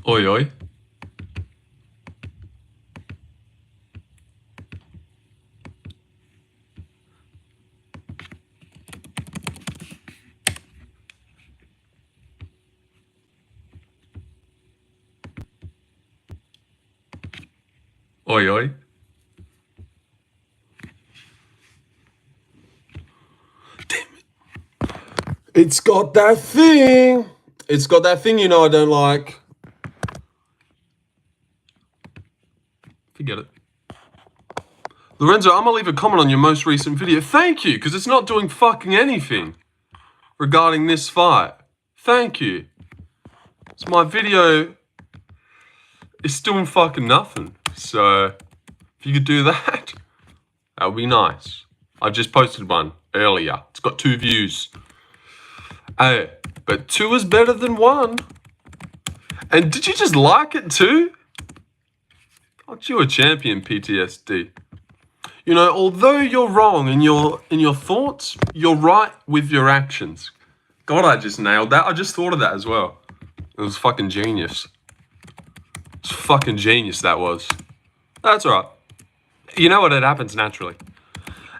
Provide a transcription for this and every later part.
Oi, oi. Oi, oi. Damn it. It's got that thing. It's got that thing, you know, I don't like. Forget it. Lorenzo, I'm gonna leave a comment on your most recent video. Thank you, because it's not doing fucking anything regarding this fight. Thank you. So my video is doing fucking nothing. So if you could do that, that would be nice. I just posted one earlier. It's got 2 views. Hey, but 2 is better than 1. And did you just like it too? Aren't you a champion, PTSD? You know, although you're wrong in your thoughts, you're right with your actions. God, I just nailed that. I just thought of that as well. It was fucking genius. It's fucking genius, that was. That's all right. You know what? It happens naturally.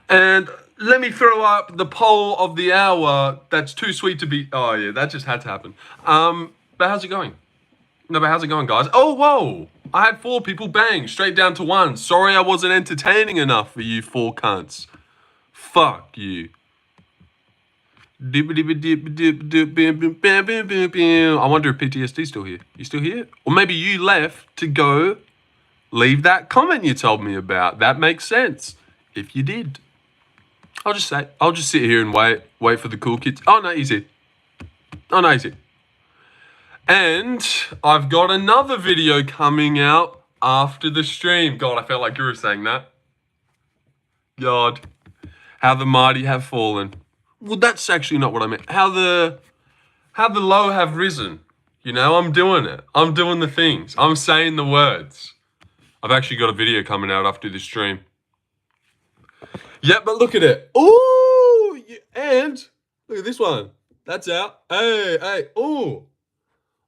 And let me throw up the poll of the hour. That's too sweet to be... Oh, yeah, that just had to happen. But how's it going? No, but how's it going, guys? Oh, whoa! I had 4 people. Bang! Straight down to 1. Sorry I wasn't entertaining enough for you 4 cunts. Fuck you. I wonder if PTSD's still here. You still here? Or maybe you left to go leave that comment you told me about. That makes sense. If you did. I'll just sit here and wait for the cool kids. Oh, no, he's here. Oh, no, he's here. And I've got another video coming out after the stream. God, I felt like you were saying that. God, how the mighty have fallen. Well, that's actually not what I meant. How the low have risen. You know, I'm doing it. I'm doing the things. I'm saying the words. I've actually got a video coming out after this stream. Yeah, but look at it. Ooh, and look at this one. That's out. Hey, ooh.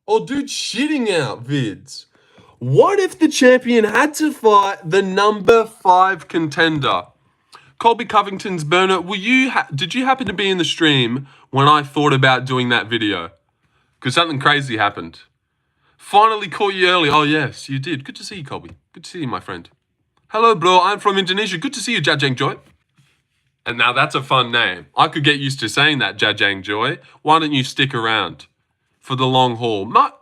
Oh, dude, shitting out vids. What if the champion had to fight the number 5 contender? Colby Covington's burner, did you happen to be in the stream when I thought about doing that video? Because something crazy happened. Finally caught you early. Oh, yes, you did. Good to see you, Colby. Good to see you, my friend. Hello, bro. I'm from Indonesia. Good to see you, Jajang Joy. And now that's a fun name. I could get used to saying that, Jajang Joy. Why don't you stick around for the long haul? Might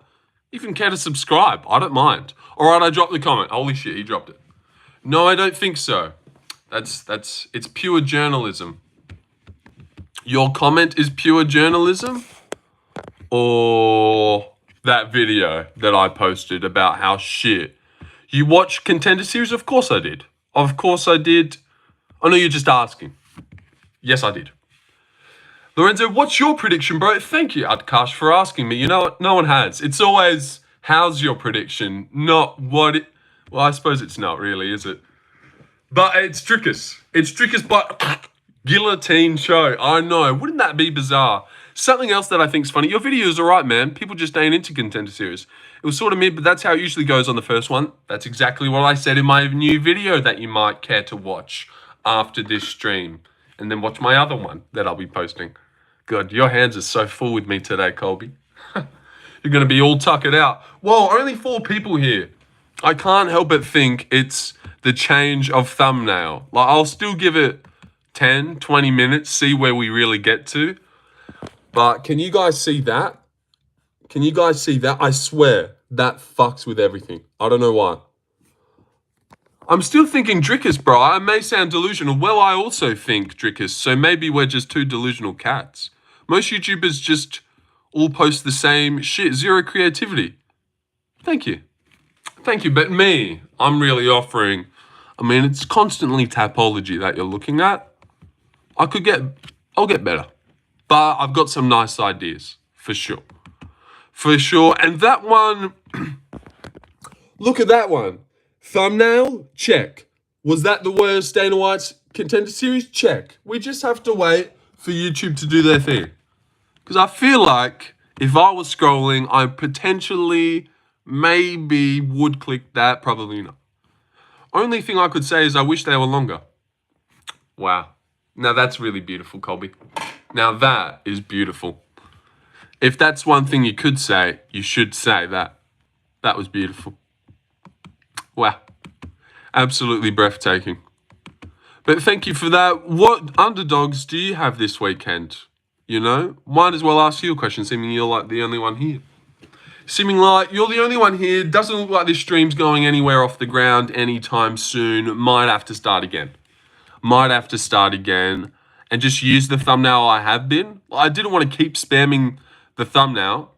even care to subscribe. I don't mind. All right, I dropped the comment. Holy shit, he dropped it. No, I don't think so. It's pure journalism. Your comment is pure journalism? Or that video that I posted about how shit. You watch Contender series? Of course I did. Of course I did. Oh, no, you're just asking. Yes, I did. Lorenzo, what's your prediction, bro? Thank you, Adkash, for asking me. You know what? No one has. It's always, how's your prediction? Not what it... Well, I suppose it's not really, is it? But it's Dricus. It's Dricus, but guillotine show. I know. Wouldn't that be bizarre? Something else that I think's funny. Your videos are right, man. People just ain't into Contender series. It was sort of mid, but that's how it usually goes on the first one. That's exactly what I said in my new video that you might care to watch after this stream. And then watch my other one that I'll be posting. God, your hands are so full with me today, Colby. You're going to be all tuckered out. Whoa, only 4 people here. I can't help but think it's the change of thumbnail. Like, I'll still give it 10, 20 minutes, see where we really get to. But can you guys see that? Can you guys see that? I swear, that fucks with everything. I don't know why. I'm still thinking Dricus, bro. I may sound delusional. Well, I also think Dricus, so maybe we're just 2 delusional cats. Most YouTubers just all post the same shit. Zero creativity. Thank you. Thank you, but me, I'm really offering... I mean, it's constantly Tapology that you're looking at. I'll get better. But I've got some nice ideas, for sure. For sure. And that one... Look at that one. Thumbnail? Check. Was that the worst Dana White's Contender series? Check. We just have to wait for YouTube to do their thing. Because I feel like if I was scrolling, I potentially maybe would click that, probably not. Only thing I could say is I wish they were longer. Wow. Now that's really beautiful, Colby. Now that is beautiful. If that's one thing you could say, you should say that. That was beautiful. Wow. Absolutely breathtaking. But thank you for that. What underdogs do you have this weekend? You know, might as well ask you a question, seeming you're like the only one here. Seeming like you're the only one here. Doesn't look like this stream's going anywhere off the ground anytime soon. Might have to start again. And just use the thumbnail I have been. I didn't want to keep spamming the thumbnail,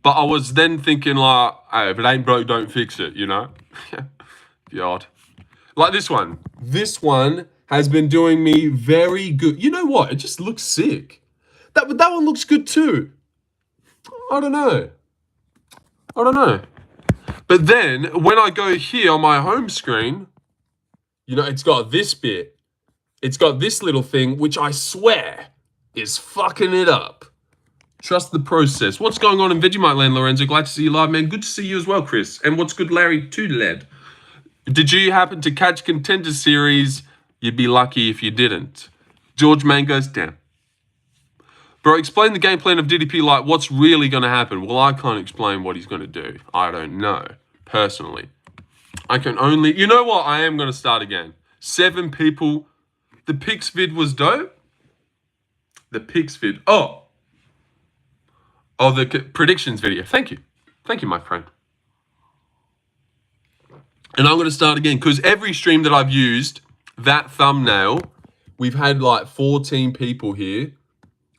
but I was then thinking like, hey, if it ain't broke, don't fix it, you know? God. Like this one. This one has been doing me very good. You know what? It just looks sick. That one looks good too. I don't know. But then when I go here on my home screen, you know, it's got this bit. It's got this little thing, which I swear is fucking it up. Trust the process. What's going on in Vegemite Land, Lorenzo? Glad to see you live, man. Good to see you as well, Chris. And what's good, Larry? Too led. Did you happen to catch Contender Series? You'd be lucky if you didn't. George Mango's down. Bro, explain the game plan of DDP, like what's really going to happen. Well, I can't explain what he's going to do. I don't know, personally. I can only... You know what? I am going to start again. 7 people... The Pix vid was dope. The Pix vid. Oh, the predictions video. Thank you, my friend. And I'm going to start again because every stream that I've used, that thumbnail, we've had like 14 people here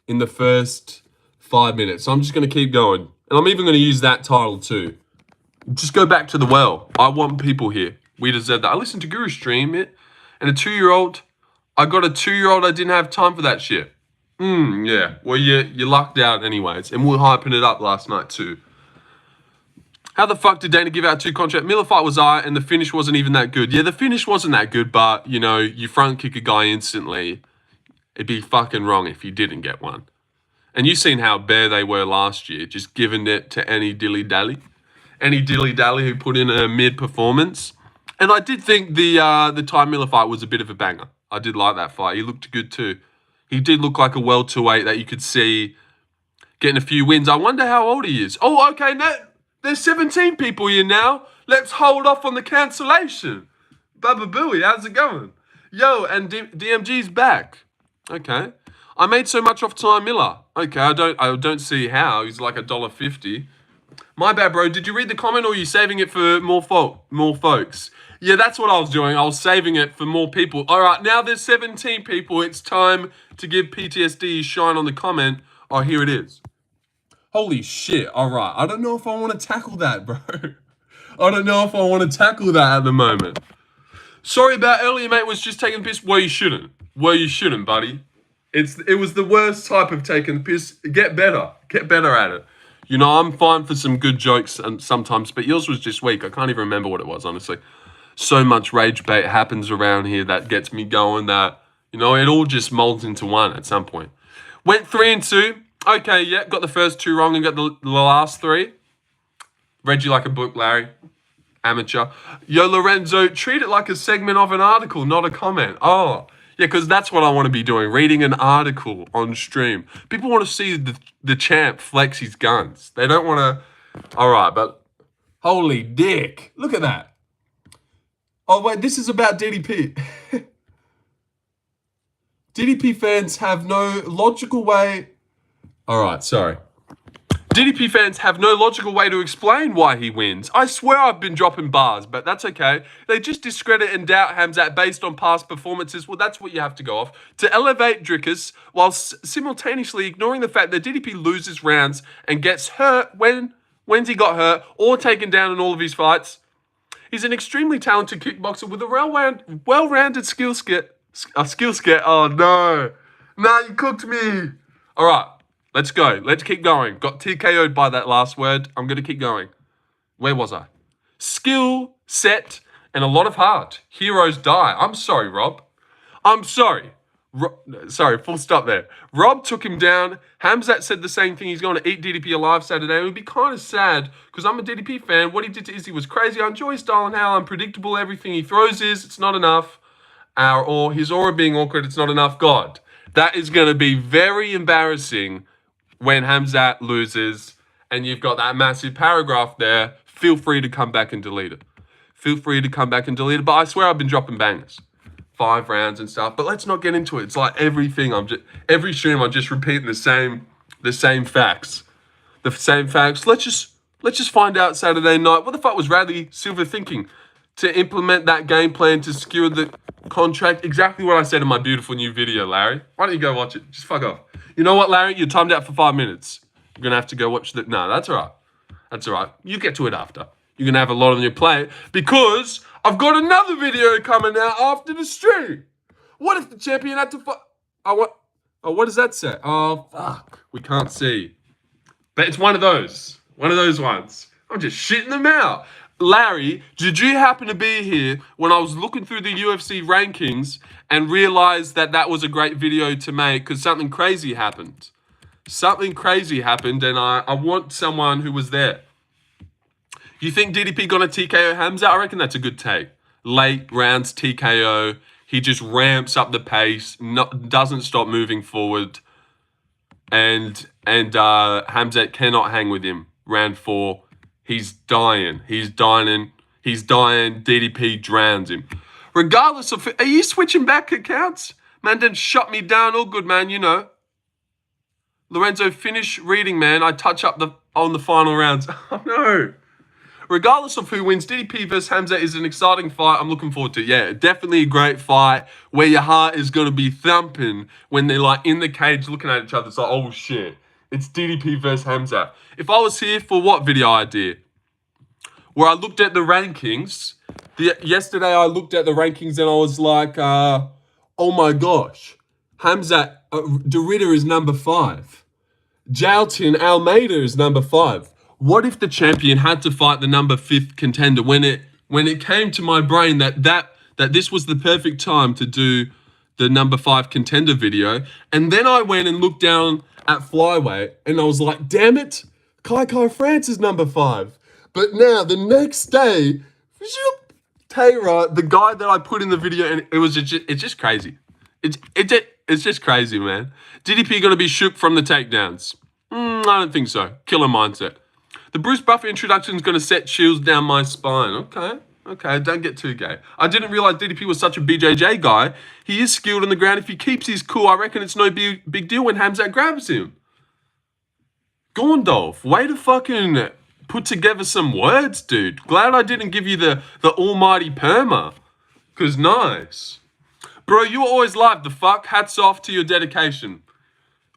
in the first 5 minutes. So I'm just going to keep going. And I'm even going to use that title too. Just go back to the well. I want people here. We deserve that. I listened to Guru stream it and a 2-year-old... I got a 2-year-old. I didn't have time for that shit. Yeah. Well, you lucked out anyways. And we were hyping it up last night too. How the fuck did Dana give out 2 contracts? Miller fight was and the finish wasn't even that good. Yeah, the finish wasn't that good, but, you know, you front kick a guy instantly. It'd be fucking wrong if you didn't get one. And you've seen how bare they were last year, just giving it to any dilly-dally. Any dilly-dally who put in a mid-performance. And I did think the Ty Miller fight was a bit of a banger. I did like that fight. He looked good too. He did look like a welterweight that you could see getting a few wins. I wonder how old he is. Oh, okay. Now, there's 17 people here now. Let's hold off on the cancellation. Baba Booey, how's it going? Yo, and DMG's back. Okay. I made so much off Ty Miller. Okay, I don't see how. He's like $1.50. My bad, bro. Did you read the comment or are you saving it for more folks? Yeah, that's what I was doing. I was saving it for more people. All right, now there's 17 people. It's time to give PTSD a shine on the comment. Oh, here it is. Holy shit. All right. I don't know if I want to tackle that, bro. I don't know if I want to tackle that at the moment. Sorry about earlier, mate. Was just taking the piss. Well, you shouldn't. Buddy. It was the worst type of taking the piss. Get better. Get better at it. You know, I'm fine for some good jokes and sometimes, but yours was just weak. I can't even remember what it was, honestly. So much rage bait happens around here that gets me going that, you know, it all just molds into one at some point. Went 3-2. Okay, yeah, got the first 2 wrong and got the last 3. Read you like a book, Larry. Amateur. Yo, Lorenzo, treat it like a segment of an article, not a comment. Oh, yeah, because that's what I want to be doing, reading an article on stream. People want to see the champ flex his guns. They don't want to... All right, but... Holy dick. Look at that. Oh, wait, this is about DDP. DDP fans have no logical way... All right, sorry. DDP fans have no logical way to explain why he wins. I swear I've been dropping bars, but that's okay. They just discredit and doubt Khamzat based on past performances. Well, that's what you have to go off. To elevate Dricus while simultaneously ignoring the fact that DDP loses rounds and gets hurt when he got hurt or taken down in all of his fights. He's an extremely talented kickboxer with a well-rounded skill set. Oh, no. No, you cooked me. All right, let's go. Let's keep going. Got TKO'd by that last word. I'm going to keep going. Where was I? Skill, set, and a lot of heart. Heroes die. I'm sorry, Rob. I'm sorry. Sorry, full stop there. Rob took him down. Khamzat said the same thing. He's going to eat DDP alive Saturday. It would be kind of sad because I'm a DDP fan. What he did to Izzy was crazy. I enjoy his style and how unpredictable everything he throws is. It's not enough. Or his aura being awkward, it's not enough. God, that is going to be very embarrassing when Khamzat loses and you've got that massive paragraph there. Feel free to come back and delete it. Feel free to come back and delete it. But I swear I've been dropping bangers. 5 rounds and stuff, but let's not get into it. It's like everything. Every stream I'm just repeating the same facts. The same facts. Let's just find out Saturday night. What the fuck was Radley Silver thinking to implement that game plan to secure the contract? Exactly what I said in my beautiful new video, Larry. Why don't you go watch it? Just fuck off. You know what, Larry? You're timed out for 5 minutes. You're gonna have to go watch the. No, that's all right. That's all right. You get to it after. You're gonna have a lot on your plate because I've got another video coming out after the stream. What if the champion had to fight? Oh, what does that say? Oh, fuck. We can't see. But it's one of those. One of those ones. I'm just shitting them out. Larry, did you happen to be here when I was looking through the UFC rankings and realized that that was a great video to make because something crazy happened? Something crazy happened and I want someone who was there. You think DDP gonna TKO Khamzat? I reckon that's a good take. Late rounds TKO. He just ramps up the pace, doesn't stop moving forward, and Khamzat cannot hang with him. Round 4, he's dying. DDP drowns him. Regardless of, are you switching back accounts? Man, then shut me down. All good, man. You know. Lorenzo, finish reading, man. I touch up on the final rounds. Oh no. Regardless of who wins, DDP versus Khamzat is an exciting fight. I'm looking forward to it. Yeah, definitely a great fight where your heart is going to be thumping when they're like in the cage looking at each other. It's like, oh shit, it's DDP versus Khamzat. If I was here for what video idea? Where I looked at the rankings. Yesterday I looked at the rankings and I was like, oh my gosh. Khamzat, Derrida is number 5. Jaltin Almeida is number 5. What if the champion had to fight the number 5th contender when it came to my brain that this was the perfect time to do the number 5 contender video? And then I went and looked down at flyweight and I was like, damn it, Kai France is number 5. But now the next day, Tara, the guy that I put in the video, and it's just crazy. It's just crazy, man. DDP gonna be shook from the takedowns? I don't think so. Killer mindset. The Bruce Buffer introduction is going to set chills down my spine. Okay, don't get too gay. I didn't realize DDP was such a BJJ guy. He is skilled on the ground. If he keeps his cool, I reckon it's no big deal when Khamzat grabs him. Gondolf, way to fucking put together some words, dude. Glad I didn't give you the almighty perma. Because nice. Bro, you were always live. The fuck? Hats off to your dedication.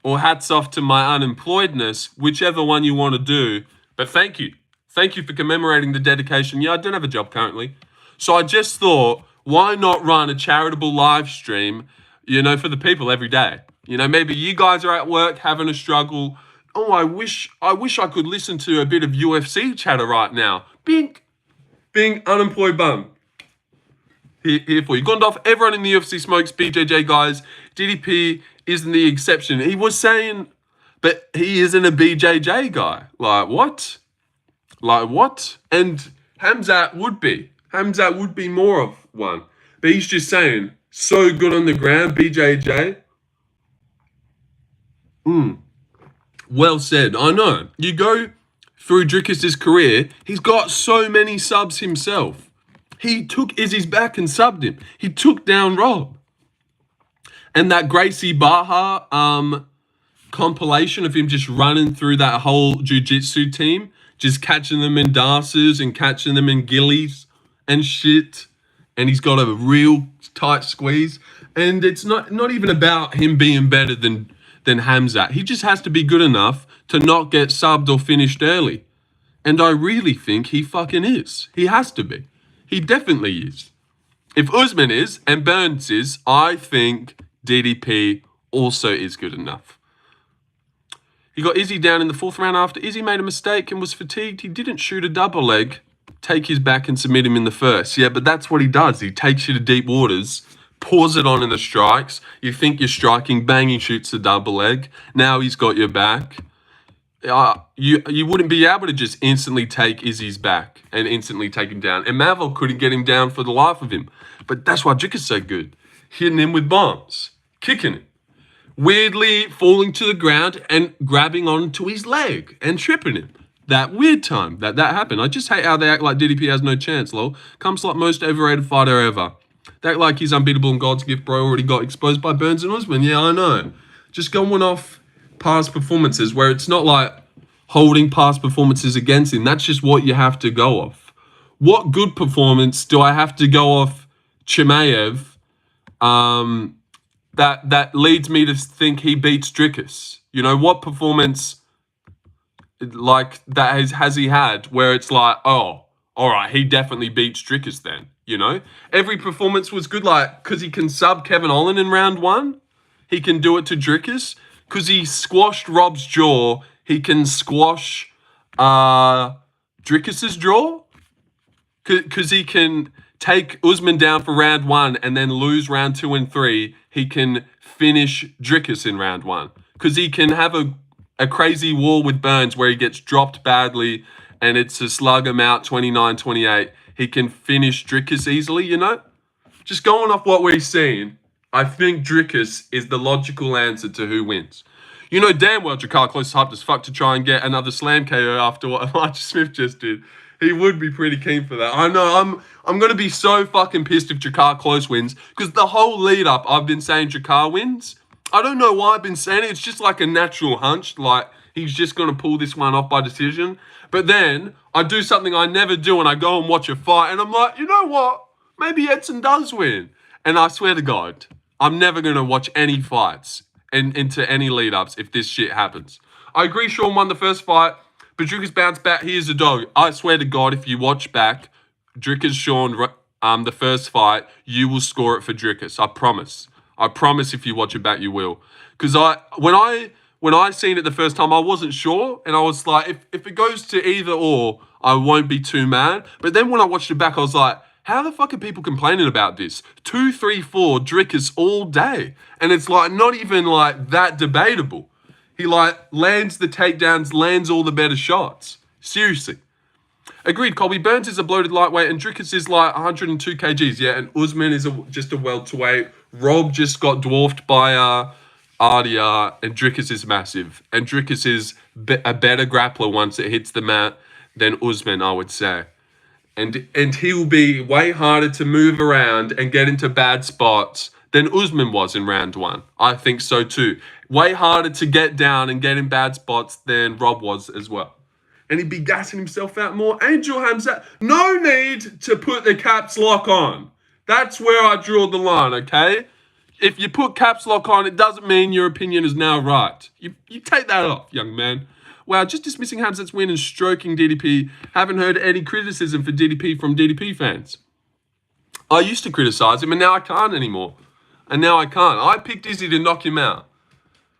Or hats off to my unemployedness. Whichever one you want to do. But thank you. Thank you for commemorating the dedication. Yeah, I don't have a job currently. So I just thought, why not run a charitable live stream, you know, for the people every day? You know, maybe you guys are at work having a struggle. Oh, I wish I could listen to a bit of UFC chatter right now. Bing unemployed bum. Here for you. Gondolf, everyone in the UFC smokes BJJ, guys. DDP isn't the exception. He was saying... But he isn't a BJJ guy. Like, what? And Khamzat would be. Khamzat would be more of one. But he's just saying, so good on the ground, BJJ. Well said. I know. You go through Dricus' career, he's got so many subs himself. He took Izzy's back and subbed him. He took down Rob. And that Gracie Baja, compilation of him just running through that whole jiu-jitsu team, just catching them in darces and catching them in gillies and shit. And he's got a real tight squeeze. And it's not even about him being better than Khamzat. He just has to be good enough to not get subbed or finished early. And I really think he fucking is. He has to be. He definitely is. If Usman is and Burns is, I think DDP also is good enough. He got Izzy down in the 4th round after Izzy made a mistake and was fatigued. He didn't shoot a double leg, take his back and submit him in the 1st. Yeah, but that's what he does. He takes you to deep waters, pours it on in the strikes. You think you're striking, bang, he shoots a double leg. Now he's got your back. You wouldn't be able to just instantly take Izzy's back and instantly take him down. And Mavil couldn't get him down for the life of him. But that's why Dricus is so good. Hitting him with bombs. Kicking him. Weirdly falling to the ground and grabbing onto his leg and tripping him. That weird time that happened. I just hate how they act like DDP has no chance, lol. Khamzat, most overrated fighter ever. They act like he's unbeatable and God's gift, bro. Already got exposed by Burns and Usman. Yeah, I know. Just going off past performances where it's not like holding past performances against him. That's just what you have to go off. What good performance do I have to go off chimaev that leads me to think he beats Dricus? You know, what performance like that has he had where it's like, oh, all right, he definitely beats Dricus then, you know? Every performance was good, like, because he can sub Kevin Olin in round 1. He can do it to Dricus. Because he squashed Rob's jaw, he can squash Dricus's jaw. Because he can take Usman down for round 1 and then lose round 2 and 3. He can finish Dricus in round 1. Because he can have a crazy war with Burns where he gets dropped badly and it's a slug him out 29-28. He can finish Dricus easily, you know? Just going off what we've seen, I think Dricus is the logical answer to who wins. You know damn well Jakar Close is hyped as fuck to try and get another slam KO after what Elijah Smith just did. He would be pretty keen for that. I know, I'm going to be so fucking pissed if Jakar Close wins, because the whole lead up I've been saying Jakar wins. I don't know why I've been saying it. It's just like a natural hunch, like he's just going to pull this one off by decision. But then I do something I never do and I go and watch a fight and I'm like, you know what? Maybe Edson does win. And I swear to God, I'm never going to watch any fights and into any lead-ups if this shit happens. I agree Sean won the first fight, but Dricus bounced back. He is a dog. I swear to God, if you watch back Dricus Sean the first fight, you will score it for Dricus. I promise. I promise if you watch it back, you will. Because when I seen it the first time, I wasn't sure. And I was like, if it goes to either or, I won't be too mad. But then when I watched it back, I was like, how the fuck are people complaining about this? 2, 3, 4, Dricus all day. And it's like not even like that debatable. He like lands the takedowns, lands all the better shots. Seriously. Agreed, Colby. Burns is a bloated lightweight and Dricus is like 102 kgs. Yeah, and Usman is just a welterweight. Rob just got dwarfed by RDR and Dricus is massive. And Dricus is a better grappler once it hits the mat than Usman, I would say. And he'll be way harder to move around and get into bad spots than Usman was in round 1. I think so too. Way harder to get down and get in bad spots than Rob was as well. And he'd be gassing himself out more. Angel Khamzat, no need to put the caps lock on. That's where I draw the line, okay? If you put caps lock on, it doesn't mean your opinion is now right. You take that off, young man. Wow, just dismissing Khamzat's win and stroking DDP. Haven't heard any criticism for DDP from DDP fans. I used to criticize him and now I can't anymore. I picked Izzy to knock him out.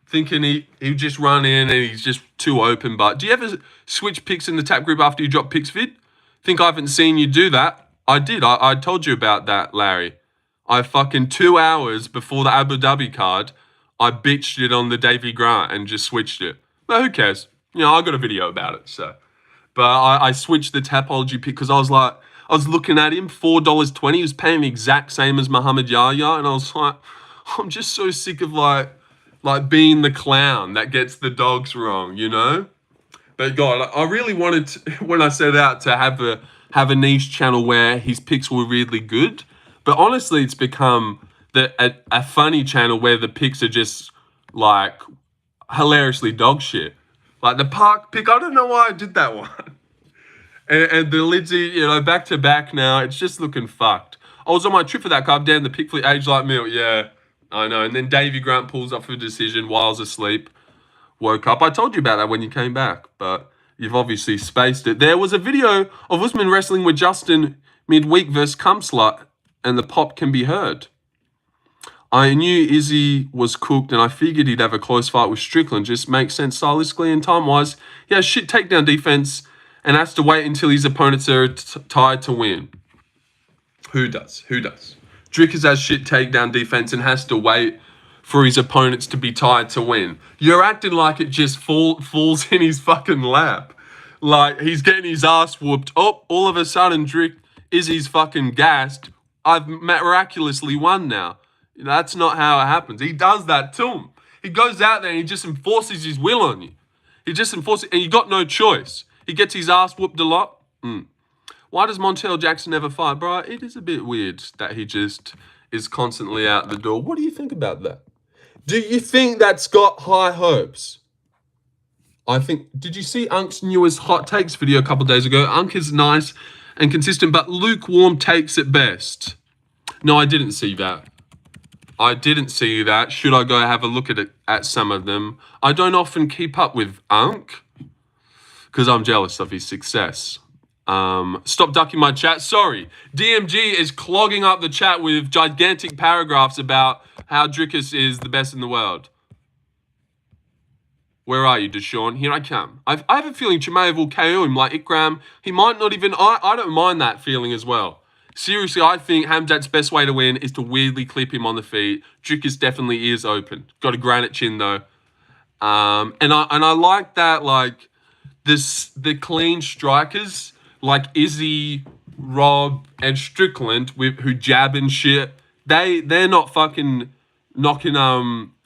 Thinking he'd just run in and he's just too open. But do you ever switch picks in the tap group after you drop picks vid? Think I haven't seen you do that? I did. I told you about that, Larry. I fucking 2 hours before the Abu Dhabi card, I bitched it on the Davy Grant and just switched it. But who cares? You know, I got a video about it, so. But I switched the Tapology pick because I was looking at him, $4.20. He was paying the exact same as Muhammad Yahya, and I was like, I'm just so sick of like being the clown that gets the dogs wrong, you know? But God, I really wanted to, when I set out to have a niche channel where his picks were really good. But honestly, it's become a funny channel where the picks are just like hilariously dog shit. Like the Park pick, I don't know why I did that one. And the Lidzy, you know, back to back now, it's just looking fucked. I was on my trip for that card, down the pick fleet, age like milk. Yeah, I know. And then Davy Grant pulls up for a decision while I was asleep. Woke up. I told you about that when you came back, but you've obviously spaced it. There was a video of Usman wrestling with Justin midweek versus Khamzat, and the pop can be heard. I knew Izzy was cooked and I figured he'd have a close fight with Strickland. Just makes sense stylistically and time-wise. He has shit takedown defense and has to wait until his opponents are tied to win. Who does? Dricus has shit takedown defense and has to wait for his opponents to be tired to win. You're acting like it just falls in his fucking lap. Like, he's getting his ass whooped. Oh, all of a sudden, Izzy's fucking gassed. I've miraculously won now. That's not how it happens. He does that to him. He goes out there and he just enforces his will on you. He just enforces, and you got no choice. He gets his ass whooped a lot. Why does Montel Jackson never fight, bro? It is a bit weird that he just is constantly out the door. What do you think about that? Do you think that's got high hopes? I think, did you see Unk's newest hot takes video a couple days ago? Unk is nice and consistent, but lukewarm takes at best. No, I didn't see that. I didn't see that. Should I go have a look at some of them? I don't often keep up with Unk because I'm jealous of his success. Stop ducking my chat. Sorry. DMG is clogging up the chat with gigantic paragraphs about how Dricus is the best in the world. Where are you, Deshaun? Here I come. I have a feeling chimaev will KO him like Ikram. He might not even... I don't mind that feeling as well. Seriously, I think Khamzat's best way to win is to weirdly clip him on the feet. Dricus definitely is open. Got a granite chin, though. And I like that, like, the clean strikers, like Izzy, Rob, and Strickland, who jab and shit, they're not fucking knocking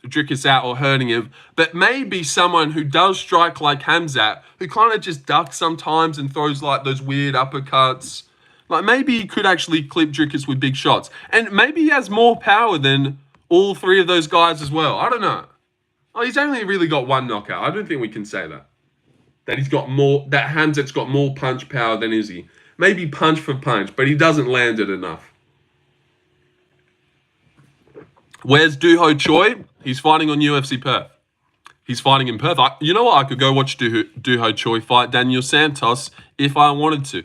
Dricus out or hurting him, but maybe someone who does strike like Khamzat, who kind of just ducks sometimes and throws like those weird uppercuts. Like maybe he could actually clip Dricus with big shots, and maybe he has more power than all three of those guys as well. I don't know. Oh, he's only really got one knockout. I don't think we can say that. That he's got more. That Khamzat's got more punch power than Izzy. Maybe punch for punch, but he doesn't land it enough. Where's Duho Choi? He's fighting on UFC Perth. He's fighting in Perth. You know what? I could go watch Duho Choi fight Daniel Santos if I wanted to.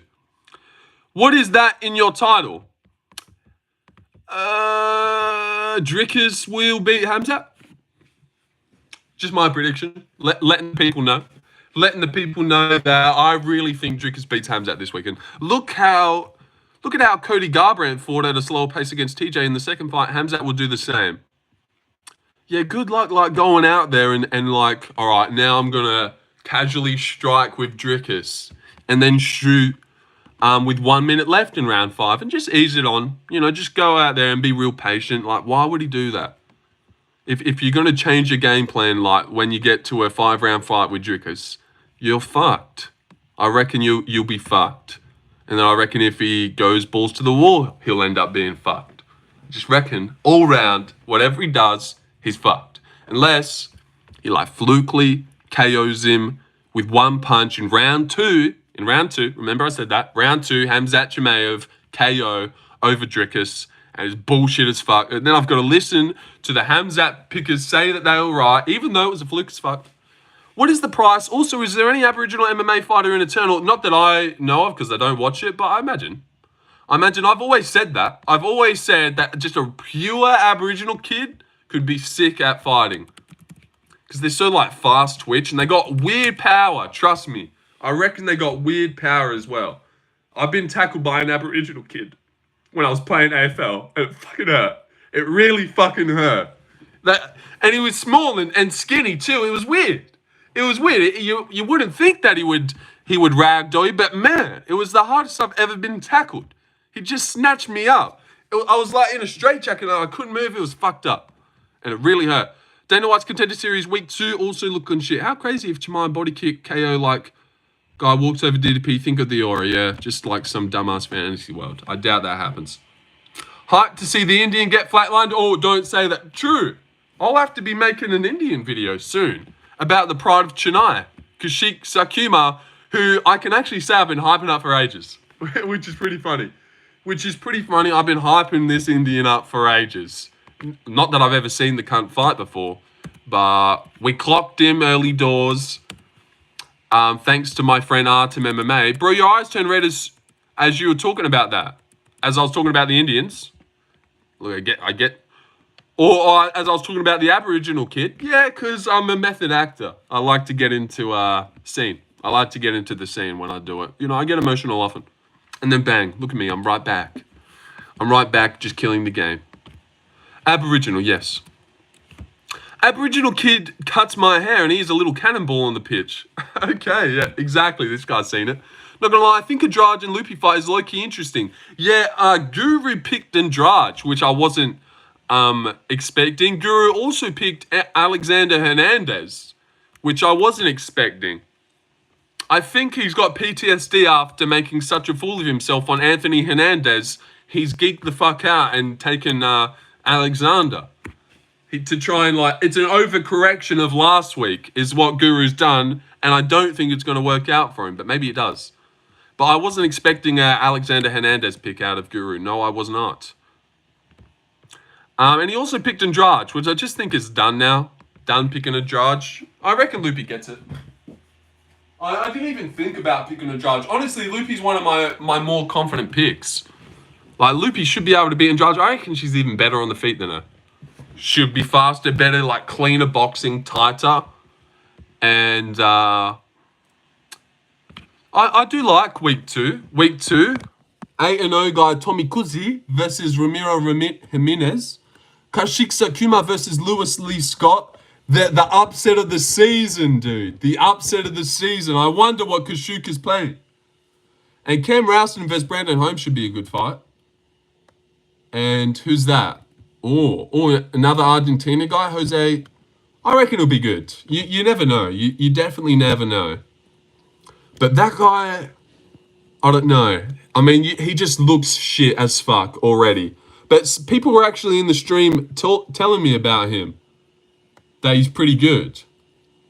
What is that in your title? Dricus will beat Khamzat. Just my prediction. Letting people know. Letting the people know that I really think Dricus beats Khamzat this weekend. Look at how Cody Garbrandt fought at a slower pace against TJ in the second fight. Khamzat will do the same. Yeah, good luck like going out there and like, all right, now I'm gonna casually strike with Dricus and then shoot with 1 minute left in round 5 and just ease it on. You know, just go out there and be real patient. Like, why would he do that? If you're gonna change your game plan, like when you get to a 5-round fight with Dricus, you're fucked. I reckon you'll be fucked. And then I reckon if he goes balls to the wall, he'll end up being fucked. Just reckon, all round, whatever he does, he's fucked. Unless he like flukely KOs him with one punch in round 2. In round 2, remember I said that? Round 2, Khamzat Chimaev, KO over Dricus. And it's bullshit as fuck. And then I've got to listen to the Khamzat pickers say that they were right, even though it was a fluke as fuck. What is the price? Also, is there any Aboriginal MMA fighter in Eternal? Not that I know of because I don't watch it, but I imagine. I've always said that. I've always said that just a pure Aboriginal kid could be sick at fighting. Because they're so like fast twitch and they got weird power. Trust me. I reckon they got weird power as well. I've been tackled by an Aboriginal kid when I was playing AFL. And it fucking hurt. It really fucking hurt. And he was small and skinny too. It was weird. It was weird. You wouldn't think that he would ragdoll you, but man, it was the hardest I've ever been tackled. He just snatched me up. I was like in a straitjacket and I couldn't move. It was fucked up. And it really hurt. Dana White's Contender Series Week 2 also looking shit. How crazy if Chimaev body kick KO like guy walks over DDP, think of the aura, yeah. Just like some dumbass fantasy world. I doubt that happens. Hyped to see the Indian get flatlined? Oh, don't say that. True. I'll have to be making an Indian video soon about the pride of Chennai, Kaushik Sakumar, who I can actually say I've been hyping up for ages, which is pretty funny. I've been hyping this Indian up for ages. Not that I've ever seen the cunt fight before, but we clocked him early doors. Thanks to my friend Artem MMA. Bro, your eyes turned red as you were talking about that. As I was talking about the Indians. Look, I get. Or as I was talking about the Aboriginal kid. Yeah, because I'm a method actor. I like to get into scene. I like to get into the scene when I do it. You know, I get emotional often. And then bang, look at me, I'm right back. I'm right back, just killing the game. Aboriginal, yes. Aboriginal kid cuts my hair and he's a little cannonball on the pitch. Okay, yeah, exactly. This guy's seen it. Not gonna lie, I think Andrade and Lupi fight is low-key interesting. Yeah, Guru picked Andrade, which I wasn't expecting. Guru also picked Alexander Hernandez, which I wasn't expecting. I think he's got PTSD after making such a fool of himself on Anthony Hernandez. He's geeked the fuck out and taken Alexander. To try and it's an overcorrection of last week is what Guru's done, and I don't think it's going to work out for him, but maybe it does. But I wasn't expecting Alexander Hernandez pick out of Guru. No, I was not. And he also picked Andrade, which I just think is done now. Done picking Andrade. I reckon Lupi gets it. I didn't even think about picking Andrade. Honestly, Lupi's one of my more confident picks. Like, Lupi should be able to beat Andrade. I reckon she's even better on the feet than her. Should be faster, better, like cleaner boxing, tighter. And I do like week 2. Week 2, 8-0 guy Tommy Kuzi versus Ramiro Jimenez. Kashiksa Kuma versus Lewis Lee Scott. The upset of the season, dude. The upset of the season. I wonder what Kashuka's playing. And Cam Rowston versus Brandon Holmes should be a good fight. And who's that? Oh, another Argentina guy, Jose. I reckon it'll be good. You never know. You definitely never know. But that guy, I don't know. I mean, he just looks shit as fuck already. But people were actually in the stream telling me about him. That he's pretty good.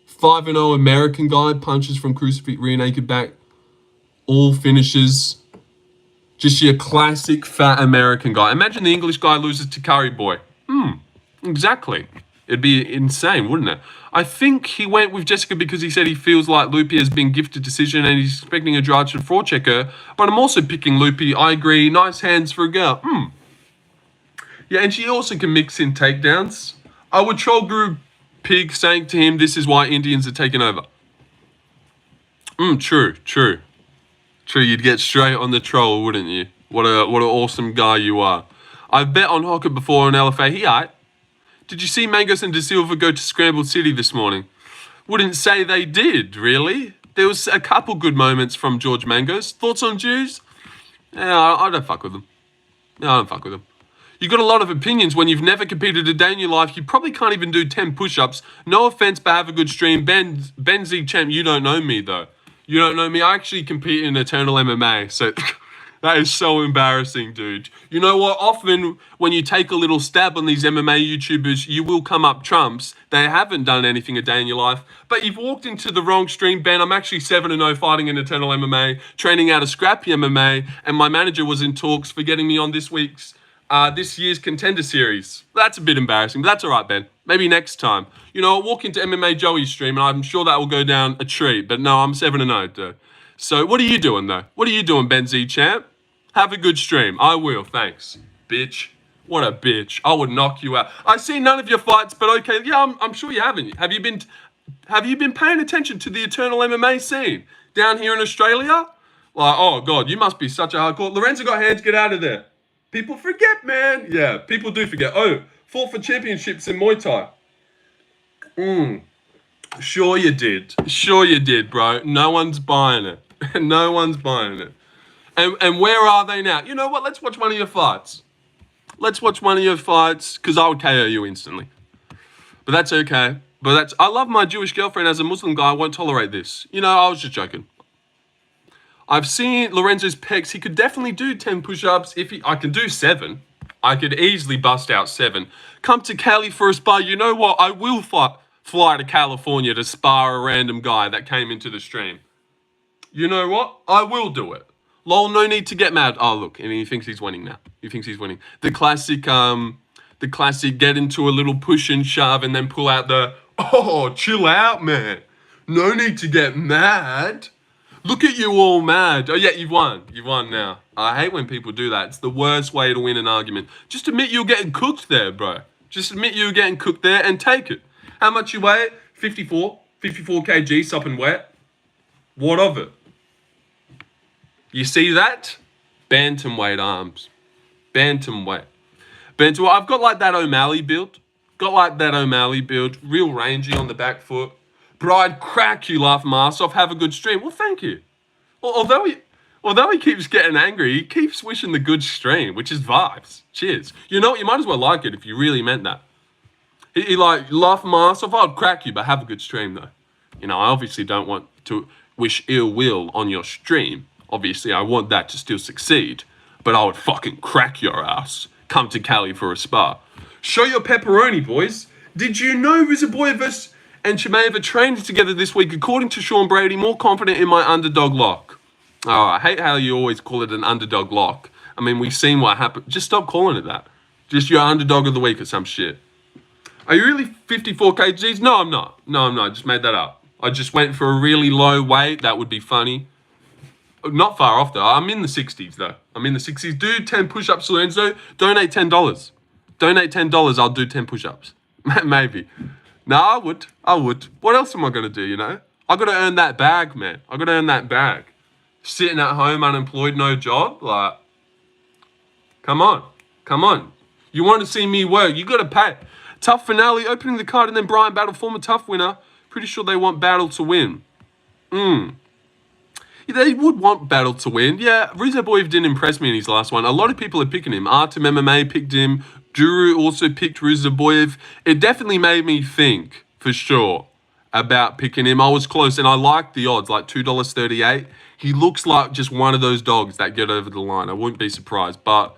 5-0 American guy, punches from crucifix, rear naked back. All finishes. Just your classic fat American guy. Imagine the English guy loses to Curry Boy. Exactly. It'd be insane, wouldn't it? I think he went with Jessica because he said he feels like Lupi has been gifted decision and he's expecting Andrade to fraud check her. But I'm also picking Lupi. I agree. Nice hands for a girl. Yeah, and she also can mix in takedowns. I would troll Guru Pig saying to him, this is why Indians are taking over. True. True, you'd get straight on the troll, wouldn't you? What an awesome guy you are. I've bet on Hocker before on LFA. He aight. Did you see Mangos and De Silva go to Scrambled City this morning? Wouldn't say they did, really. There was a couple good moments from George Mangos. Thoughts on Jews? Yeah, I don't fuck with them. No, I don't fuck with them. You got a lot of opinions when you've never competed a day in your life. You probably can't even do 10 push-ups. No offense, but have a good stream. Ben Z Champ, you don't know me, though. You don't know me. I actually compete in Eternal MMA, so that is so embarrassing, dude. You know what? Often when you take a little stab on these MMA YouTubers, you will come up trumps. They haven't done anything a day in your life, but you've walked into the wrong stream, Ben. I'm actually 7-0 fighting in Eternal MMA, training out of Scrappy MMA, and my manager was in talks for getting me on this year's Contender series. That's a bit embarrassing, but that's all right, Ben. Maybe next time. You know, I'll walk into MMA Joey's stream, and I'm sure that will go down a treat. But no, I'm 7-0, dude. So what are you doing, though? What are you doing, Ben Z Champ? Have a good stream. I will, thanks. Bitch. What a bitch. I would knock you out. I see none of your fights, but okay. Yeah, I'm sure you haven't. Have you been paying attention to the Eternal MMA scene down here in Australia? Like, oh, God, you must be such a hardcore. Lorenzo got hands, get out of there. People forget, man. Yeah, people do forget. Oh, fought for championships in Muay Thai. Sure you did. Sure you did, bro. No one's buying it. No one's buying it. And where are they now? You know what? Let's watch one of your fights. Let's watch one of your fights, because I would KO you instantly. But that's okay. I love my Jewish girlfriend. As a Muslim guy, I won't tolerate this. You know, I was just joking. I've seen Lorenzo's pecs. He could definitely do 10 push-ups. I can do 7. I could easily bust out 7. Come to Cali for a spar. You know what? I will fly to California to spar a random guy that came into the stream. You know what? I will do it. Lol, no need to get mad. Oh, look, and he thinks he's winning now. He thinks he's winning. The classic get into a little push and shove and then pull out chill out, man. No need to get mad. Look at you all mad. Oh, yeah, you've won. You've won now. I hate when people do that. It's the worst way to win an argument. Just admit you're getting cooked there, bro. Just admit you're getting cooked there and take it. How much you weigh? 54 kg, sopping wet. What of it? You see that? Bantamweight arms. Bantamweight. Bantamweight. I've got like that O'Malley build. Real rangy on the back foot. But I'd crack you, laugh my ass off. Have a good stream. Well, thank you. Although he keeps getting angry, he keeps wishing the good stream, which is vibes. Cheers. You know what? You might as well like it if you really meant that. He like, laugh my ass off. I'd crack you, but have a good stream, though. You know, I obviously don't want to wish ill will on your stream. Obviously, I want that to still succeed. But I would fucking crack your ass. Come to Cali for a spar. Show your pepperoni, boys. Did you know Ruzaboyev and chimaev are training together this week? According to Sean Brady, more confident in my underdog lock. Oh, I hate how you always call it an underdog lock. I mean, we've seen what happened. Just stop calling it that. Just your underdog of the week or some shit. Are you really 54 kgs? No, I'm not. I just made that up. I just went for a really low weight. That would be funny. Not far off, though. I'm in the 60s, though. I'm in the 60s. Do 10 push-ups, Lorenzo. Donate $10. Donate $10. I'll do 10 push-ups. Maybe. No, I would. What else am I going to do, you know? I got to earn that bag, man. I got to earn that bag. Sitting at home, unemployed, no job. Like, come on. You want to see me work, you got to pay. Tough finale, opening the card, and then Brian Battle, former Tough winner. Pretty sure they want Battle to win. Yeah, they would want Battle to win. Yeah, Ruzaboyev didn't impress me in his last one. A lot of people are picking him. Artem MMA picked him. Duru also picked Ruzaboyev. It definitely made me think, for sure, about picking him. I was close, and I liked the odds, like $2.38. He looks like just one of those dogs that get over the line. I wouldn't be surprised. But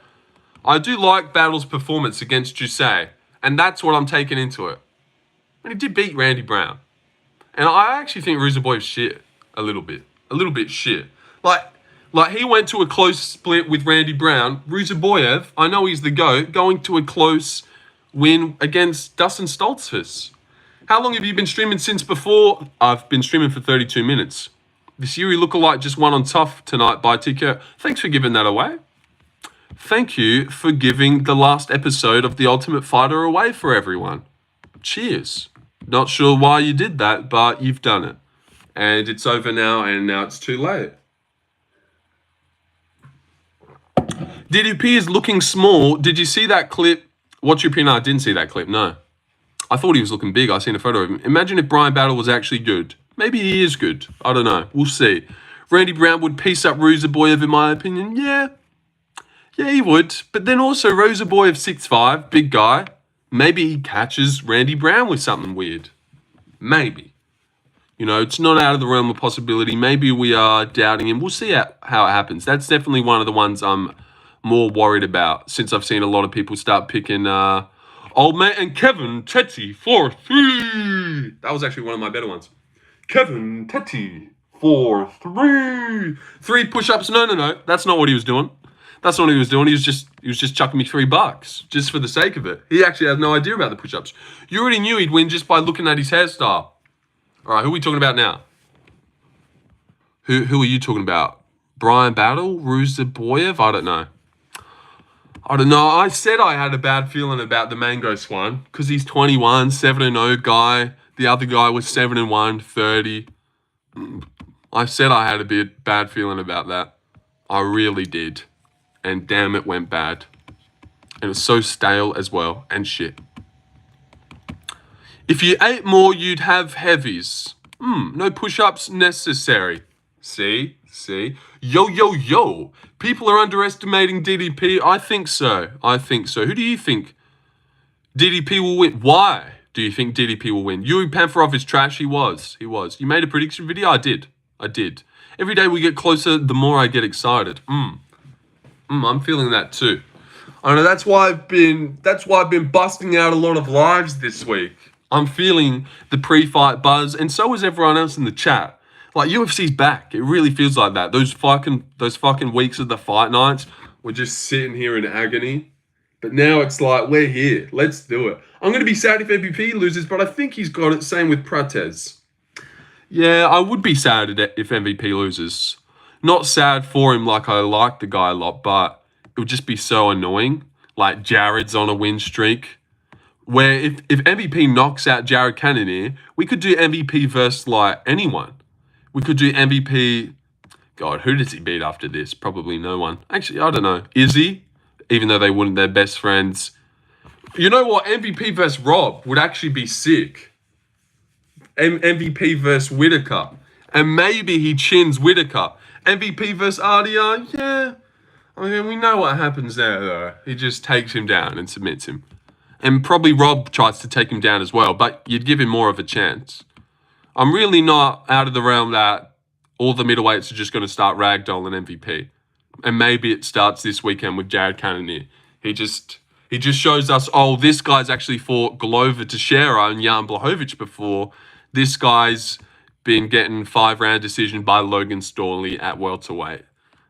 I do like Battle's performance against Jusay, and that's what I'm taking into it. And he did beat Randy Brown. And I actually think Ruzaboyev's shit a little bit. A little bit shit. Like he went to a close split with Randy Brown. Ruzaboyev, I know he's the GOAT, going to a close win against Dustin Stoltzfus. How long have you been streaming since before? I've been streaming for 32 minutes. This Yuri lookalike just won on Tough tonight by TK. Thanks for giving that away. Thank you for giving the last episode of The Ultimate Fighter away for everyone. Cheers. Not sure why you did that, but you've done it. And it's over now, and now it's too late. DDP is looking small. Did you see that clip? What's your opinion? I didn't see that clip, no. I thought he was looking big. I seen a photo of him. Imagine if Brian Battle was actually good. Maybe he is good. I don't know. We'll see. Randy Brown would piece up Ruzaboyev, in my opinion. Yeah, he would. But then also Ruzaboyev 6'5", big guy. Maybe he catches Randy Brown with something weird. Maybe. You know, it's not out of the realm of possibility. Maybe we are doubting him. We'll see how it happens. That's definitely one of the ones I'm more worried about, since I've seen a lot of people start picking old mate and Kevin Tetty 4-3. That was actually one of my better ones. Kevin Tetty 4-3. 3 push-ups. No. That's not what he was doing. That's not what he was doing. He was just chucking me $3 just for the sake of it. He actually has no idea about the push-ups. You already knew he'd win just by looking at his hairstyle. All right, who are we talking about now? Who are you talking about? Brian Battle? Ruzaboyev? I don't know. I said I had a bad feeling about the Mangos one because he's 21, 7-0 guy. The other guy was 7-1, 30. I said I had a bad feeling about that. I really did. And damn, it went bad. And it was so stale as well, and shit. If you ate more, you'd have heavies. No push-ups necessary. See? Yo. People are underestimating DDP. I think so. Who do you think DDP will win? Why do you think DDP will win? Yuri Panfarov is trash. He was. You made a prediction video? I did. Every day we get closer, the more I get excited. I'm feeling that too. I know that's why I've been busting out a lot of lives this week. I'm feeling the pre-fight buzz, and so is everyone else in the chat. Like, UFC's back. It really feels like that. Those fucking weeks of the fight nights, we're just sitting here in agony. But now it's like, we're here. Let's do it. I'm going to be sad if MVP loses, but I think he's got it. Same with Prates. Yeah, I would be sad if MVP loses. Not sad for him, like I like the guy a lot, but it would just be so annoying. Like, Jared's on a win streak. Where if MVP knocks out Jared Cannonier, we could do MVP versus, like, anyone. We could do MVP... God, who does he beat after this? Probably no one. Actually, I don't know. Izzy? even though they wouldn't, they're best friends. You know what? MVP versus Rob would actually be sick. MVP versus Whittaker. And maybe he chins Whittaker. MVP versus RDR, yeah. I mean, we know what happens there, though. He just takes him down and submits him. And probably Rob tries to take him down as well, but you'd give him more of a chance. I'm really not out of the realm that all the middleweights are just going to start ragdolling MVP. And maybe it starts this weekend with Jared Cannonier. He just shows us, oh, this guy's actually fought Glover Teixeira and Jan Blachowicz before. This guy's been getting 5-round decision by Logan Storley at welterweight.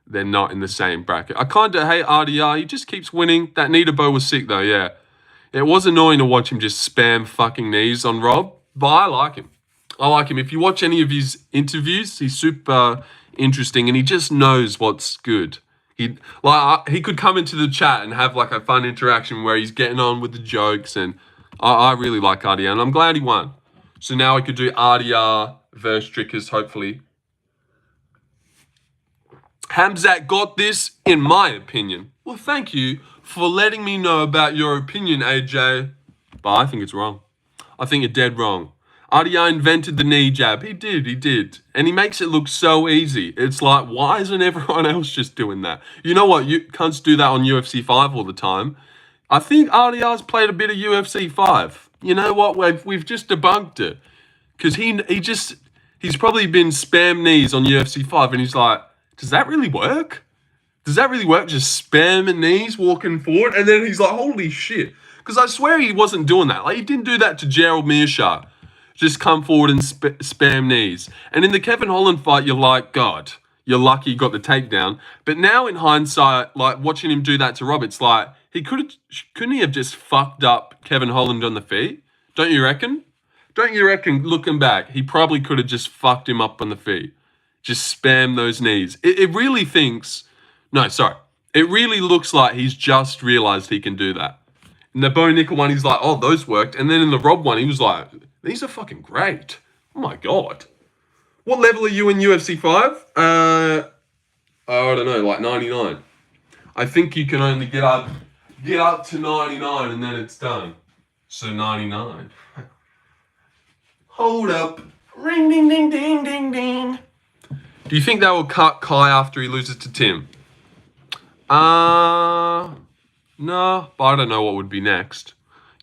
They're not in the same bracket. I kind of hate RDR. He just keeps winning. That Niederbo was sick, though, yeah. It was annoying to watch him just spam fucking knees on Rob, but I like him. I like him. If you watch any of his interviews, he's super interesting and he just knows what's good. He could come into the chat and have like a fun interaction where he's getting on with the jokes, and I really like RDR, and I'm glad he won. So now we could do RDR versus Dricus, hopefully. Khamzat got this, in my opinion. Well, thank you for letting me know about your opinion, AJ. But I think it's wrong. I think you're dead wrong. RDR invented the knee jab. He did. And he makes it look so easy. It's like, why isn't everyone else just doing that? You know what? You cunts do that on UFC 5 all the time. I think RDR's played a bit of UFC 5. You know what? We've just debunked it. Because he's probably been spam knees on UFC 5 and he's like, does that really work? Does that really work? Just spamming knees, walking forward? And then he's like, holy shit. Because I swear he wasn't doing that. Like, he didn't do that to Gerald Mearshart. Just come forward and spam knees. And in the Kevin Holland fight, you're like, God, you're lucky you got the takedown. But now in hindsight, like watching him do that to Rob, it's like, couldn't he have just fucked up Kevin Holland on the feet? Don't you reckon? Don't you reckon, looking back, he probably could have just fucked him up on the feet? Just spam those knees. It really looks like he's just realized he can do that. In the Bo Nickel one, he's like, oh, those worked. And then in the Rob one, he was like, these are fucking great. Oh my God. What level are you in UFC 5? I don't know, like 99. I think you can only get up to 99 and then it's done. So 99. Hold up. Ring, ding, ding, ding, ding, ding. Do you think they will cut Kai after he loses to Tim? No, but I don't know what would be next.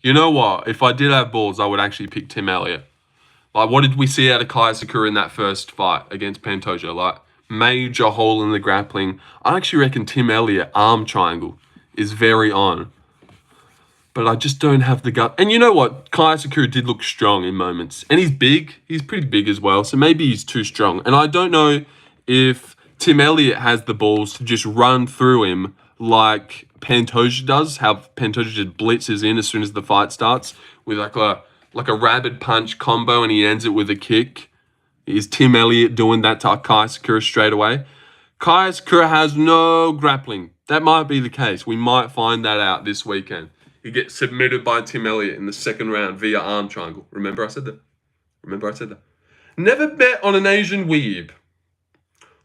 You know what? If I did have balls, I would actually pick Tim Elliott. Like, what did we see out of Kai Sakura in that first fight against Pantoja? Like, major hole in the grappling. I actually reckon Tim Elliott arm triangle is very on. But I just don't have the gut. And you know what? Kai Sakura did look strong in moments. And he's big. He's pretty big as well. So maybe he's too strong. And I don't know if Tim Elliott has the balls to just run through him like Pantoja does. How Pantoja just blitzes in as soon as the fight starts with like a rabid punch combo and he ends it with a kick. Is Tim Elliott doing that to Kai Sakura straight away? Kai Sakura has no grappling. That might be the case. We might find that out this weekend. He gets submitted by Tim Elliott in the second round via arm triangle. Remember I said that? Never bet on an Asian weeb.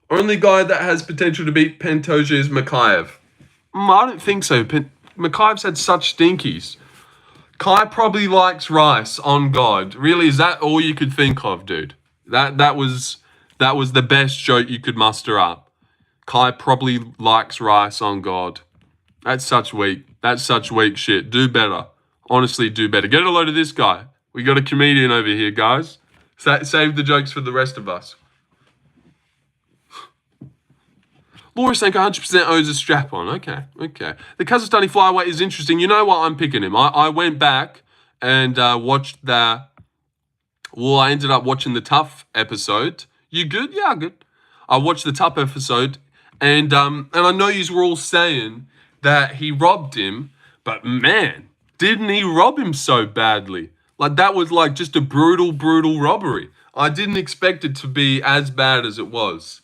Only guy that has potential to beat Pantoja is Makhachev. I don't think so. Makhachev's had such stinkies. Kai probably likes rice, on God. Really, is that all you could think of, dude? That was the best joke you could muster up. Kai probably likes rice, on God. That's such weak shit. Do better. Honestly, do better. Get a load of this guy. We got a comedian over here, guys. Save the jokes for the rest of us. Laura Sanko 100% owes a strap on. Okay. The Kazakhstani flyweight is interesting. You know what? I'm picking him. I went back and watched that. Well, I ended up watching the Tough episode. You good? Yeah, good. I watched the Tough episode, and I know you were all saying that he robbed him, but man, didn't he rob him so badly? Like, that was like just a brutal robbery. I didn't expect it to be as bad as it was.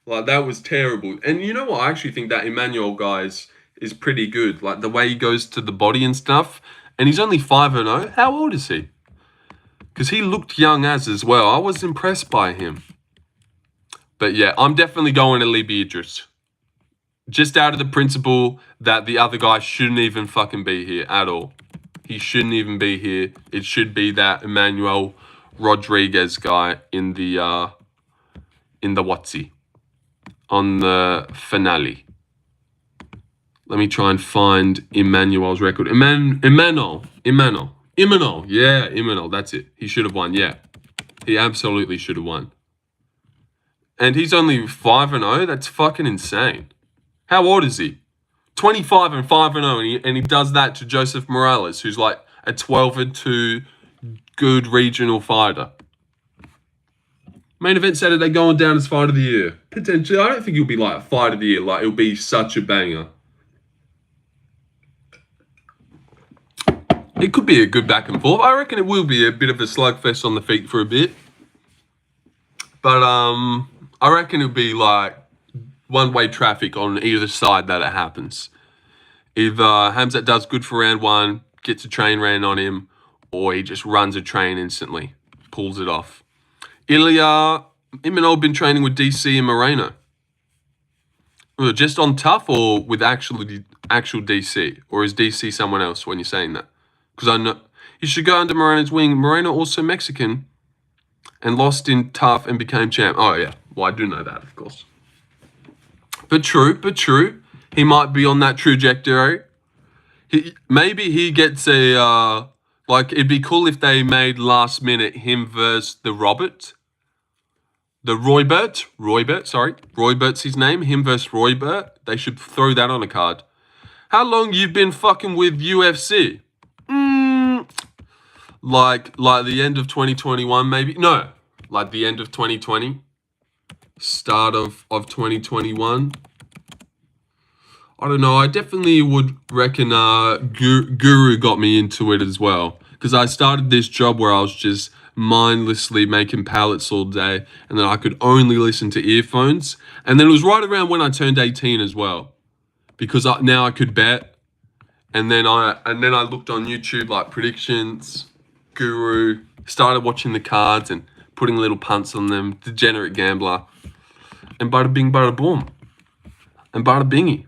Like, that was terrible. And you know what? I actually think that Emmanuel guy is pretty good. Like, the way he goes to the body and stuff. And he's only 5-0. How old is he? Because he looked young as well. I was impressed by him. But yeah, I'm definitely going to Libby Idris. just out of the principle that the other guy shouldn't even fucking be here at all. He shouldn't even be here. It should be that Emmanuel Rodriguez guy in the WotC on the finale. Let me try and find Emmanuel's record. Emmanuel. Yeah, Emmanuel. That's it. He should have won. Yeah, he absolutely should have won. And he's only 5-0. That's fucking insane. How old is he? 25 and 5-0, and he does that to Joseph Morales, who's like a 12-2 good regional fighter. Main event Saturday going down as fight of the year. Potentially, I don't think he'll be like a fight of the year. Like, it'll be such a banger. It could be a good back and forth. I reckon it will be a bit of a slugfest on the feet for a bit. But I reckon it'll be like one-way traffic on either side that it happens. Either Khamzat does good for round one, gets a train ran on him, or he just runs a train instantly, pulls it off. Ilya Imanol been training with DC and Moreno. Just on tough or with actual DC? Or is DC someone else when you're saying that? Because I know you should go under Moreno's wing. Moreno also Mexican and lost in tough and became champ. Oh, yeah. Well, I do know that, of course. But true. He might be on that trajectory. Maybe he gets a... like, it'd be cool if they made last minute him versus the Roybert's his name. Him versus Roybert. They should throw that on a card. How long you been fucking with UFC? Like the end of 2021, maybe? No, like the end of 2020. Start of 2021. I don't know. I definitely would reckon Guru got me into it as well. Because I started this job where I was just mindlessly making pallets all day. And then I could only listen to earphones. And then it was right around when I turned 18 as well. Because now I could bet. And then I looked on YouTube like Predictions, Guru, started watching the cards and putting little punts on them. Degenerate gambler. And bada bing, bada boom. And bada bingy.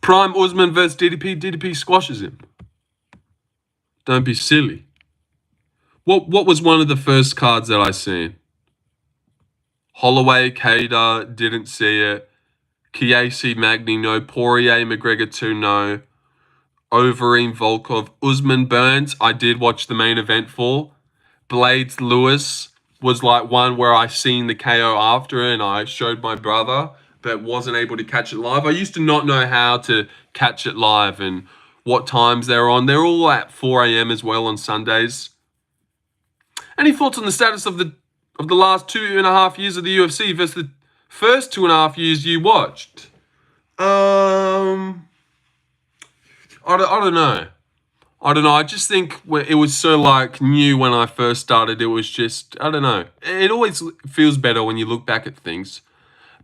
Prime Usman versus DDP. DDP squashes him. Don't be silly. What was one of the first cards that I seen? Holloway, Kader, didn't see it. Chiesi, Magny, no. Poirier, McGregor, 2, no. Overeem, Volkov, Usman, Burns, I did watch the main event for. Blades, Lewis was like one where I seen the KO after and I showed my brother, but wasn't able to catch it live. I used to not know how to catch it live and what times they're on. They're all at 4 a.m. as well on Sundays. Any thoughts on the status of the last 2.5 years of the UFC versus the first 2.5 years you watched? I don't know. I just think it was so like new when I first started. It was just, I don't know. It always feels better when you look back at things.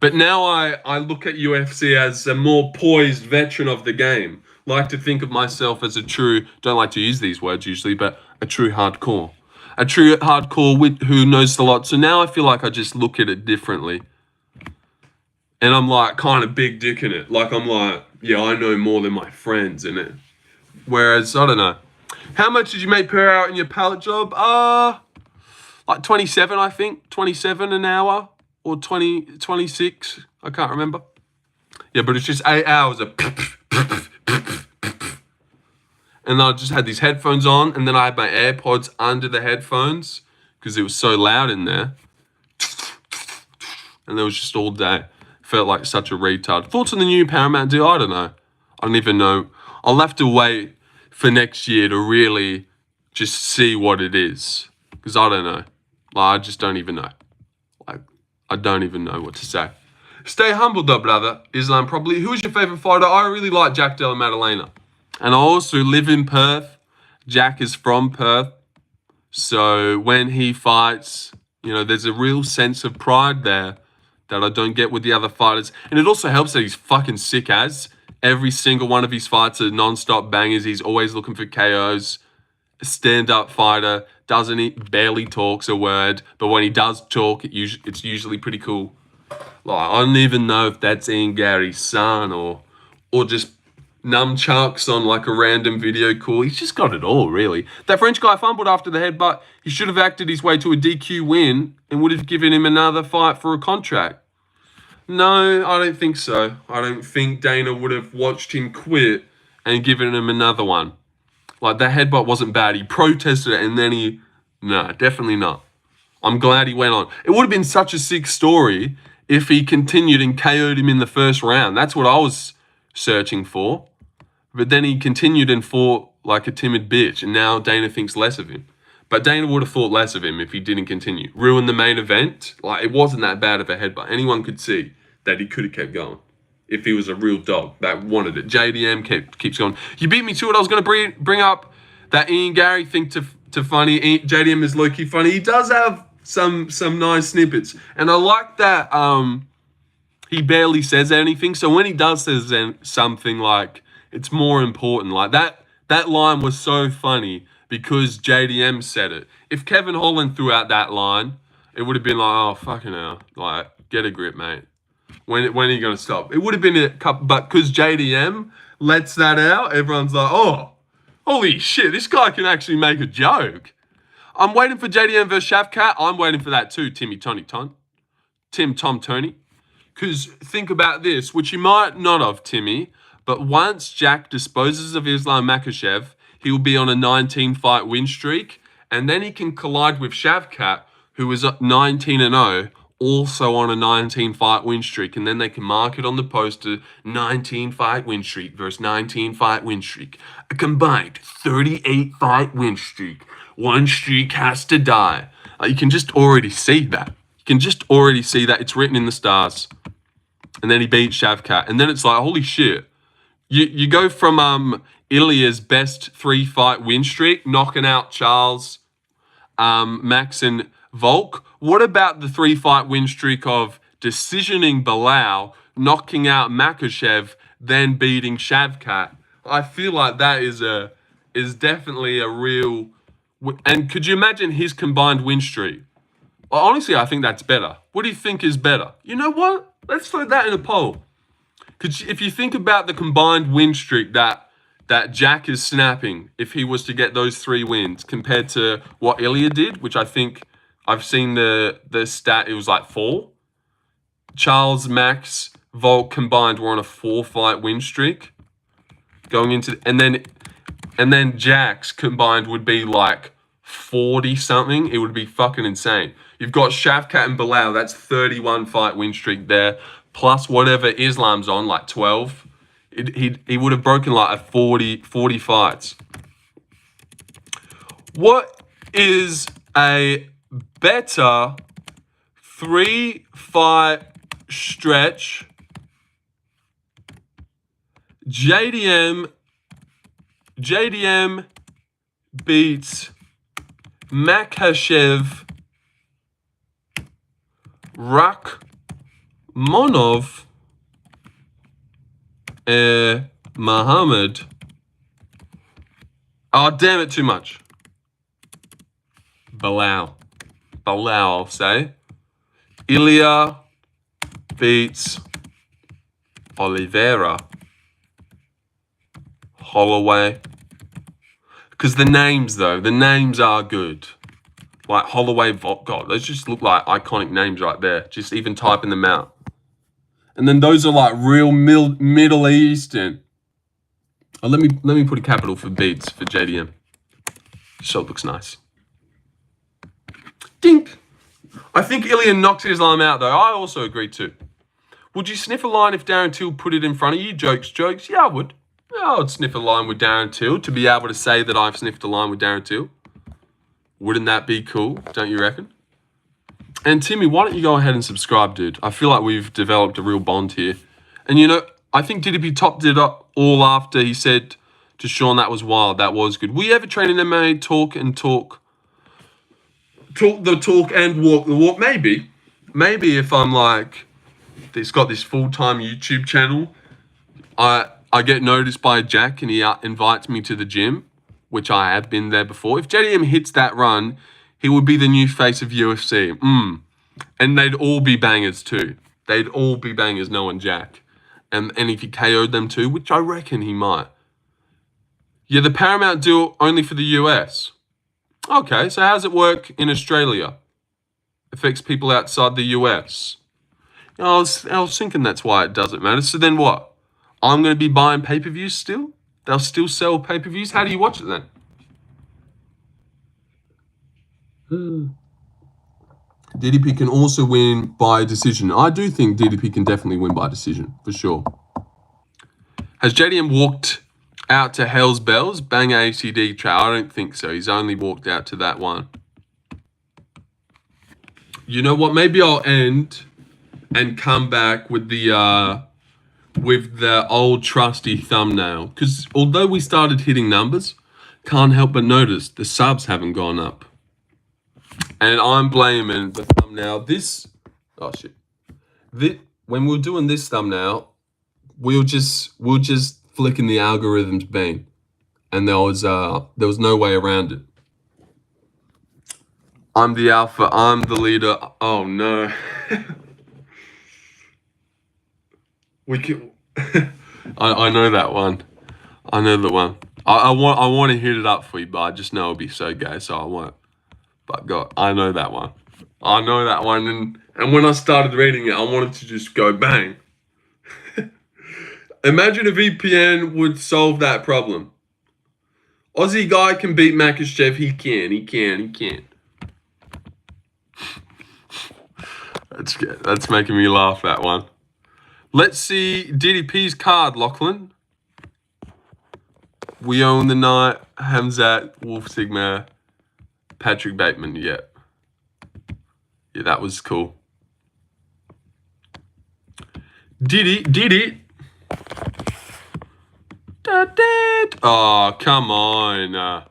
But now I look at UFC as a more poised veteran of the game. Like to think of myself as a true, don't like to use these words usually, but a true hardcore. A true hardcore who knows a lot. So now I feel like I just look at it differently. And I'm like kind of big dick in it. Like I'm like, yeah, I know more than my friends in it. Whereas, I don't know. How much did you make per hour in your pallet job? Like 27, I think. 27 an hour. Or 26. I can't remember. Yeah, but it's just 8 hours of... And I just had these headphones on. And then I had my AirPods under the headphones. Because it was so loud in there. And it was just all day. Felt like such a retard. Thoughts on the new Paramount deal? I don't know. I don't even know. I'll have to wait for next year to really just see what it is. Because I don't know. Like, I just don't even know. Like, I don't even know what to say. Stay humble though, brother. Islam probably. Who is your favourite fighter? I really like Jack Della Maddalena. And I also live in Perth. Jack is from Perth. So when he fights, you know, there's a real sense of pride there that I don't get with the other fighters. And it also helps that he's fucking sick as. Every single one of his fights are non-stop bangers. He's always looking for KOs. A stand-up fighter. Barely talks a word. But when he does talk, it's usually pretty cool. Like, I don't even know if that's Ian Gary's son or or just nunchucks on like a random video call. He's just got it all, really. That French guy fumbled after the headbutt. He should have acted his way to a DQ win and would have given him another fight for a contract. No, I don't think so. I don't think Dana would have watched him quit and given him another one. Like, that headbutt wasn't bad. He protested it and then no, definitely not. I'm glad he went on. It would have been such a sick story if he continued and KO'd him in the first round. That's what I was searching for. But then he continued and fought like a timid bitch, and now Dana thinks less of him. But Dana would have thought less of him if he didn't continue. Ruin the main event? Like, it wasn't that bad of a headbutt. Anyone could see that he could have kept going if he was a real dog that wanted it. JDM keeps going. You beat me to it. I was going to bring up that Ian Gary thing to funny. JDM is low-key funny. He does have some nice snippets. And I like that he barely says anything. So when he does say something, like, it's more important. Like, that line was so funny because JDM said it. If Kevin Holland threw out that line, it would have been like, oh, fucking hell. Like, get a grip, mate. When are you going to stop? It would have been a couple, but because JDM lets that out, everyone's like, oh, holy shit, this guy can actually make a joke. I'm waiting for JDM versus Shavkat. I'm waiting for that too, Tim Tom Tony. Because think about this, which you might not have, Timmy, but once Jack disposes of Islam Makhachev, he will be on a 19-fight win streak, and then he can collide with Shavkat, who is 19-0, also on a 19-fight win streak, and then they can mark it on the poster, 19-fight win streak versus 19-fight win streak. A combined 38-fight win streak. One streak has to die. You can just already see that. You can just already see that. It's written in the stars. And then he beats Shavkat. And then it's like, holy shit. You go from Ilya's best 3-fight win streak, knocking out Charles, Max, and Volk. What about the 3-fight win streak of decisioning Bilal, knocking out Makhachev, then beating Shavkat? I feel like that is definitely a real... And could you imagine his combined win streak? Well, honestly, I think that's better. What do you think is better? You know what? Let's throw that in a poll. If you think about the combined win streak that Jack is snapping, if he was to get those 3 wins compared to what Ilya did, which I think I've seen the stat, it was like 4. Charles, Max, Volk combined were on a 4-fight win streak going into, and then Jack's combined would be like 40 something. It would be fucking insane. You've got Shavkat and Bilal, that's 31-fight win streak there, plus whatever Islam's on, like 12. He would have broken like a 40 fights. What is a better 3-fight stretch? JDM beats Makhachev, Rakhmonov, Muhammad. Oh, damn it, too much. Bilal, I'll say. Ilya beats Oliveira. Holloway. Because the names are good. Like Holloway, God, those just look like iconic names right there. Just even typing them out. And then those are like real Middle Eastern. Oh, let me put a capital for beats for JDM. So it looks nice. Dink. I think Ilya knocks Islam out though. I also agree too. Would you sniff a line if Darren Till put it in front of you? Jokes. Yeah, I would. Yeah, I would sniff a line with Darren Till to be able to say that I've sniffed a line with Darren Till. Wouldn't that be cool? Don't you reckon? And Timmy, why don't you go ahead and subscribe, dude? I feel like we've developed a real bond here. And you know, I think DDP topped it up all after he said to Sean that was wild. That was good. Will you ever train in MMA, talk the talk and walk the walk? Maybe. Maybe if I'm like, it's got this full-time YouTube channel, I get noticed by Jack and he invites me to the gym, which I have been there before. If JDM hits that run, he would be the new face of UFC. And they'd all be bangers too. They'd all be bangers knowing Jack. and if he KO'd them too, which I reckon he might. Yeah, the Paramount deal only for the US. Okay, so how does it work in Australia? Affects people outside the US. I was thinking that's why it doesn't matter. So then what? I'm going to be buying pay-per-views still? They'll still sell pay-per-views? How do you watch it then? DDP can also win by decision. I do think DDP can definitely win by decision, for sure. Has JDM walked out to Hell's Bells? Bang ACD trail. I don't think so. He's only walked out to that one. You know what? Maybe I'll end and come back with the old trusty thumbnail. Because although we started hitting numbers, can't help but notice the subs haven't gone up. And I'm blaming the thumbnail. When we're doing this thumbnail, we'll just flicking the algorithm's bean, and there was no way around it. I'm the alpha. I'm the leader. Oh no. We can. I know that one. I know the one. I want to hit it up for you, but I just know it'll be so gay, so I won't. But God, I know that one. I know that one, and when I started reading it, I wanted to just go bang. Imagine a VPN would solve that problem. Aussie guy can beat Makhachev. He can. That's making me laugh, that one. Let's see DDP's card, Lachlan. We own the night. Khamzat, Wolf Sigma, Patrick Bateman. Yeah, that was cool. Did it. Oh, come on.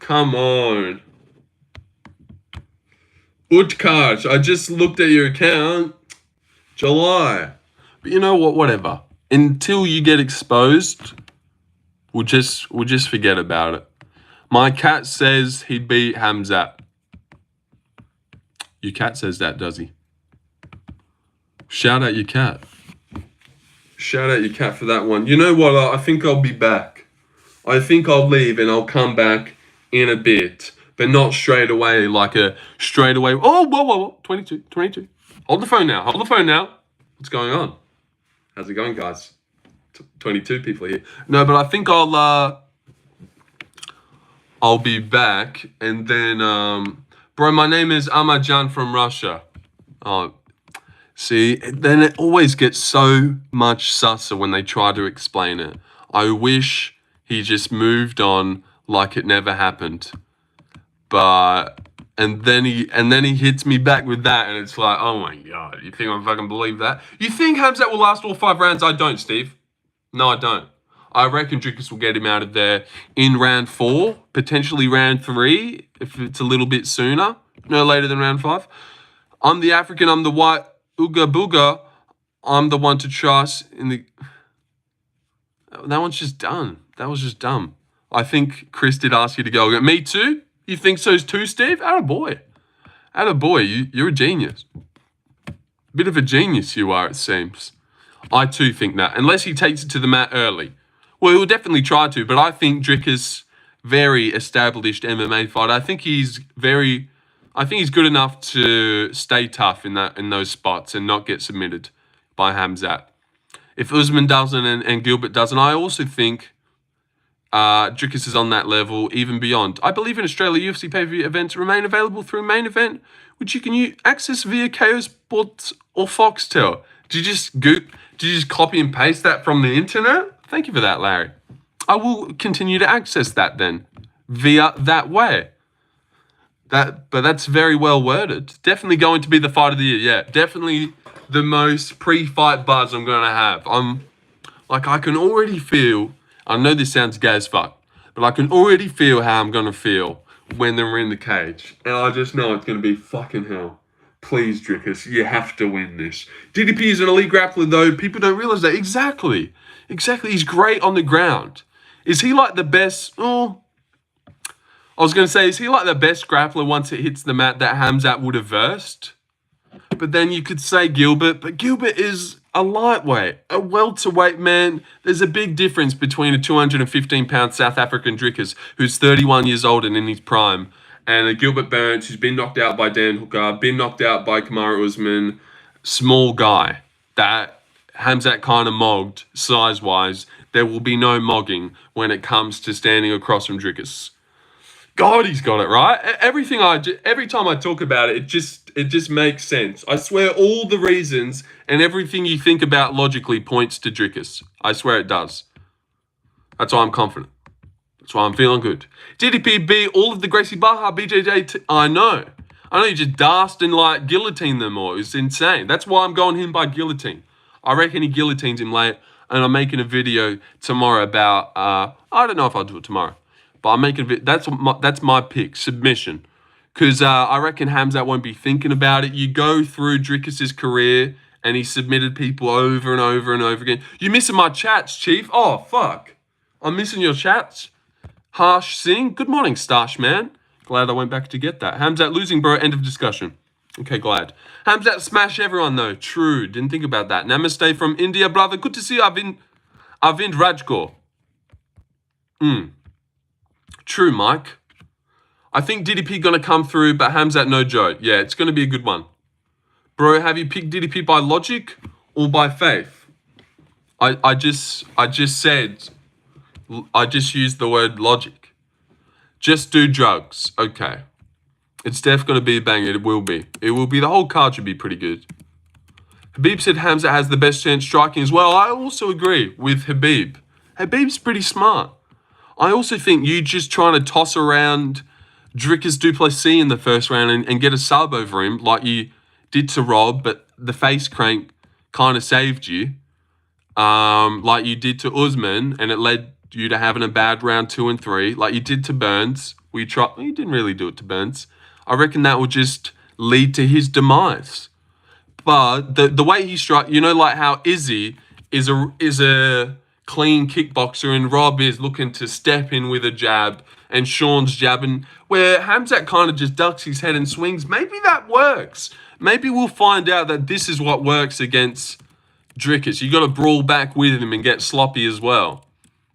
Come on. Utkarsh, I just looked at your account. July. But you know what? Whatever. Until you get exposed, we'll just forget about it. My cat says he'd beat Khamzat. Your cat says that, does he? Shout out your cat. Shout out your cat for that one. You know what? I think I'll be back. I think I'll leave and I'll come back in a bit. But not straight away, Oh, whoa. 22. Hold the phone now. What's going on? How's it going, guys? 22 people here. No, but I think I'll be back. And then, bro, my name is Amajan from Russia. Oh, see, then it always gets so much susser when they try to explain it. I wish he just moved on like it never happened. But and then he hits me back with that, and it's like, oh my God, you think I fucking believe that? You think Khamzat will last all 5 rounds? I don't, Steve. No, I don't. I reckon Dricus will get him out of there in round 4, potentially round 3, if it's a little bit sooner, no later than round 5. I'm the African, I'm the white, ooga booga. I'm the one to trust in the... That one's just done. That was just dumb. I think Chris did ask you to go. Me too? You think so too, Steve? Attaboy. You're a genius. Bit of a genius you are, it seems. I too think that. Unless he takes it to the mat early. Well, he'll definitely try to, but I think Dricus, very established MMA fighter. I think he's good enough to stay tough in those spots and not get submitted by Khamzat. If Usman doesn't and Gilbert doesn't, I also think Dricus is on that level, even beyond. I believe in Australia, UFC pay-per-view events remain available through Main Event, which you can access via KO Sports or Foxtel. Did you just copy and paste that from the internet? Thank you for that, Larry. I will continue to access that then, via that way. But that's very well worded. Definitely going to be the fight of the year. Yeah, definitely the most pre-fight buzz I'm going to have. I can already feel... I know this sounds gay as fuck, but I can already feel how I'm going to feel when they're in the cage. And I just know it's going to be fucking hell. Please, Dricus, you have to win this. DDP is an elite grappler, though. People don't realize that. Exactly. He's great on the ground. Is he like the best... Oh, I was going to say, is he like the best grappler once it hits the mat that Khamzat would have versed? But then you could say Gilbert. But Gilbert is a lightweight, a welterweight, man. There's a big difference between a 215-pound South African Dricus who's 31 years old and in his prime, and a Gilbert Burns who's been knocked out by Dan Hooker, been knocked out by Kamaru Usman, small guy that Khamzat kind of mogged size-wise. There will be no mogging when it comes to standing across from Dricus. God, he's got it right. Every time I talk about it, it just makes sense. I swear, all the reasons and everything you think about logically points to Dricus. I swear it does. That's why I'm confident. That's why I'm feeling good. DDP beat all of the Gracie Barra BJJ. I know you just danced and like guillotine them all. It's insane. That's why I'm going him by guillotine. I reckon he guillotines him late, and I'm making a video tomorrow about. I don't know if I'll do it tomorrow. But I'm making it. That's my pick, submission, because I reckon Khamzat won't be thinking about it. You go through Dricus's career, and he submitted people over and over and over again. You missing my chats, Chief? Oh fuck, I'm missing your chats. Harsh Singh, good morning, Stash man. Glad I went back to get that. Khamzat losing, bro. End of discussion. Okay, glad. Khamzat smash everyone though. True, didn't think about that. Namaste from India, brother. Good to see you, Arvind Rajkor. True, Mike. I think DDP gonna come through, but Khamzat no joke. Yeah, it's gonna be a good one. Bro, have you picked DDP by logic or by faith? I just used the word logic. Just do drugs. Okay. It's definitely gonna be a banger. It will be. It will be. The whole card should be pretty good. Habib said Khamzat has the best chance striking as well. I also agree with Habib. Habib's pretty smart. I also think you just trying to toss around Dricus du Plessis in the first round and get a sub over him like you did to Rob, but the face crank kind of saved you, like you did to Usman, and it led you to having a bad round 2 and 3, like you did to Burns. You didn't really do it to Burns. I reckon that will just lead to his demise. But the way he struck, like how Izzy is a clean kickboxer and Rob is looking to step in with a jab and Sean's jabbing, where Khamzat kind of just ducks his head and swings. Maybe that works. Maybe we'll find out that this is what works against Dricus. You got to brawl back with him and get sloppy as well,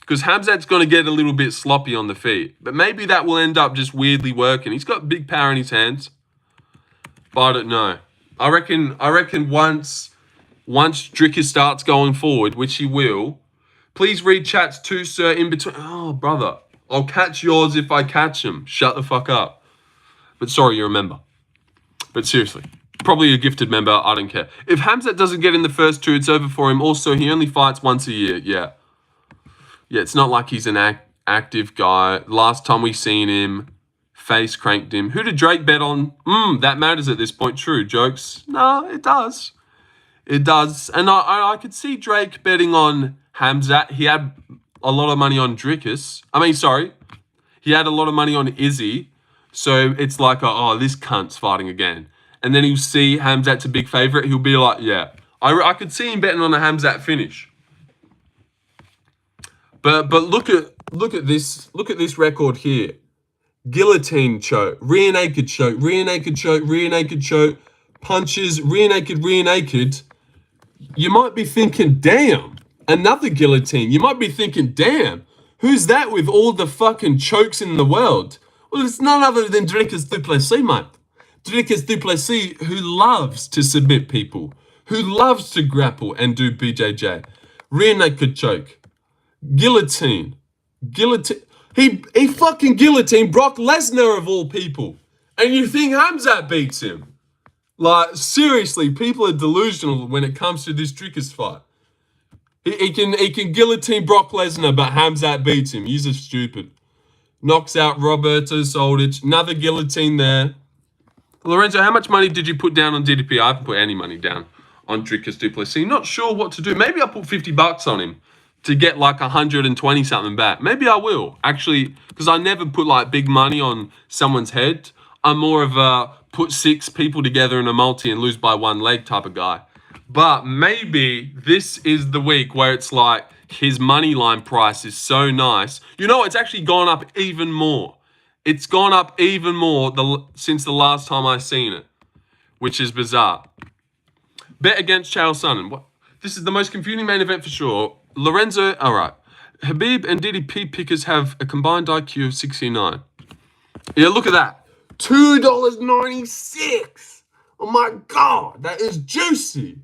because Khamzat's going to get a little bit sloppy on the feet, but maybe that will end up just weirdly working. He's got big power in his hands, but I don't know. I reckon once Dricus starts going forward, which he will. Please read chats too, sir, in between. Oh, brother. I'll catch yours if I catch him. Shut the fuck up. But sorry, you're a member. But seriously, probably a gifted member. I don't care. If Khamzat doesn't get in the first 2, it's over for him. Also, he only fights once a year. Yeah. Yeah, it's not like he's an active guy. Last time we seen him, face cranked him. Who did Drake bet on? That matters at this point. True. Jokes? No, it does. It does. And I could see Drake betting on Khamzat. He had a lot of money on Dricus. He had a lot of money on Izzy. So it's like, oh, this cunt's fighting again. And then he'll see Khamzat's a big favorite. He'll be like, yeah. I could see him betting on a Khamzat finish. But look at this record here. Guillotine choke, rear naked choke, rear naked choke, rear naked choke, punches, rear naked. You might be thinking, damn, another guillotine. You might be thinking, damn, who's that with all the fucking chokes in the world? Well, it's none other than Dricus du Plessis, mate. Dricus du Plessis, who loves to submit people, who loves to grapple and do BJJ. Rear naked choke, guillotine. He fucking guillotined Brock Lesnar of all people. And you think Khamzat beats him? Like, seriously, people are delusional when it comes to this Dricus fight. He can guillotine Brock Lesnar, but Khamzat beats him. He's a stupid. Knocks out Roberto Soldic. Another guillotine there. Lorenzo, how much money did you put down on DDP? I haven't put any money down on Dricus du Plessis. Not sure what to do. Maybe I'll put $50 on him to get like 120 something back. Maybe I will, actually, because I never put like big money on someone's head. I'm more of a put 6 people together in a multi and lose by 1 leg type of guy. But maybe this is the week where it's like his money line price is so nice. You know, it's actually gone up even more. It's gone up even more since the last time I seen it, which is bizarre. Bet against Chael Sonnen. What? This is the most confusing main event for sure. Lorenzo, all right. Habib and DDP pickers have a combined IQ of 69. Yeah, look at that. $2.96. Oh my God, that is juicy.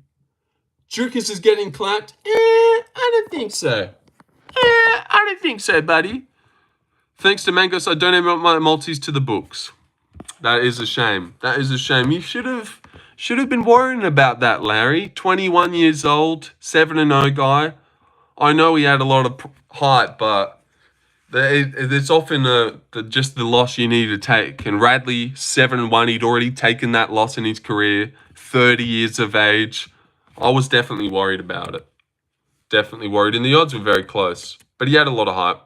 Dricus is getting clapped. I don't think so. I don't think so, buddy. Thanks to Mangos, I donate my multis to the books. That is a shame. That is a shame. You should have been worrying about that, Larry. 21 years old, 7-0 guy. I know he had a lot of hype, but it's often just the loss you need to take. And Radley, 7-1, he'd already taken that loss in his career. 30 years of age. I was definitely worried about it. Definitely worried. And the odds were very close. But he had a lot of hype.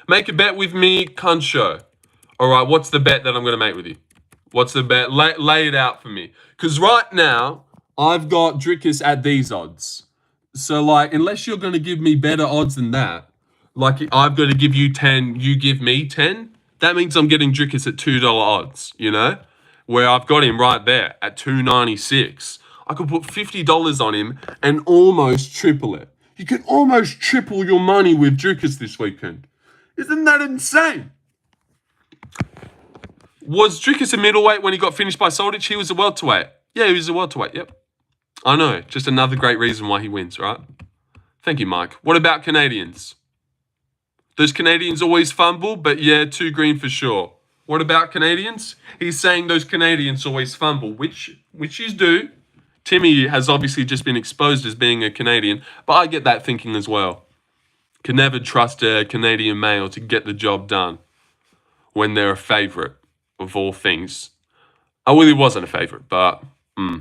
Make a bet with me, Concho. All right, what's the bet that I'm going to make with you? What's the bet? Lay it out for me. Because right now, I've got Dricus at these odds. So, like, unless you're going to give me better odds than that, like, I've got to give you 10, you give me 10, that means I'm getting Dricus at $2 odds, you know? Where I've got him right there at $2.96. I could put $50 on him and almost triple it. You can almost triple your money with Dricus this weekend. Isn't that insane? Was Dricus a middleweight when he got finished by Soldich? He was a welterweight. Yeah, he was a welterweight, yep. I know, just another great reason why he wins, right? Thank you, Mike. What about Canadians? Those Canadians always fumble, but yeah, 2 green for sure. What about Canadians? He's saying those Canadians always fumble, which is do. Timmy has obviously just been exposed as being a Canadian, but I get that thinking as well. Can never trust a Canadian male to get the job done when they're a favourite of all things. I really wasn't a favourite, but I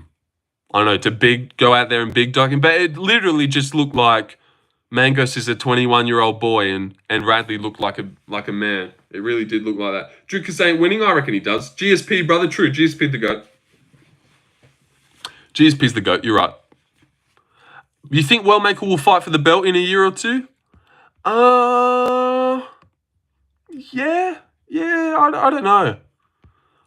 know, to go out there and big dog him, but it literally just looked like Mangos is a 21-year-old boy and Radley looked like a man. It really did look like that. Dricus ain't winning? I reckon he does. GSP, brother, true. GSP the GOAT. GSP's the GOAT, you're right. You think Wellmaker will fight for the belt in a year or two? Yeah, I don't know.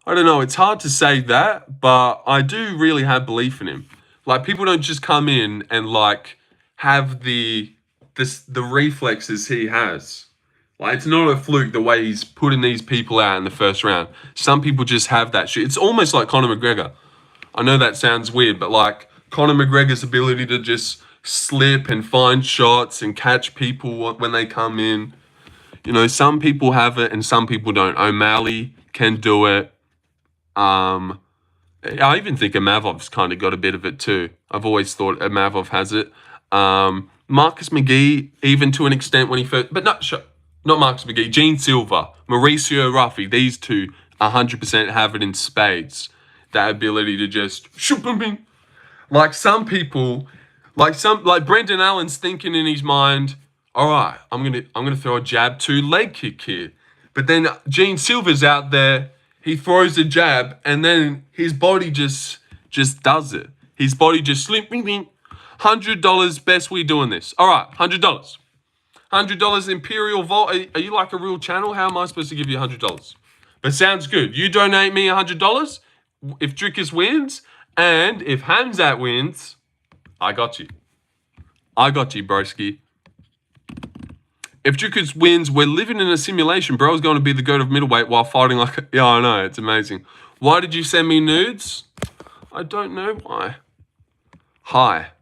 I don't know. It's hard to say that, but I do really have belief in him. Like, people don't just come in and, like, have the reflexes he has. Like, it's not a fluke the way he's putting these people out in the first round. Some people just have that shit. It's almost like Conor McGregor. I know that sounds weird, but like Conor McGregor's ability to just slip and find shots and catch people when they come in. You know, some people have it and some people don't. O'Malley can do it. I even think Amavov's kind of got a bit of it too. I've always thought Amavov has it. Marcus McGee, even to an extent when he first... But not Marcus McGee. Gene Silva, Mauricio Ruffy. These two 100% have it in spades. That ability to just shoot, bing, bing. Like some people, like Brendan Allen's thinking in his mind, all right, I'm gonna throw a jab 2 leg kick here. But then Gene Silva's out there, he throws a jab, and then his body just does it. His body just slip, bing, bing. $100, best we doing this. All right, $100. $100 Imperial Vault. Are you like a real channel? How am I supposed to give you $100? But sounds good. You donate me $100. If Dricus wins, and if Khamzat wins, I got you. I got you, broski. If Dricus wins, we're living in a simulation. Bro's going to be the GOAT of middleweight while fighting like... Yeah, I know. It's amazing. Why did you send me nudes? I don't know why. Hi.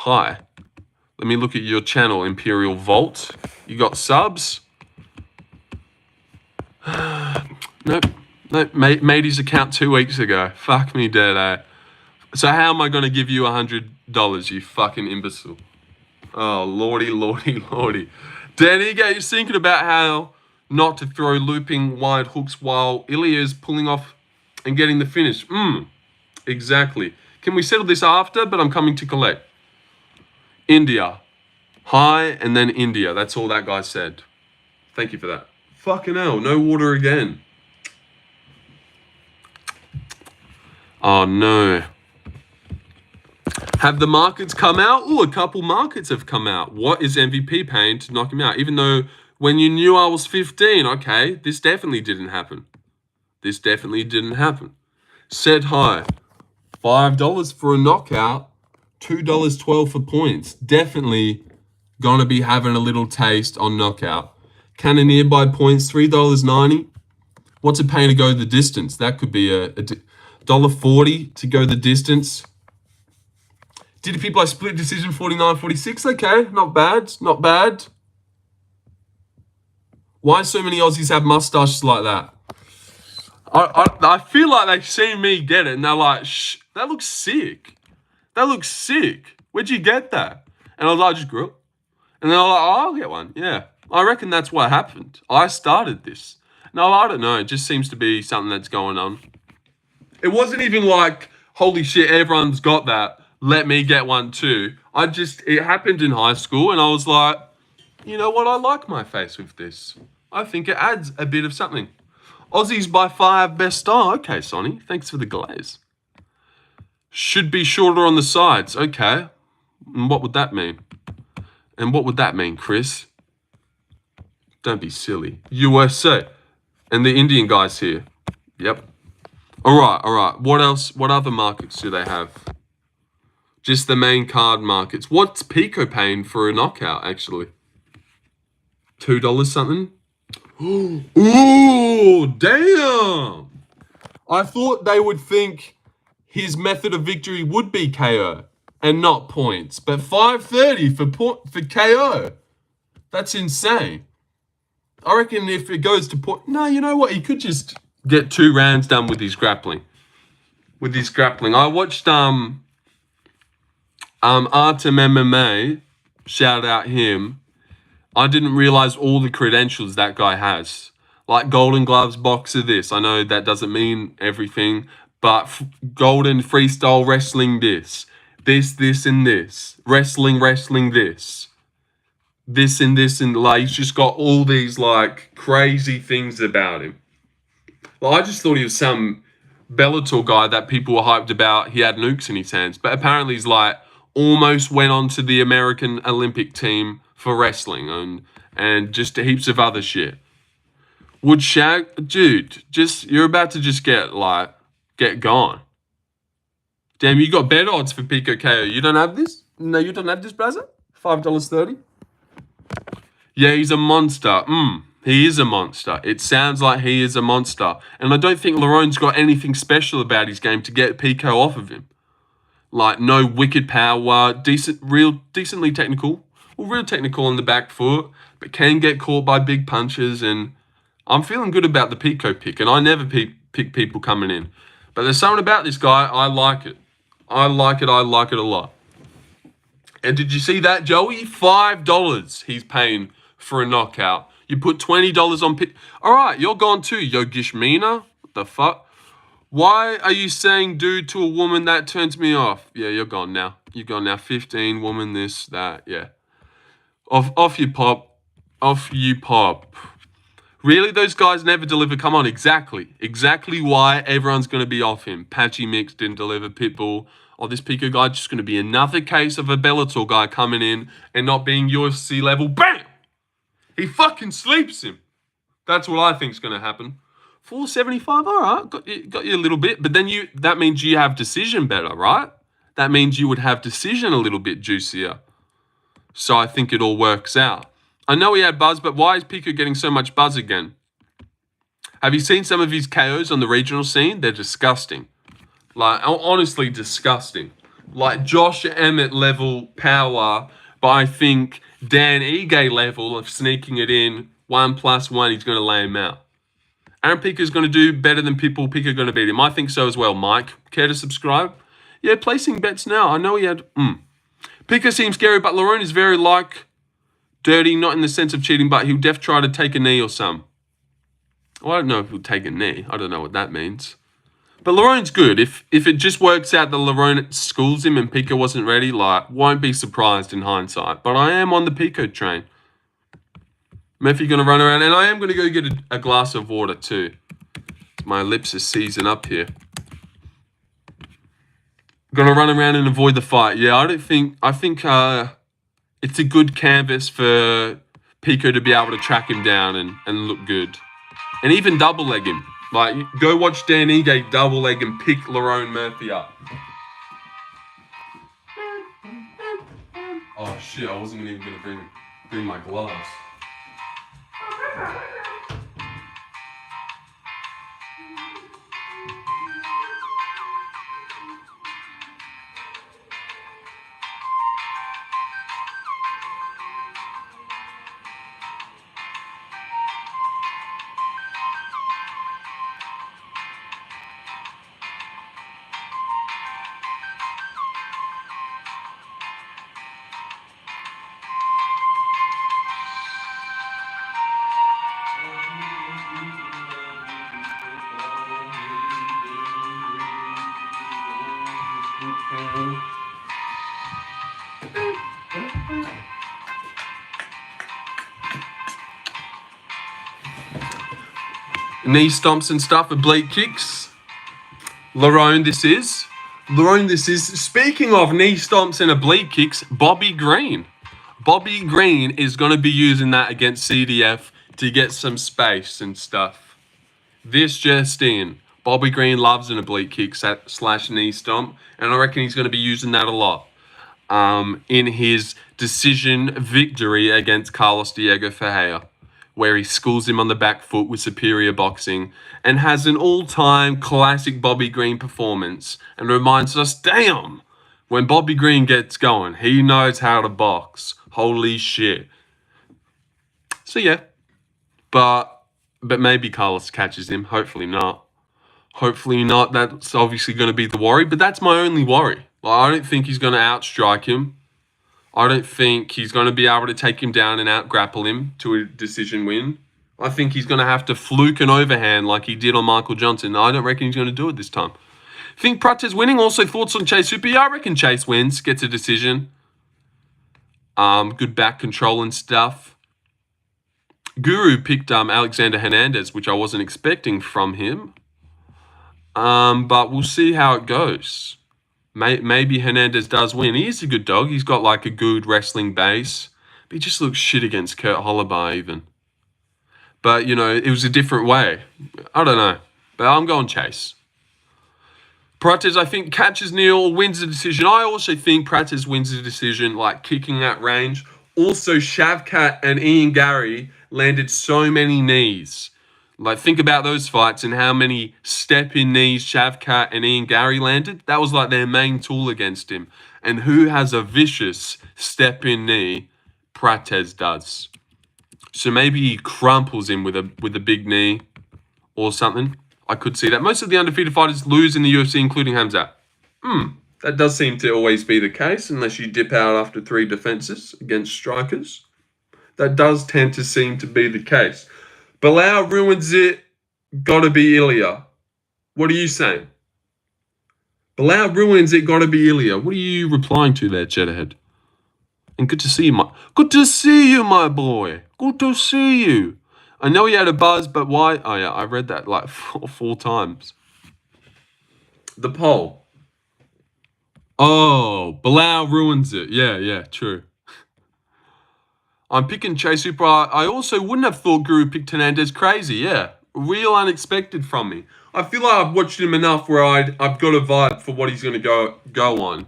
Let me look at your channel, Imperial Vault. You got subs? Nope. Made his account 2 weeks ago. Fuck me dead, eh? So how am I going to give you $100, you fucking imbecile? Oh, lordy. Danny, you're thinking about how not to throw looping wide hooks while Ilya's pulling off and getting the finish. Exactly. Can we settle this after? But I'm coming to collect. India. Hi, and then India. That's all that guy said. Thank you for that. Fucking hell, no water again. Oh, no. Have the markets come out? Oh, a couple markets have come out. What is MVP paying to knock him out? Even though when you knew I was 15, okay, this definitely didn't happen. Said hi. $5 for a knockout. $2.12 for points. Definitely gonna be having a little taste on knockout. Cannoneer by points, $3.90. What's it paying to go the distance? That could be a $1.40 to go the distance. DDP by split decision, 49-46. Okay, not bad, not bad. Why so many Aussies have mustaches like that? I feel like they've seen me get it and they're like, shh, that looks sick. That looks sick. Where'd you get that? And I was like, I just grew up. And they're like, oh, I'll get one. Yeah, I reckon that's what happened. I started this. No, I don't know. It just seems to be something that's going on. It wasn't even like, holy shit, everyone's got that. Let me get one too. It happened in high school and I was like, you know what? I like my face with this. I think it adds a bit of something. Aussies by 5, best style. Okay, Sonny. Thanks for the glaze. Should be shorter on the sides. Okay. And what would that mean? And what would that mean, Chris? Don't be silly. USA. And the Indian guys here. Yep. All right. What else? What other markets do they have? Just the main card markets. What's Pico paying for a knockout, actually? $2 something? Ooh, damn! I thought they would think his method of victory would be KO and not points. But $5.30 for KO. That's insane. I reckon if it goes to point... No, you know what? He could just get 2 rounds done with his grappling. I watched Artem MMA. Shout out him. I didn't realize all the credentials that guy has. Like Golden Gloves boxer this. I know that doesn't mean everything. But Golden Freestyle Wrestling this. This, and this. Wrestling this. This and this, and like he's just got all these like crazy things about him. Well, I just thought he was some Bellator guy that people were hyped about. He had nukes in his hands, but apparently he's like almost went on to the American Olympic team for wrestling and just heaps of other shit. Would Shag, dude, you're about to just get gone. Damn, you got better odds for Pico KO. You don't have this? No, you don't have this, brother? $5.30. Yeah, he's a monster. He is a monster. It sounds like he is a monster. And I don't think Larone's got anything special about his game to get Pico off of him. Like, no wicked power, decently technical. Well, real technical on the back foot, but can get caught by big punches. And I'm feeling good about the Pico pick. And I never pick people coming in. But there's something about this guy, I like it. I like it a lot. And did you see that, Joey? $5 he's paying for a knockout. You put $20 on pick. All right, you're gone too, Yogesh Meena. What the fuck? Why are you saying dude to a woman? That turns me off. Yeah, you're gone now. You're gone now. 15, woman, this, that, yeah. Off you pop. Off you pop. Really, those guys never deliver. Come on, exactly why everyone's going to be off him. Patchy Mix didn't deliver. Pitbull. Oh, this Pico guy just going to be another case of a Bellator guy coming in and not being UFC level. Bam! He fucking sleeps him. That's what I think's going to happen. 475, all right, got you a little bit. But then that means you have decision better, right? That means you would have decision a little bit juicier. So I think it all works out. I know he had buzz, but why is Pico getting so much buzz again? Have you seen some of his KOs on the regional scene? They're disgusting. Like, honestly disgusting. Like Josh Emmett level power, but I think Dan Ige level of sneaking it in, 1+1, he's going to lay him out. Aaron Pico's going to do better than Pico going to beat him. I think so as well, Mike. Care to subscribe? Yeah, placing bets now. I know he had... Pico seems scary, but Lerone is very dirty, not in the sense of cheating, but he'll def try to take a knee or some. Well, I don't know if he'll take a knee. I don't know what that means. But Larone's good. If it just works out that Lerone schools him and Pico wasn't ready, won't be surprised in hindsight. But I am on the Pico train. Murphy going to run around, and I am going to go get a glass of water too. My lips are seizing up here. Going to run around and avoid the fight. Yeah, I think it's a good canvas for Pico to be able to track him down and look good. And even double leg him. Like, go watch Dan Ige double leg and pick Lerone Murphy up. Oh shit, I wasn't even gonna bring my gloves. Knee stomps and stuff, oblique kicks. Lerone, this is. Speaking of knee stomps and oblique kicks, Bobby Green. Bobby Green is going to be using that against CDF to get some space and stuff. This just in. Bobby Green loves an oblique kick / knee stomp, and I reckon he's going to be using that a lot in his decision victory against Carlos Diego Ferreira, where he schools him on the back foot with superior boxing and has an all-time classic Bobby Green performance and reminds us, damn, when Bobby Green gets going, he knows how to box. Holy shit. So yeah, but maybe Carlos catches him. Hopefully not. Hopefully not. That's obviously going to be the worry, but that's my only worry. I don't think he's going to outstrike him. I don't think he's going to be able to take him down and out-grapple him to a decision win. I think he's going to have to fluke an overhand like he did on Michael Johnson. I don't reckon he's going to do it this time. Think Prates winning? Also, thoughts on Chase Super? Yeah, I reckon Chase wins, gets a decision. Good back control and stuff. Guru picked Alexander Hernandez, which I wasn't expecting from him. But we'll see how it goes. Maybe Hernandez does win. He is a good dog. He's got like a good wrestling base. But he just looks shit against Kurt Holloway even. But, you know, it was a different way. I don't know. But I'm going Chase. Prates, I think, catches Neil, wins the decision. I also think Prates wins the decision, like kicking that range. Also, Shavkat and Ian Gary landed so many knees. Like, think about those fights and how many step-in knees Shavkat and Ian Gary landed. That was like their main tool against him. And who has a vicious step-in knee? Prates does. So maybe he crumples him with a big knee or something. I could see that. Most of the undefeated fighters lose in the UFC, including Khamzat. That does seem to always be the case, unless you dip out after 3 defenses against strikers. That does tend to seem to be the case. Bilal ruins it. Gotta be Ilya. What are you saying? Bilal ruins it. Gotta be Ilya. What are you replying to there, Cheddarhead? And good to see you, my boy. Good to see you. I know he had a buzz, but why? Oh yeah, I read that like four times. The poll. Oh, Bilal ruins it. Yeah, true. I'm picking Chase Super. I also wouldn't have thought Guru picked Hernandez. Crazy, yeah. Real unexpected from me. I feel like I've watched him enough where I've got a vibe for what he's going to go on.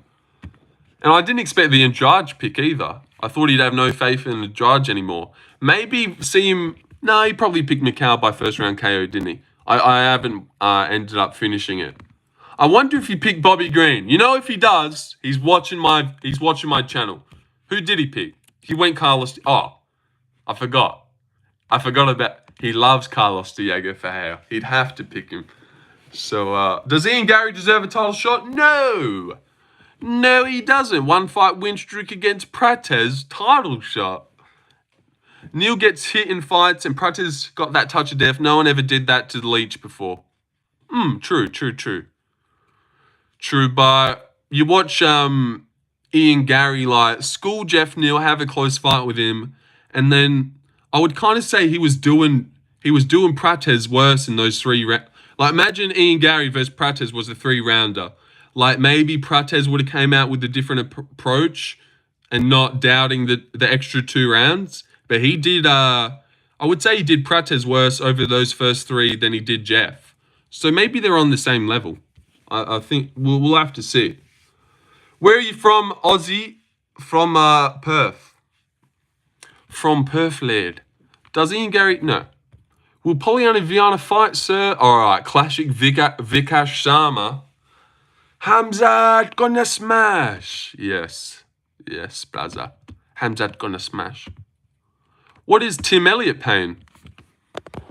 And I didn't expect the Andrade pick either. I thought he'd have no faith in Andrade anymore. Maybe see him... No, he probably picked Macau by first round KO, didn't he? I haven't ended up finishing it. I wonder if he picked Bobby Green. You know, if he does, he's watching my channel. Who did he pick? He went Carlos. Oh, I forgot. He loves Carlos Diego Ferreira. He'd have to pick him. So, does Ian Gary deserve a title shot? No. No, he doesn't. 1 fight win streak against Prates. Title shot. Neil gets hit in fights and Prates got that touch of death. No one ever did that to the Leech before. True. True, but you watch Ian Gary like school Jeff Neal, have a close fight with him, and then I would kind of say he was doing Prates worse in those 3 rounds. Like imagine Ian Gary versus Prates was a 3-rounder. Like maybe Prates would have came out with a different approach and not doubting the extra 2 rounds. But he did, I would say he did Prates worse over those first 3 than he did Jeff. So maybe they're on the same level. I think we'll have to see. Where are you from, Aussie? From Perth. From Perth, lad. Does Ian Gary... No. Will Polyana Viana fight, sir? Alright, classic Vikash Sama. Khamzat gonna smash. Yes. Yes, brother. Khamzat gonna smash. What is Tim Elliott paying?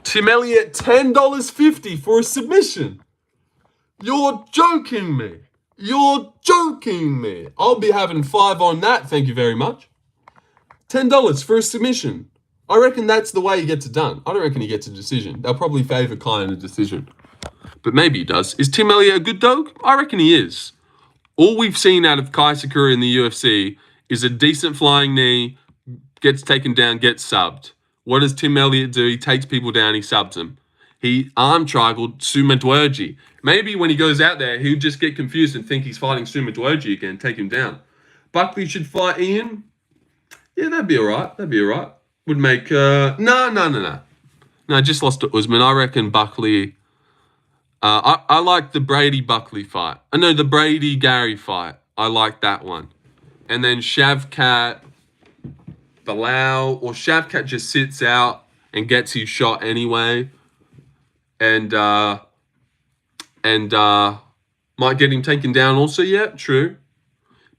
Tim Elliott, $10.50 for a submission. You're joking me. You're joking me. I'll be having 5 on that, thank you very much. $10 for a submission. I reckon that's the way he gets it done. I don't reckon he gets a decision. They'll probably favour Kai in a decision. But maybe he does. Is Tim Elliott a good dog? I reckon he is. All we've seen out of Kai Sakura in the UFC is a decent flying knee, gets taken down, gets subbed. What does Tim Elliott do? He takes people down, he subs them. He arm triangled Sumadwerji. Maybe when he goes out there, he'll just get confused and think he's fighting Sumadwerji again, take him down. Buckley should fight Ian. Yeah, that'd be all right. That'd be all right. Would make... No, just lost to Usman. I reckon Buckley... I like the Brady-Buckley fight. No, the Brady-Gary fight. I like that one. And then Shavkat, Bilal, or Shavkat just sits out and gets his shot anyway. And might get him taken down also. Yeah, true.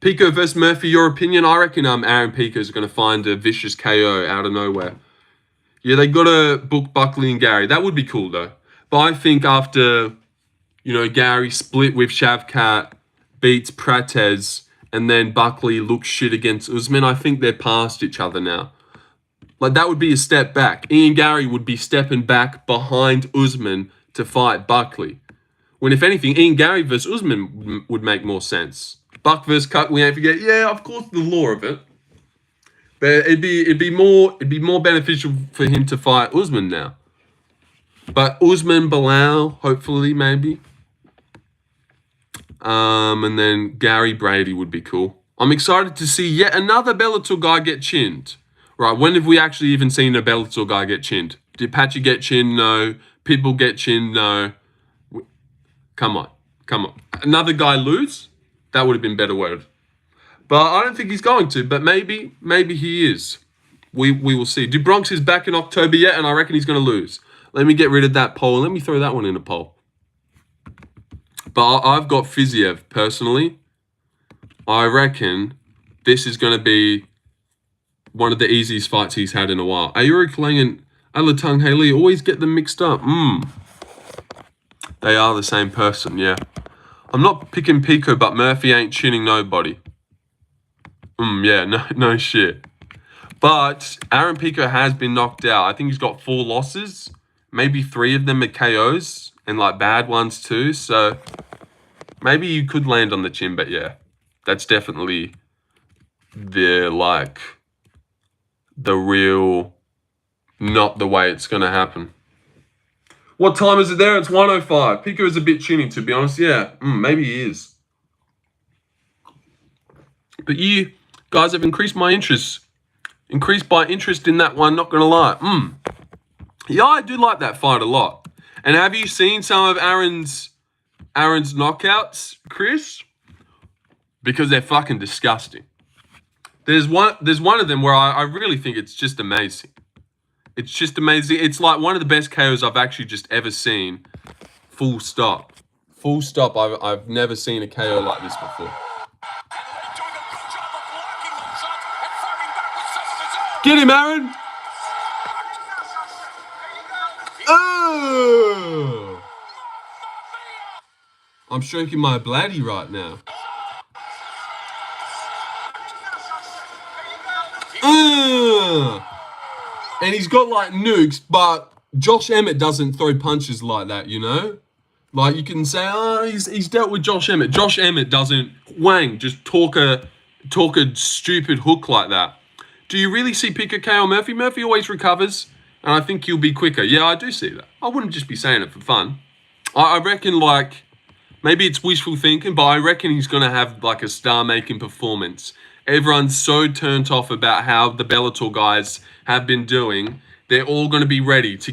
Pico versus Murphy, your opinion? I reckon Aaron Pico's going to find a vicious KO out of nowhere. Yeah, they got to book Buckley and Gary. That would be cool, though. But I think after, Gary split with Shavkat, beats Prates, and then Buckley looks shit against Usman, I think they're past each other now. Like, that would be a step back. Ian Gary would be stepping back behind Usman to fight Buckley. When, if anything, Ian Gary versus Usman would make more sense. Buck versus Cut, we ain't forget. Yeah, of course, the law of it. But it'd be more beneficial for him to fight Usman now. But Usman, Bilal, hopefully, maybe. And then Gary Brady would be cool. I'm excited to see yet another Bellator guy get chinned. Right, when have we actually even seen a Bellator guy get chinned? Did Patchy get chinned? No. Pitbull get chinned? No. Come on. Another guy lose? That would have been better word. But I don't think he's going to. But maybe he is. We will see. DuBronx is back in October yet, and I reckon he's going to lose. Let me get rid of that poll. Let me throw that one in a poll. But I've got Fiziev, personally. I reckon this is going to be one of the easiest fights he's had in a while. Ayuri Klang and Alatung Haley always get them mixed up. They are the same person, yeah. I'm not picking Pico, but Murphy ain't chinning nobody. Yeah, no shit. But Aaron Pico has been knocked out. I think he's got 4 losses. Maybe 3 of them are KOs and like bad ones too. So maybe you could land on the chin, but yeah, that's definitely the real, not the way it's going to happen. What time is it there? It's 1:05. Pico is a bit chinny, to be honest. Yeah, maybe he is. But you guys have increased my interest. Increased my interest in that one, not going to lie. Yeah, I do like that fight a lot. And have you seen some of Aaron's knockouts, Chris? Because they're fucking disgusting. There's one of them where I really think it's just amazing. It's just amazing. It's like one of the best KOs I've actually just ever seen. Full stop. Full stop. I've never seen a KO like this before. Get him, Aaron! Oh! I'm stroking my bladdy right now. And he's got like nukes, but Josh Emmett doesn't throw punches like that, you know? Like you can say, he's dealt with Josh Emmett. Josh Emmett doesn't just talk a stupid hook like that. Do you really see Pico KO Murphy? Murphy always recovers, and I think he'll be quicker. Yeah, I do see that. I wouldn't just be saying it for fun. I reckon maybe it's wishful thinking, but I reckon he's going to have like a star-making performance. Everyone's so turned off about how the Bellator guys have been doing. They're all going to be ready to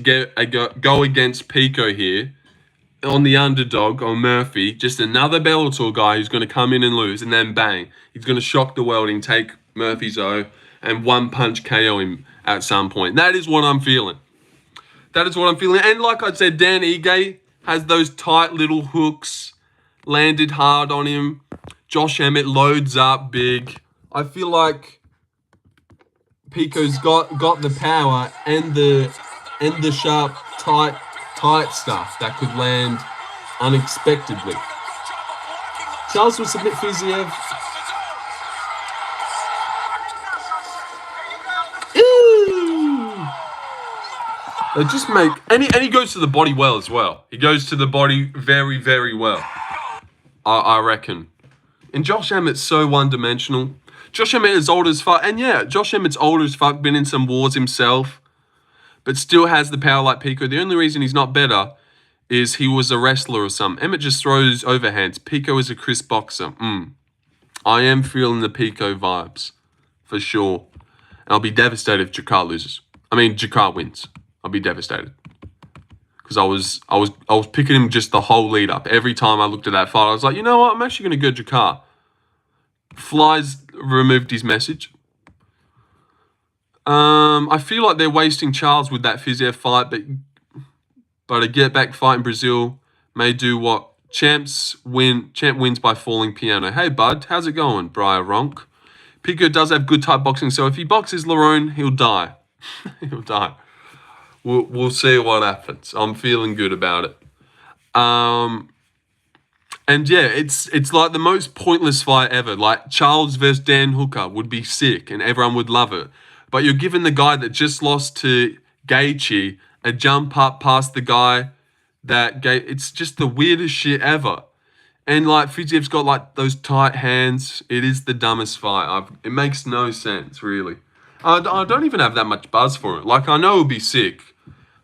go against Pico here. on the underdog, on Murphy, just another Bellator guy who's going to come in and lose, and then bang, he's going to shock the world and take Murphy's O and one punch KO him at some point. That is what I'm feeling. That is what I'm feeling. And like I said, Dan Ige has those tight little hooks, landed hard on him. Josh Emmett loads up big. I feel like Pico's got the power and the sharp, tight stuff that could land unexpectedly. Charles will submit Fiziev. They just make, and he goes to the body well as well. He goes to the body very, very well, I reckon. And Josh Emmett's so one-dimensional. Josh Emmett is old as fuck. And yeah, Josh Emmett's old as fuck, been in some wars himself, but still has the power like Pico. The only reason he's not better is he was a wrestler or something. Emmett just throws overhands. Pico is a crisp boxer. I am feeling the Pico vibes, for sure. And I'll be devastated if Jakar loses. Jakar wins. I'll be devastated. Because I was picking him just the whole lead up. Every time I looked at that fight, I was like, you know what? I'm actually going to go Jakar. Flies removed his message. I feel like they're wasting Charles with that Fiziev fight, but a get back fight in Brazil may do what champ wins by falling piano. Hey bud, how's it going, Briar Ronk? Pico does have good type boxing, so if he boxes Lerone, he'll die. He'll die. We'll see what happens. I'm feeling good about it. And yeah, it's like the most pointless fight ever. Like Charles versus Dan Hooker would be sick and everyone would love it. But you're giving the guy that just lost to Gaethje a jump up past the guy that it's just the weirdest shit ever. And like Fiziev's got like those tight hands. It is the dumbest fight. It makes no sense, really. I don't even have that much buzz for it. Like, I know it'll be sick,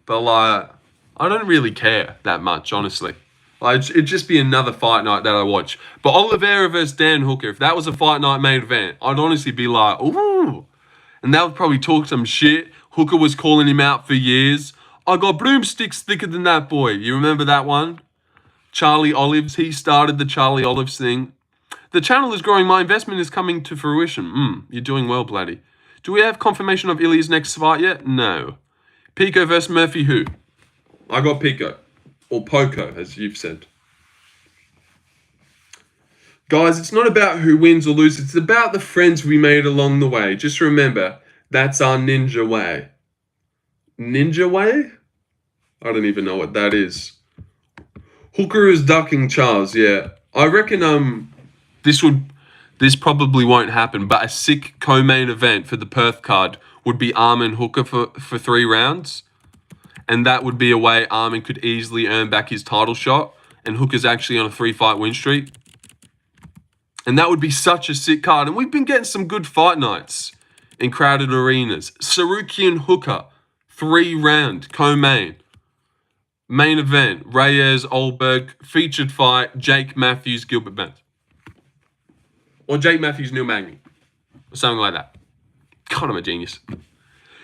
but like, I don't really care that much, honestly. Like, it'd just be another fight night that I watch. But Oliveira versus Dan Hooker, if that was a fight night main event, I'd honestly be like, ooh. And that would probably talk some shit. Hooker was calling him out for years. I got broomsticks thicker than that boy. You remember that one? Charlie Olives, he started the Charlie Olives thing. The channel is growing. My investment is coming to fruition. You're doing well, Bloody. Do we have confirmation of Ilya's next fight yet? No. Pico versus Murphy, who? I got Pico. Or Poco, as you've said. Guys, it's not about who wins or loses. It's about the friends we made along the way. Just remember, that's our ninja way. Ninja way? I don't even know what that is. Hooker is ducking Charles, yeah. I reckon this probably won't happen, but a sick co-main event for the Perth card would be Armin Hooker for 3 rounds. And that would be a way Armin could easily earn back his title shot. And Hooker's actually on a 3-fight win streak. And that would be such a sick card. And we've been getting some good fight nights in crowded arenas. Sarukian Hooker, 3-round co-main. Main event, Reyes, Olberg, featured fight, Jake Matthews, Gilbert Burns. Or Jake Matthews, Neil Magny. Or something like that. God, I'm a genius.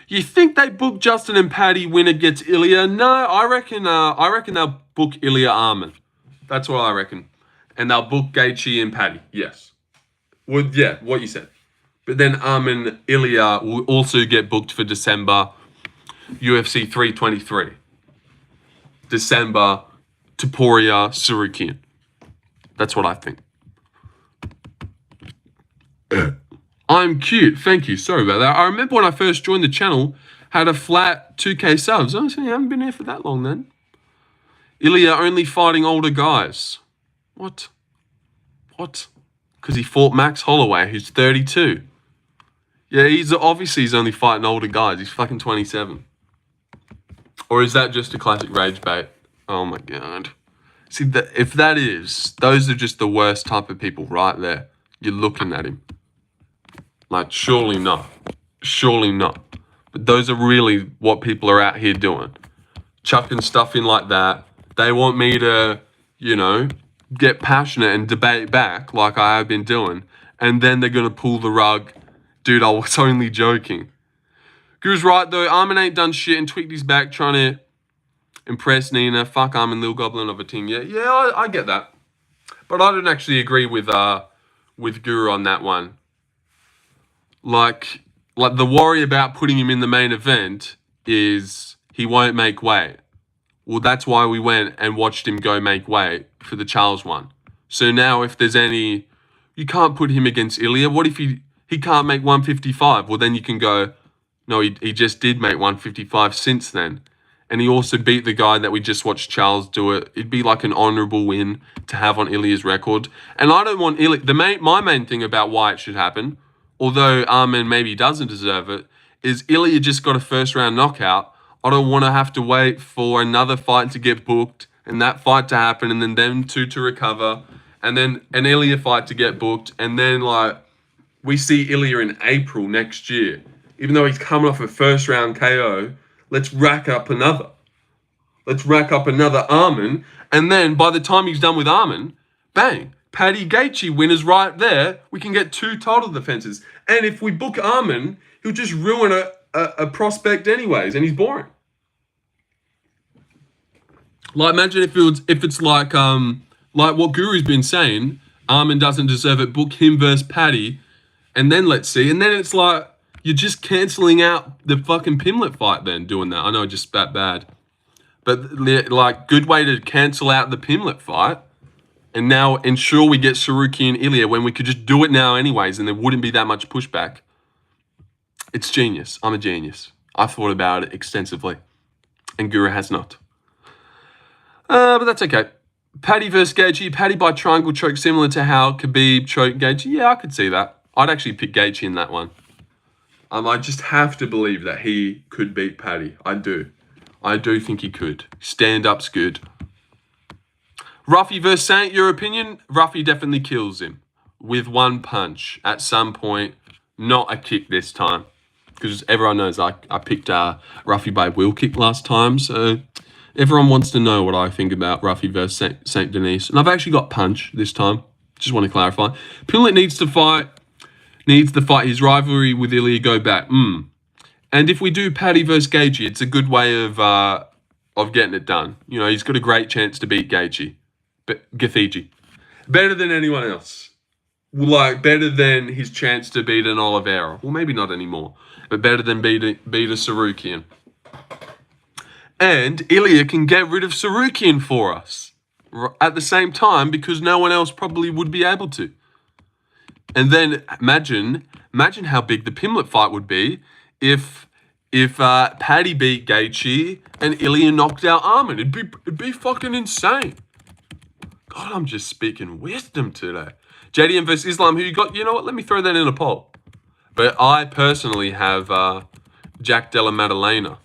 You think they book Justin and Paddy winner gets Ilya? No, I reckon they'll book Ilya Armin. That's what I reckon. And they'll book Gaethje and Paddy. Yes. Well, yeah, what you said. But then Armin, Ilya will also get booked for December UFC 323. December, Topuria, Sarukian. That's what I think. I'm cute. Thank you. Sorry about that. I remember when I first joined the channel, had a flat 2K subs. Honestly, I haven't been here for that long then. Ilya only fighting older guys. What? Because he fought Max Holloway, who's 32. Yeah, he's only fighting older guys. He's fucking 27. Or is that just a classic rage bait? Oh my god. See, if that is, those are just the worst type of people right there. You're looking at him. Like, surely not. Surely not. But those are really what people are out here doing. Chucking stuff in like that. They want me to, get passionate and debate back like I have been doing. And then they're going to pull the rug. Dude, I was only joking. Guru's right, though. Armin ain't done shit and tweaked his back trying to Impress Nina. Fuck Armin Lil Goblin of a team. Yeah, I get that. But I don't actually agree with Guru on that one. Like the worry about putting him in the main event is he won't make weight. Well, that's why we went and watched him go make weight for the Charles one. So now if there's any, you can't put him against Ilya. What if he can't make 155? Well, then you can go, no, he just did make 155 since then. And he also beat the guy that we just watched Charles do it. It'd be like an honourable win to have on Ilya's record. And I don't want Ilya... My main thing about why it should happen, although Armin maybe doesn't deserve it, is Ilya just got a first-round knockout. I don't want to have to wait for another fight to get booked and that fight to happen and then them two to recover and then an Ilya fight to get booked and then, like, we see Ilya in April next year. Even though he's coming off a first-round KO... Let's rack up another. Let's rack up another Armin. And then by the time he's done with Armin, bang, Paddy Gaethje winners right there. We can get 2 title defenses. And if we book Armin, he'll just ruin a prospect anyways. And he's boring. Like, imagine if it's like what Guru's been saying, Armin doesn't deserve it, book him versus Paddy. And then let's see. And then it's like, you're just cancelling out the fucking Pimlet fight then, doing that. I know I just spat bad. But, like, good way to cancel out the Pimlet fight and now ensure we get Saruki and Ilya when we could just do it now anyways and there wouldn't be that much pushback. It's genius. I'm a genius. I've thought about it extensively. And Guru has not. But that's okay. Paddy versus Gaethje. Paddy by triangle choke, similar to how Khabib choked Gaethje. Yeah, I could see that. I'd actually pick Gaethje in that one. I just have to believe that he could beat Paddy. I do. I do think he could. Stand-up's good. Ruffy versus Saint, your opinion? Ruffy definitely kills him with one punch at some point. Not a kick this time. Because everyone knows I picked Ruffy by wheel kick last time. So everyone wants to know what I think about Ruffy versus Saint Denis. And I've actually got punch this time. Just want to clarify. Pimlet needs to fight his rivalry with Ilya go back. And if we do Paddy versus Gaethje, it's a good way of getting it done. You know, he's got a great chance to beat Gaethje. Better than anyone else. Like, better than his chance to beat an Oliveira. Well, maybe not anymore. But better than beat a Sarukian. And Ilya can get rid of Sarukian for us. At the same time, because no one else probably would be able to. And then imagine how big the Pimlet fight would be if Paddy beat Gaethje and Ilya knocked out Armin. It'd be fucking insane. God, I'm just speaking wisdom today. JDM versus Islam, who you got? You know what? Let me throw that in a poll. But I personally have Jack Della Maddalena.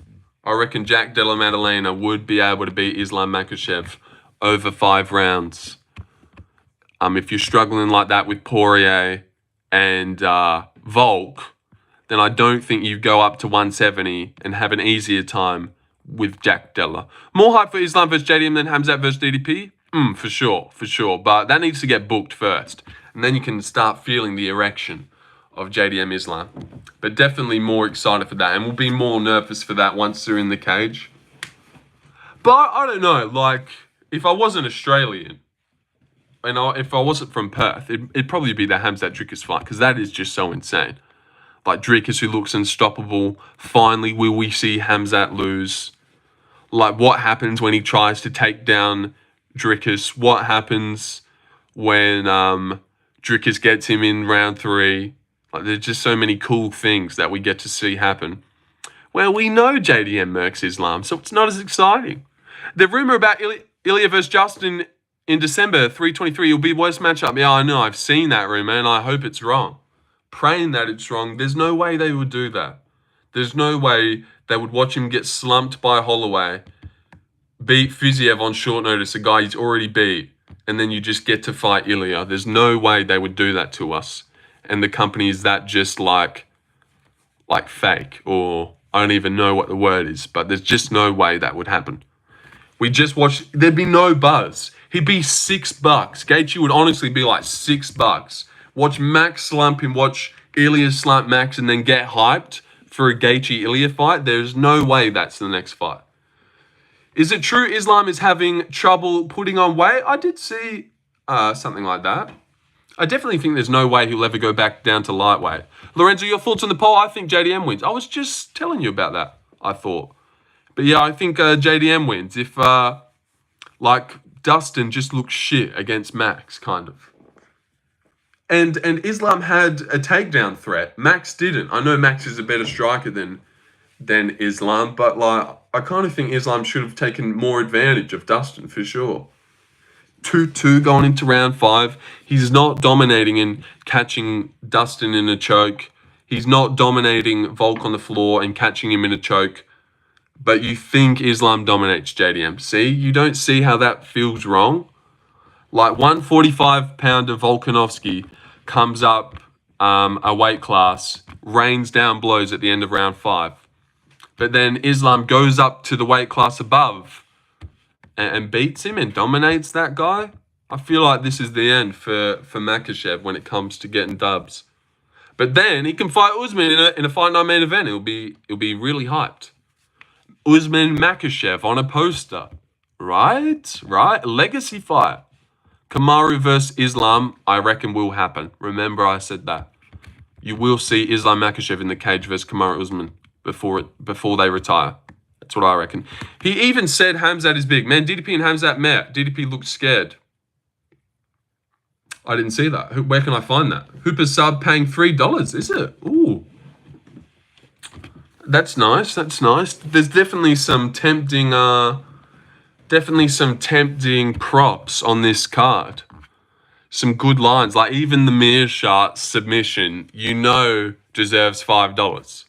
I reckon Jack Della Maddalena would be able to beat Islam Makhachev over 5 rounds. If you're struggling like that with Poirier and Volk, then I don't think you go up to 170 and have an easier time with Jack Della. More hype for Islam versus JDM than Khamzat versus DDP? For sure. But that needs to get booked first. And then you can start feeling the erection of JDM Islam. But definitely more excited for that. And we'll be more nervous for that once they're in the cage. But I don't know, like, if I wasn't Australian, and if I wasn't from Perth, it'd probably be the Khamzat Dricus fight, because that is just so insane. Like, Dricus, who looks unstoppable. Finally, will we see Khamzat lose? Like, what happens when he tries to take down Dricus? What happens when Dricus gets him in round 3? Like, there's just so many cool things that we get to see happen. Well, we know JDM murks Islam, so it's not as exciting. The rumor about Ilya versus Justin in December 323 will be worst matchup. Yeah, I know. I've seen that rumor, and I hope it's wrong. Praying that it's wrong. There's no way they would do that. There's no way they would watch him get slumped by Holloway, beat Fiziev on short notice, a guy he's already beat, and then you just get to fight Ilya. There's no way they would do that to us. And the company is that just like fake, or I don't even know what the word is, but there's just no way that would happen. We just watch, there'd be no buzz. He'd be $6. Gaethje would honestly be like $6. Watch Max slump him, watch Ilya slump Max, and then get hyped for a Gaethje-Ilya fight. There's no way that's the next fight. Is it true Islam is having trouble putting on weight? I did see something like that. I definitely think there's no way he'll ever go back down to lightweight. Lorenzo, your thoughts on the poll? I think JDM wins. I was just telling you about that, I thought. But yeah, I think JDM wins. If, like, Dustin just looks shit against Max, kind of. And Islam had a takedown threat. Max didn't. I know Max is a better striker than Islam, but, like, I kind of think Islam should have taken more advantage of Dustin, for sure. 2-2 going into round 5. He's not dominating and catching Dustin in a choke. He's not dominating Volk on the floor and catching him in a choke. But you think Islam dominates JDM. See? You don't see how that feels wrong? Like 145-pounder Volkanovski comes up a weight class, rains down blows at the end of round 5. But then Islam goes up to the weight class above and beats him and dominates that guy. I feel like this is the end for Makhachev when it comes to getting dubs. But then he can fight Usman in a Fight Night main event. It'll be really hyped. Usman Makhachev on a poster. Right? Legacy fight. Kamaru versus Islam, I reckon, will happen. Remember I said that. You will see Islam Makhachev in the cage versus Kamaru Usman before they retire. That's what I reckon. He even said Khamzat is big. Man, DDP and Khamzat met. DDP looked scared. I didn't see that. Where can I find that? Hooper sub paying $3, is it? Ooh. That's nice. That's nice. There's definitely some tempting props on this card. Some good lines. Like even the Meerschaert submission, deserves $5.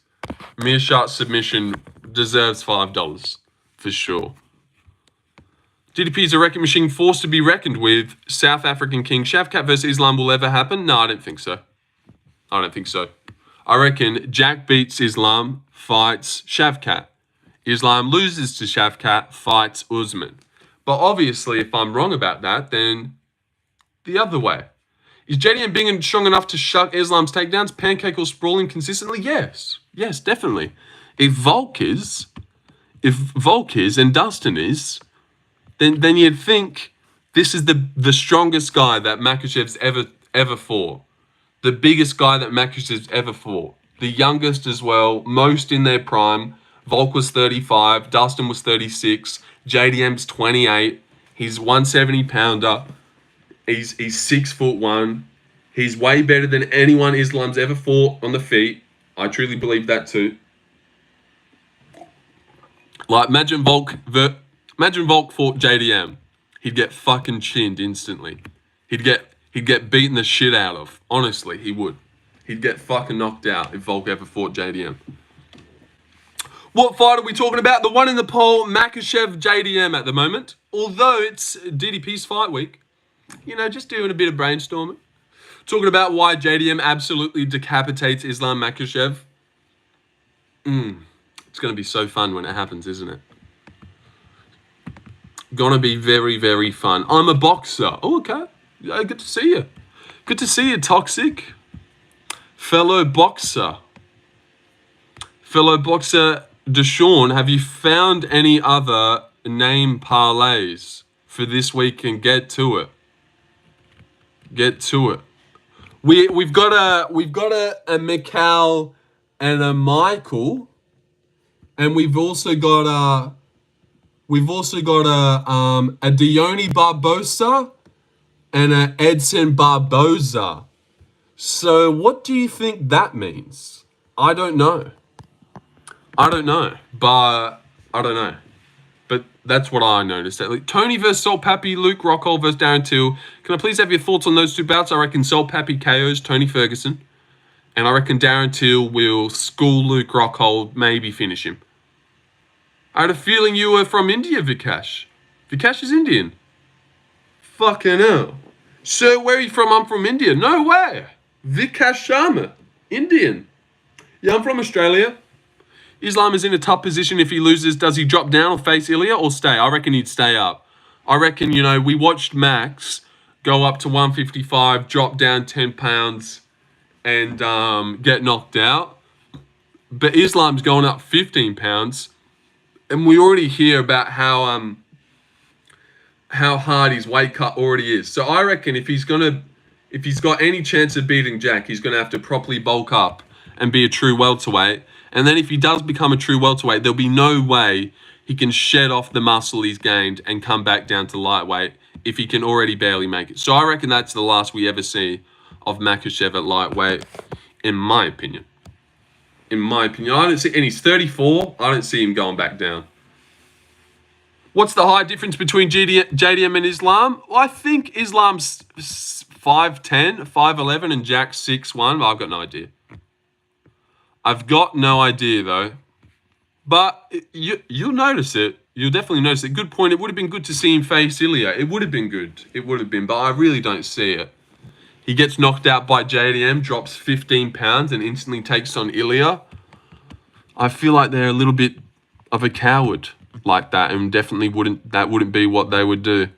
Meerschaert submission deserves $5 for sure. DDP is a wrecking machine forced to be reckoned with. South African King Shavkat versus Islam will ever happen? No, I don't think so. I reckon Jack beats Islam, fights Shavkat. Islam loses to Shavkat, fights Usman. But obviously, if I'm wrong about that, then the other way. Is JDM big and strong enough to shut Islam's takedowns, pancake or sprawling consistently? Yes. Yes, definitely. If Volk is and Dustin is, then you'd think this is the strongest guy that Makhachev's ever fought. The biggest guy that Makhachev's ever fought. The youngest as well, most in their prime. Volk was 35, Dustin was 36, JDM's 28. He's 170-pounder. He's 6'1". He's way better than anyone Islam's ever fought on the feet. I truly believe that too. Like, imagine Volk fought JDM. He'd get fucking chinned instantly. He'd get beaten the shit out of. Honestly, he would. He'd get fucking knocked out if Volk ever fought JDM. What fight are we talking about? The one in the poll, Makhachev JDM at the moment. Although it's DDP's fight week. Just doing a bit of brainstorming. Talking about why JDM absolutely decapitates Islam Makhachev. It's going to be so fun when it happens, isn't it? Gonna be very, very fun. I'm a boxer. Oh, okay. Yeah, good to see you. Good to see you, Toxic. Fellow boxer, Deshaun, have you found any other name parlays for this week? And get to it. We've got a Mikal and a Michael, and we've also got a Dione Barbosa and a Edson Barboza. So what do you think that means? I don't know. But that's what I noticed. Tony versus Salt Pappy, Luke Rockhold versus Darren Till. Can I please have your thoughts on those two bouts? I reckon Salt Pappy KOs Tony Ferguson. And I reckon Darren Till will school Luke Rockhold, maybe finish him. I had a feeling you were from India, Vikash. Vikash is Indian. Fucking hell. So where are you from? I'm from India. No way. Vikash Sharma. Indian. Yeah, I'm from Australia. Islam is in a tough position. If he loses, does he drop down or face Ilya or stay? I reckon he'd stay up. I reckon, we watched Max go up to 155, drop down 10 pounds, and get knocked out. But Islam's going up 15 pounds. And we already hear about how hard his weight cut already is. So I reckon if he's got any chance of beating Jack, he's gonna have to properly bulk up and be a true welterweight. And then if he does become a true welterweight, there'll be no way he can shed off the muscle he's gained and come back down to lightweight if he can already barely make it. So I reckon that's the last we ever see of Makhachev at lightweight, in my opinion. In my opinion, I don't see, and he's 34. I don't see him going back down. What's the height difference between JDM and Islam? Well, I think Islam's 5'10", 5'11", and Jack's 6'1", but I've got no idea. I've got no idea, though. But you'll notice it. You'll definitely notice it. Good point. It would have been good to see him face Ilya. It would have been good. It would have been, but I really don't see it. He gets knocked out by JDM, drops 15 pounds, and instantly takes on Ilya. I feel like they're a little bit of a coward like that, and definitely wouldn't be what they would do.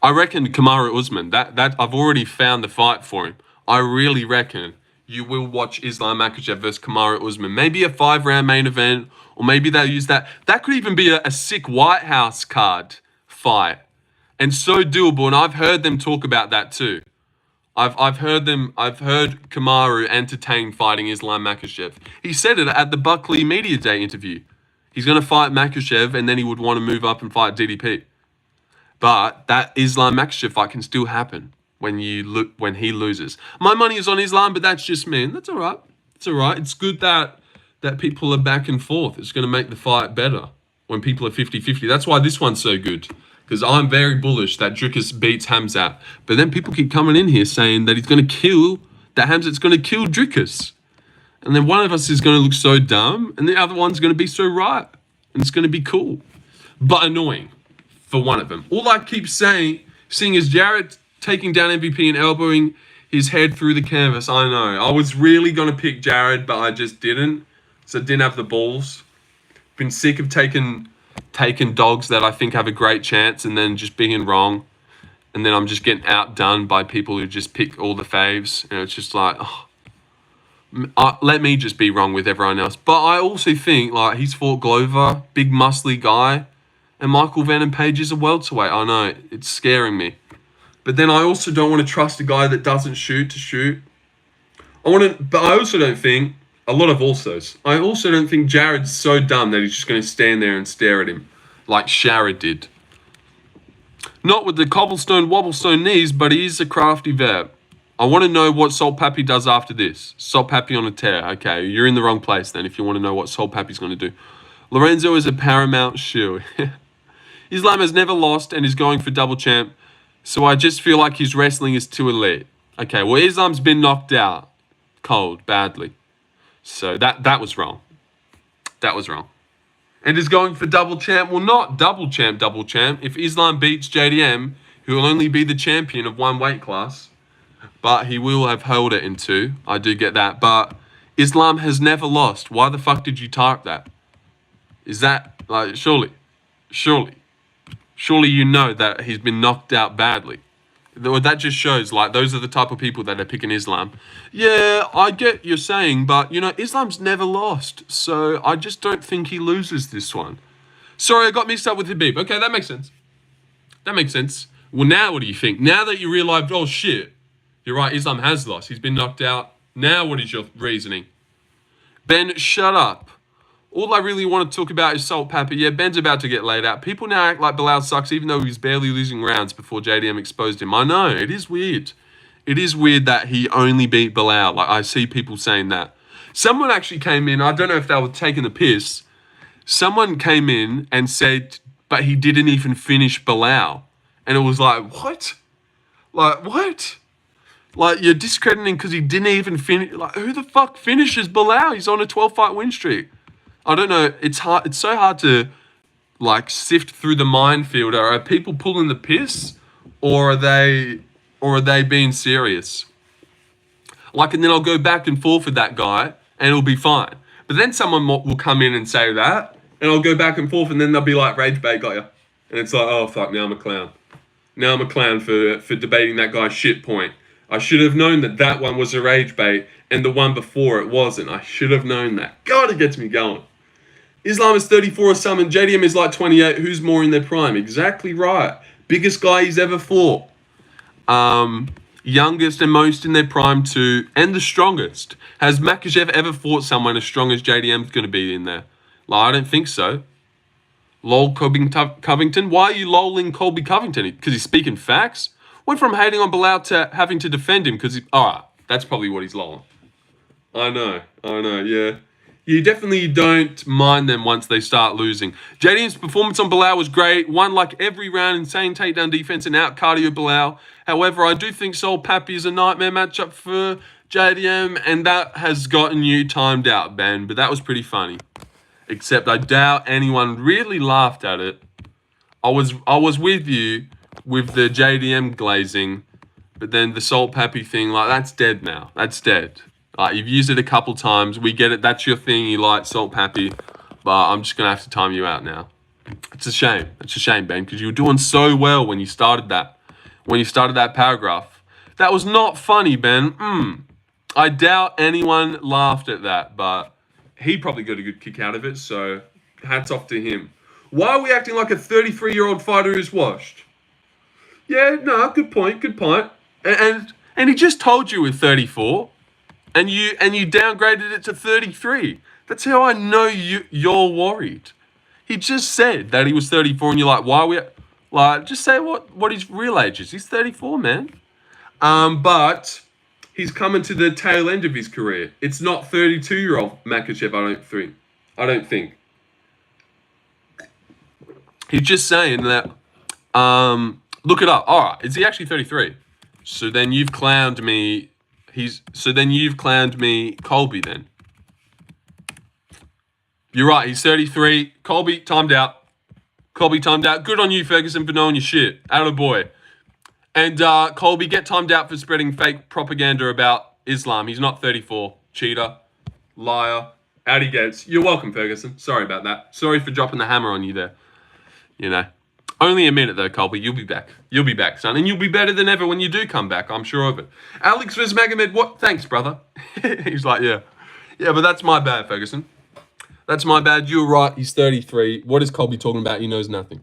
I reckon Kamaru Usman, that I've already found the fight for him. I really reckon you will watch Islam Makhachev versus Kamaru Usman. Maybe a 5-round main event, or maybe they'll use that. That could even be a sick White House card fight, and so doable. And I've heard them talk about that too. I've heard Kamaru entertain fighting Islam Makhachev. He said it at the Buckley Media Day interview. He's going to fight Makhachev, and then he would want to move up and fight DDP. But that Islam Makhachev fight can still happen when he loses. My money is on Islam, but that's just me. And that's all right. It's all right. It's good that people are back and forth. It's going to make the fight better when people are 50-50. That's why this one's so good. Because I'm very bullish that Dricus beats Khamzat. But then people keep coming in here saying that Khamzat's going to kill Dricus. And then one of us is going to look so dumb, and the other one's going to be so right. And it's going to be cool. But annoying for one of them. All I keep seeing is Jared taking down MVP and elbowing his head through the canvas. I know. I was really going to pick Jared, but I just didn't. So I didn't have the balls. Been sick of taking dogs that I think have a great chance and then just being wrong. And then I'm just getting outdone by people who just pick all the faves. And it's just like, let me just be wrong with everyone else. But I also think, like, he's fought Glover, big muscly guy. And Michael Venom Page is a welterweight. I know, it's scaring me. But then I also don't want to trust a guy that doesn't shoot to shoot. But I also don't think, a lot of alsos, I also don't think Jared's so dumb that he's just going to stand there and stare at him like Sharad did. Not with the cobblestone wobblestone knees, but he is a crafty vet. I want to know what Salt Pappy does after this. Salt Pappy on a tear. Okay, you're in the wrong place then if you want to know what Salt Pappy's going to do. Lorenzo is a paramount shield. Islam has never lost and is going for double champ, so I just feel like his wrestling is too elite. Okay, well, Islam's been knocked out cold, badly. So that was wrong. That was wrong. And is going for double champ. Well, not double champ. If Islam beats JDM, he will only be the champion of one weight class. But he will have held it in two. I do get that. But Islam has never lost. Why the fuck did you type that? Is that, like, surely you know that he's been knocked out badly. That just shows, like, those are the type of people that are picking Islam. Yeah, I get you're saying, but, you know, Islam's never lost. So I just don't think he loses this one. Sorry, I got mixed up with Habib. Okay, that makes sense. That makes sense. Well, now what do you think? Now that you realized, oh, shit, you're right, Islam has lost. He's been knocked out. Now what is your reasoning? Ben, shut up. All I really want to talk about is Salt Pappy. Yeah, Ben's about to get laid out. People now act like Bilal sucks even though he's barely losing rounds before JDM exposed him. I know, it is weird. It is weird that he only beat Bilal. Like, I see people saying that. Someone actually came in, I don't know if they were taking the piss. Someone came in and said, but he didn't even finish Bilal. And it was like, what? Like, what? Like, you're discrediting because he didn't even finish. Like, who the fuck finishes Bilal? He's on a 12-fight win streak. I don't know. It's hard. It's so hard to, like, sift through the minefield. Are people pulling the piss, or are they being serious? Like, and then I'll go back and forth with that guy, and it'll be fine. But then someone will come in and say that, and I'll go back and forth, and then they'll be like, "Rage bait, got ya," and it's like, "Oh fuck, now I'm a clown. Now I'm a clown for debating that guy's shit point. I should have known that one was a rage bait, and the one before it wasn't. I should have known that. God, it gets me going." Islam is 34 or something. JDM is like 28. Who's more in their prime? Exactly right. Biggest guy he's ever fought. Youngest and most in their prime too, and the strongest. Has Makhachev ever fought someone as strong as JDM's going to be in there? Like, I don't think so. Lol Covington. Why are you lolling Colby Covington? Because he's speaking facts? Went from hating on Bilal to having to defend him because he... Alright, that's probably what he's lolling. I know, yeah. You definitely don't mind them once they start losing. JDM's performance on Bilal was great. Won like every round, insane takedown defense and out cardio Bilal. However, I do think Sol Pappy is a nightmare matchup for JDM, and that has gotten you timed out, Ben. But that was pretty funny. Except I doubt anyone really laughed at it. I was with you with the JDM glazing, but then the Salt Pappy thing, like, that's dead now. That's dead. Like, you've used it a couple times. We get it. That's your thing. You like Salt Pappy, but I'm just gonna have to time you out now. It's a shame. It's a shame, Ben, because you were doing so well when you started that. When you started that paragraph. That was not funny, Ben. I doubt anyone laughed at that, but he probably got a good kick out of it, so hats off to him. Why are we acting like a 33-year-old fighter who's washed? Yeah, no, good point. And he just told you with 34, and you downgraded it to 33. That's how I know you're worried. He just said that he was 34, and you're like, why are we... Like, just say what his real age is. He's 34, man. But he's coming to the tail end of his career. It's not 32-year-old Makhachev, I don't think. He's just saying that, look it up. All right, is he actually 33? So then you've clowned me. Colby, then. You're right, he's 33. Colby, timed out. Good on you, Ferguson, for knowing your shit. Attaboy. And Colby, get timed out for spreading fake propaganda about Islam. He's not 34. Cheater. Liar. Out he gets. You're welcome, Ferguson. Sorry about that. Sorry for dropping the hammer on you there. You know. Only a minute, though, Colby. You'll be back. You'll be back, son. And you'll be better than ever when you do come back. I'm sure of it. Alex vs. Magomed. What? Thanks, brother. He's like, yeah. Yeah, but that's my bad, Ferguson. That's my bad. You were right. He's 33. What is Colby talking about? He knows nothing.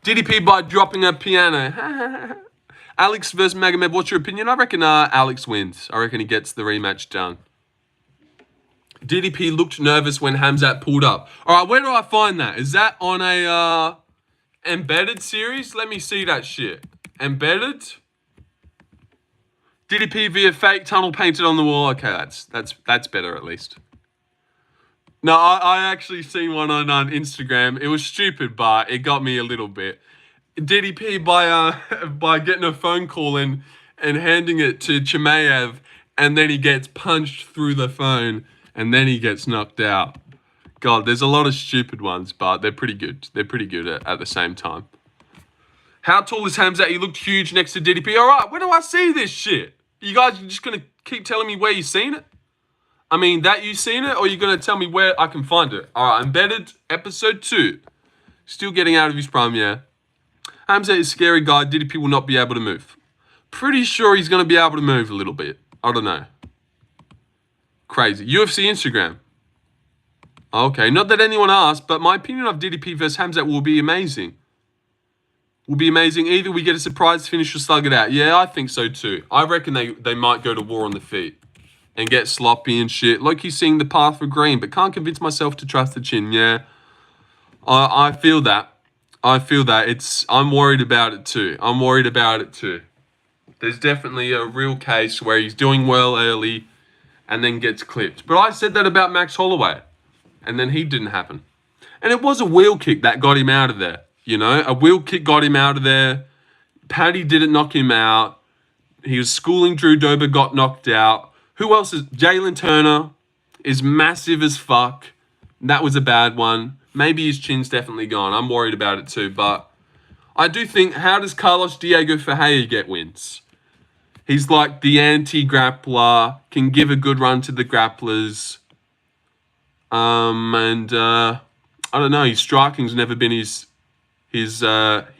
DDP by dropping a piano. Alex vs. Magomed. What's your opinion? I reckon Alex wins. I reckon he gets the rematch done. DDP looked nervous when Khamzat pulled up. All right, where do I find that? Is that on a embedded series? Let me see that shit. Embedded? DDP via fake tunnel painted on the wall. Okay, that's better at least. No, I actually seen one on Instagram. It was stupid, but it got me a little bit. DDP by getting a phone call and handing it to chimaev, and then he gets punched through the phone, and then he gets knocked out. God, there's a lot of stupid ones, but they're pretty good. They're pretty good at the same time. How tall is Khamzat? He looked huge next to DDP. All right, where do I see this shit? You guys are just going to keep telling me where you've seen it? I mean, that you've seen it, or you're going to tell me where I can find it? All right, Embedded, episode 2. Still getting out of his prime, yeah. Khamzat is a scary guy. DDP will not be able to move. Pretty sure he's going to be able to move a little bit. I don't know. Crazy. UFC Instagram. Okay, not that anyone asked, but my opinion of DDP versus Khamzat will be amazing. Either we get a surprise finish or slug it out. Yeah, I think so too. I reckon they might go to war on the feet and get sloppy and shit. Loki's seeing the path for green, but can't convince myself to trust the chin. Yeah, I feel that. I'm worried about it too. There's definitely a real case where he's doing well early and then gets clipped. But I said that about Max Holloway, and then he didn't happen. And it was a wheel kick that got him out of there. You know, a wheel kick got him out of there. Paddy didn't knock him out. He was schooling Drew Dober, got knocked out. Who else is... Jalen Turner is massive as fuck. That was a bad one. Maybe his chin's definitely gone. I'm worried about it too. But I do think, how does Carlos Diego Ferreira get wins? He's like the anti-grappler, can give a good run to the grapplers. I don't know, his striking's never been his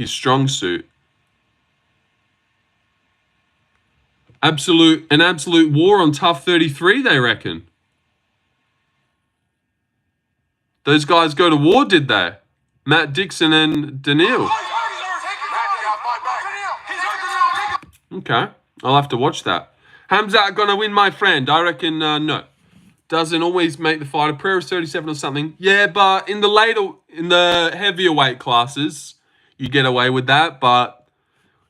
strong suit. An absolute war on Tough 33, they reckon. Those guys go to war, did they? Matt Dixon and Daniil. Okay, I'll have to watch that. Khamzat gonna win, my friend? I reckon no. Doesn't always make the fighter. Prayer is 37 or something. Yeah, but in the heavier weight classes, you get away with that. But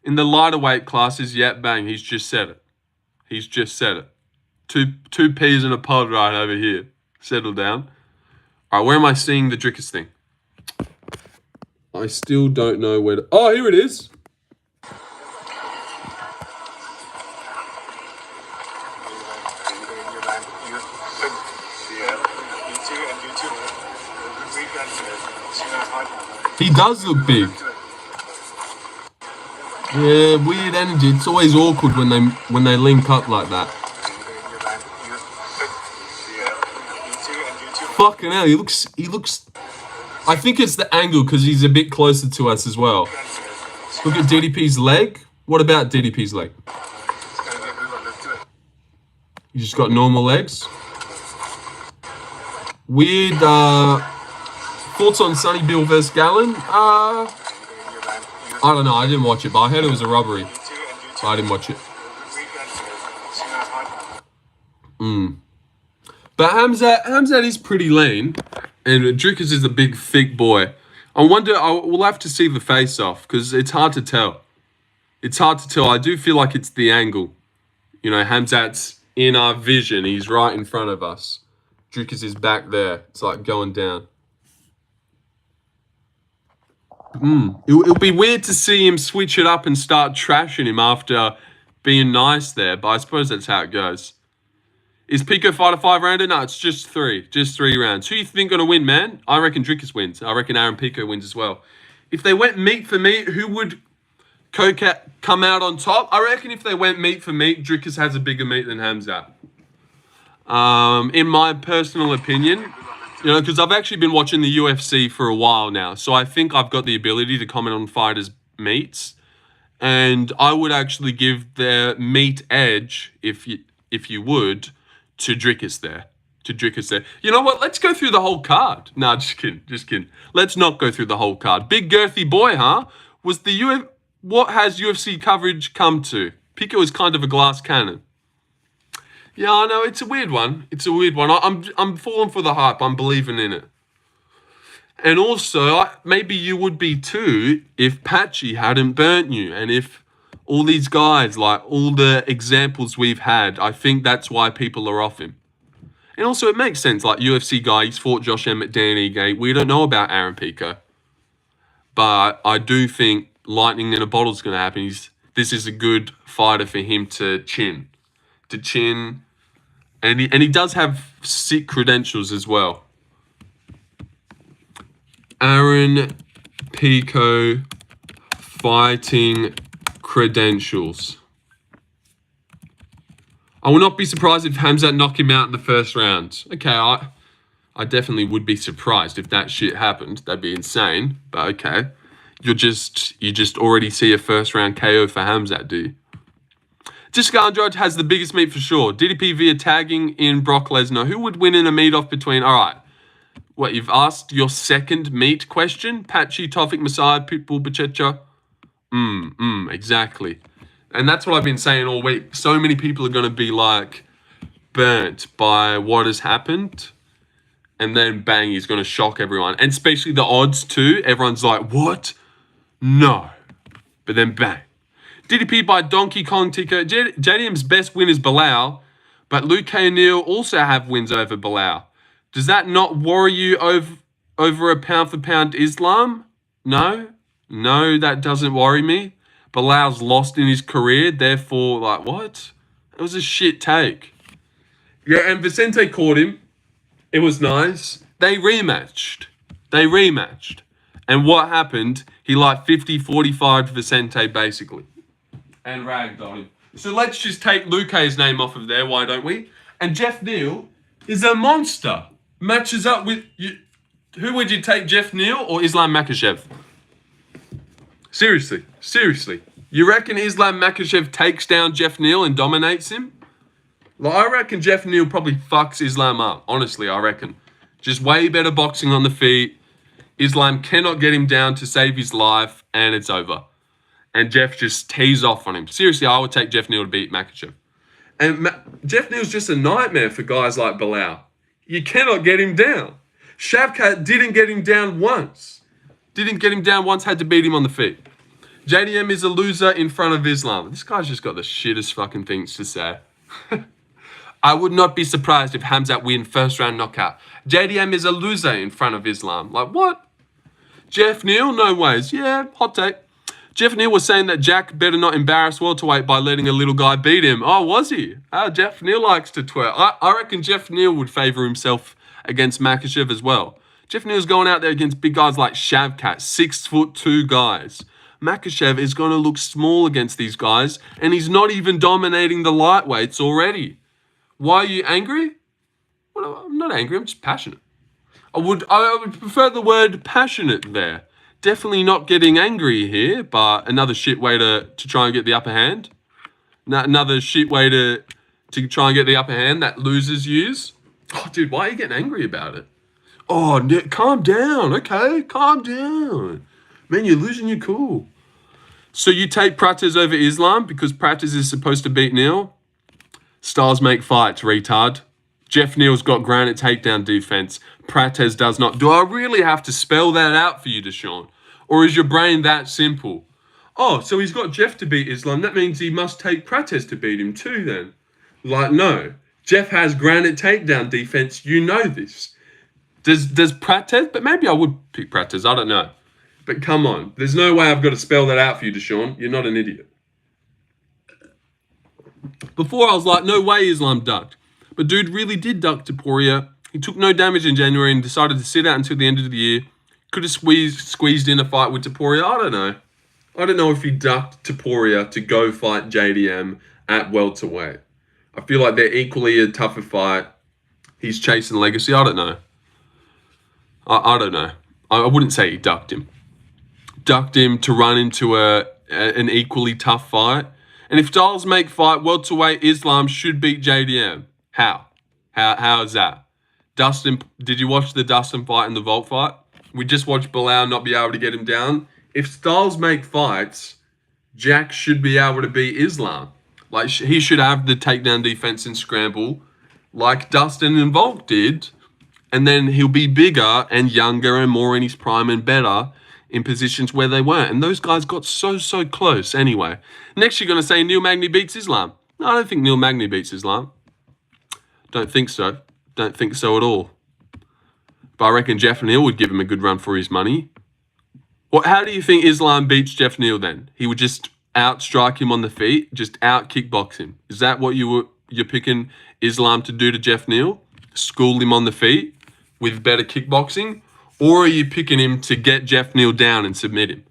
in the lighter weight classes, yeah, bang, he's just said it. He's just said it. Two peas in a pod right over here. Settle down. All right, where am I seeing the Dricus thing? I still don't know where to... Oh, here it is. He does look big. Yeah, weird energy. It's always awkward when they link up like that. Fucking hell, he looks... I think it's the angle because he's a bit closer to us as well. Look at DDP's leg. What about DDP's leg? He's just got normal legs. Weird, thoughts on Sonny Bill versus Gallon? I don't know. I didn't watch it, but I heard it was a robbery. So I didn't watch it. But Khamzat is pretty lean, and Dricus is a big, thick boy. I wonder, we'll have to see the face-off, because it's hard to tell. It's hard to tell. I do feel like it's the angle. You know, Khamzat's in our vision. He's right in front of us. Dricus is back there. It's like going down. It'll be weird to see him switch it up and start trashing him after being nice there, but I suppose that's how it goes. Is Pico fight a 5-rounder? No, it's just 3. Just 3 rounds. Who you think going to win, man? I reckon Dricus wins. I reckon Aaron Pico wins as well. If they went meat for meat, who would come out on top? I reckon if they went meat for meat, Dricus has a bigger meat than Khamzat. In my personal opinion, you know, because I've actually been watching the UFC for a while now, so I think I've got the ability to comment on fighters' meats, and I would actually give their meat edge, if you would, to Dricus there. You know what? Let's go through the whole card. Nah, just kidding. Let's not go through the whole card. Big girthy boy, huh? What has UFC coverage come to? Pico is kind of a glass cannon. Yeah, I know, it's a weird one. I'm falling for the hype. I'm believing in it. And also, maybe you would be too if Patchy hadn't burnt you, and if all these guys, like all the examples we've had, I think that's why people are off him. And also, it makes sense. Like, UFC guy, he's fought Josh Emmett, Danny Gate. We don't know about Aaron Pico. But I do think lightning in a bottle is going to happen. This is a good fighter for him to chin. And he does have sick credentials as well. Aaron Pico fighting credentials. I will not be surprised if Khamzat knock him out in the first round. Okay, I definitely would be surprised if that shit happened. That'd be insane. But okay, you just already see a first round KO for Khamzat, do you? Discourse has the biggest meat for sure. DDP via tagging in Brock Lesnar. Who would win in a meet off between? All right. What, you've asked your second meat question? Patchy, Tofik, Messiah, Pitbull, Bachecha. Exactly. And that's what I've been saying all week. So many people are going to be like burnt by what has happened. And then bang, he's going to shock everyone. And especially the odds too. Everyone's like, what? No. But then bang. DDP by Donkey Kong Tico. JDM's best win is Bilal, but Luke K and Neil also have wins over Bilal. Does that not worry you over a pound-for-pound Islam? No, that doesn't worry me. Bilal's lost in his career, therefore, like, what? It was a shit take. Yeah, and Vicente caught him. It was nice. They rematched. And what happened? He like 50-45 Vicente, basically. And ragged on him. So let's just take Luke's name off of there, why don't we? And Jeff Neal is a monster. Matches up with... Who would you take, Jeff Neal or Islam Makhachev? Seriously. You reckon Islam Makhachev takes down Jeff Neal and dominates him? Like, I reckon Jeff Neal probably fucks Islam up. Honestly, I reckon. Just way better boxing on the feet. Islam cannot get him down to save his life, and it's over. And Jeff just tees off on him. Seriously, I would take Jeff Neal to beat Makhachev. And Jeff Neal's just a nightmare for guys like Bilal. You cannot get him down. Shavkat didn't get him down once. Had to beat him on the feet. JDM is a loser in front of Islam. This guy's just got the shittest fucking things to say. I would not be surprised if Khamzat win first round knockout. JDM is a loser in front of Islam. Like, what? Jeff Neal? No ways. Yeah, hot take. Jeff Neal was saying that Jack better not embarrass welterweight by letting a little guy beat him. Oh, was he? Jeff Neal likes to twerk. I reckon Jeff Neal would favour himself against Makhachev as well. Jeff Neal's going out there against big guys like Shavkat, 6'2" guys. Makhachev is going to look small against these guys, and he's not even dominating the lightweights already. Why are you angry? Well, I'm not angry, I'm just passionate. I would prefer the word passionate there. Definitely not getting angry here, but another shit way to try and get the upper hand. Another shit way to try and get the upper hand that losers use. Oh, dude, why are you getting angry about it? Oh, calm down, okay? Calm down. Man, you're losing your cool. So you take Prates over Islam because Prates is supposed to beat Neal? Styles make fights, retard. Jeff Neal's got granite takedown defense. Prates does not. Do I really have to spell that out for you, Deshaun? Or is your brain that simple? Oh, so he's got Jeff to beat Islam. That means he must take Prates to beat him too then. Like, no. Jeff has granite takedown defense. You know this. Does Prates? But maybe I would pick Prates. I don't know. But come on. There's no way I've got to spell that out for you, Deshaun. You're not an idiot. Before I was like, no way Islam ducked. But dude really did duck to Poirier. He took no damage in January and decided to sit out until the end of the year. Could have squeezed in a fight with Topuria. I don't know. I don't know if he ducked Topuria to go fight JDM at welterweight. I feel like they're equally a tougher fight. He's chasing legacy. I don't know. I don't know. I wouldn't say he ducked him. Ducked him to run into an equally tough fight. And if Styles make fight, welterweight Islam should beat JDM. How? How is that? Dustin, did you watch the Dustin fight and the Volt fight? We just watched Bilal not be able to get him down. If Styles make fights, Jack should be able to beat Islam. Like, he should have the takedown defense and scramble like Dustin and Volt did. And then he'll be bigger and younger and more in his prime and better in positions where they weren't. And those guys got so close anyway. Next, you're going to say Neil Magny beats Islam. No, I don't think Neil Magny beats Islam. Don't think so. Don't think so at all. But I reckon Jeff Neal would give him a good run for his money. Well, how do you think Islam beats Jeff Neal then? He would just outstrike him on the feet, just out kickbox him. Is that what you're picking Islam to do to Jeff Neal? School him on the feet with better kickboxing? Or are you picking him to get Jeff Neal down and submit him?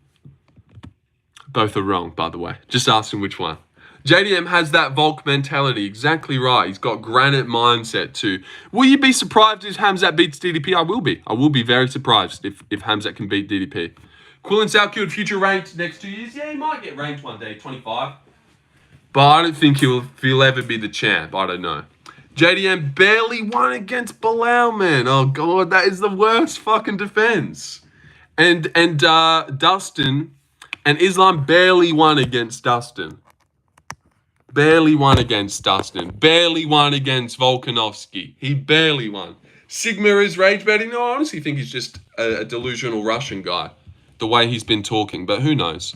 Both are wrong, by the way. Just asking which one. JDM has that Volk mentality. Exactly right. He's got granite mindset too. Will you be surprised if Khamzat beats DDP? I will be. I will be very surprised if Khamzat can beat DDP. Quillen Salkeld, future ranked next 2 years. Yeah, he might get ranked one day, 25. But I don't think he'll ever be the champ. I don't know. JDM barely won against Bilal, man. Oh, God, that is the worst fucking defense. And Dustin and Islam barely won against Dustin. Barely won against Dustin. Barely won against Volkanovski. He barely won. Sigma is rage betting. No, I honestly think he's just a delusional Russian guy. The way he's been talking. But who knows?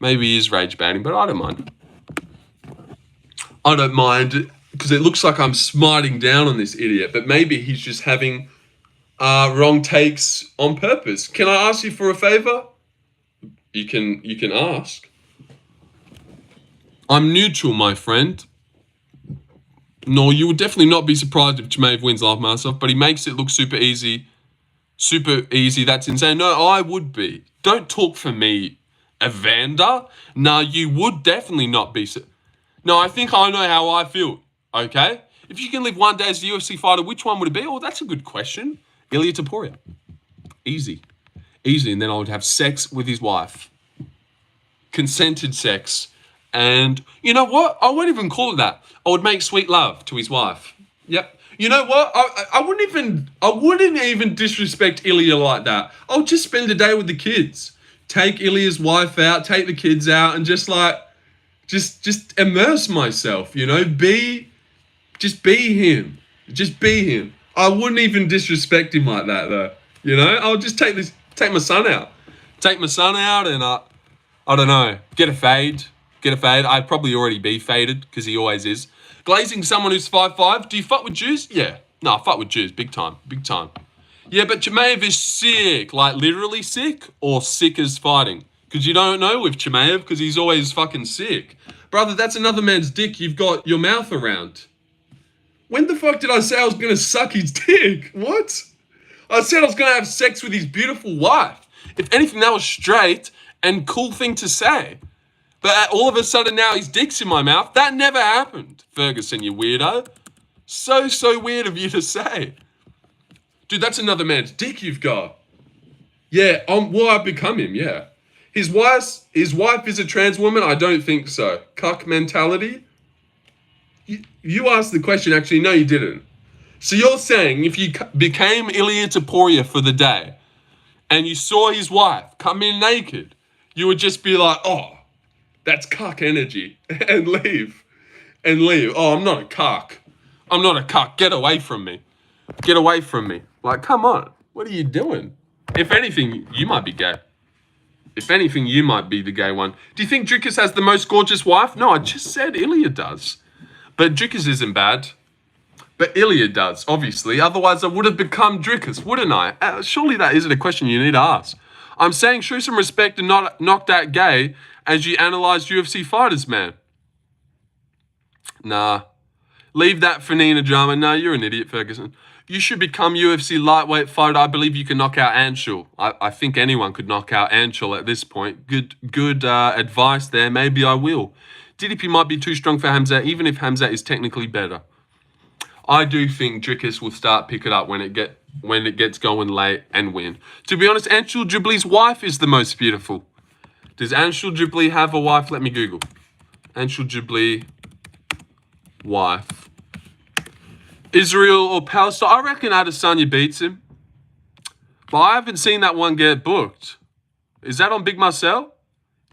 Maybe he is rage betting, but I don't mind. I don't mind because it looks like I'm smiting down on this idiot. But maybe he's just having wrong takes on purpose. Can I ask you for a favor? You can ask. I'm neutral, my friend. No, you would definitely not be surprised if chimaev wins live myself, but he makes it look super easy. Super easy, that's insane. No, I would be. Don't talk for me, Evander. No, you would definitely not be. No, I think I know how I feel, okay? If you can live one day as a UFC fighter, which one would it be? Oh, that's a good question. Ilia Topuria. Easy. Easy, and then I would have sex with his wife. Consented sex. And you know what? I won't even call it that. I would make sweet love to his wife. Yep. You know what? I wouldn't even disrespect Ilya like that. I'll just spend a day with the kids. Take Ilya's wife out, take the kids out, and just immerse myself, you know? Just be him. Just be him. I wouldn't even disrespect him like that, though. You know? I'll just take my son out. Take my son out and, I don't know, get a fade. I'd probably already be faded, because he always is. Glazing someone who's 5'5", do you fuck with Jews? Yeah. No, I fuck with Jews, big time. Yeah, but chimaev is sick, like literally sick, or sick as fighting. Because you don't know with chimaev, because he's always fucking sick. Brother, that's another man's dick you've got your mouth around. When the fuck did I say I was going to suck his dick? What? I said I was going to have sex with his beautiful wife. If anything, that was straight and cool thing to say. But all of a sudden now his dick's in my mouth. That never happened. Ferguson, you weirdo. So weird of you to say. Dude, that's another man's dick you've got. Yeah, will I become him? Yeah. His wife is a trans woman? I don't think so. Cuck mentality? You asked the question, actually. No, you didn't. So you're saying if you became Ilia Topuria for the day and you saw his wife come in naked, you would just be like, oh, that's cuck energy, and leave. Oh, I'm not a cuck. Get away from me. Like, come on. What are you doing? If anything, you might be gay. If anything, you might be the gay one. Do you think Dricus has the most gorgeous wife? No, I just said Ilya does. But Dricus isn't bad. But Ilya does, obviously. Otherwise, I would have become Dricus, wouldn't I? Surely that isn't a question you need to ask. I'm saying show some respect and not knock that gay as you analyze UFC fighters, man. Nah. Leave that for Nina drama. Nah, you're an idiot, Ferguson. You should become UFC lightweight fighter. I believe you can knock out Anshul. I think anyone could knock out Anshul at this point. Good advice there. Maybe I will. DDP might be too strong for Khamzat, even if Khamzat is technically better. I do think Dricus will start pick it up when it gets going late and win. To be honest, Anshul Jubilee's wife is the most beautiful. Does Anshul Jubilee have a wife? Let me Google. Anshul Jubilee wife. Israel or Palestine? I reckon Adesanya beats him. But I haven't seen that one get booked. Is that on Big Marcel?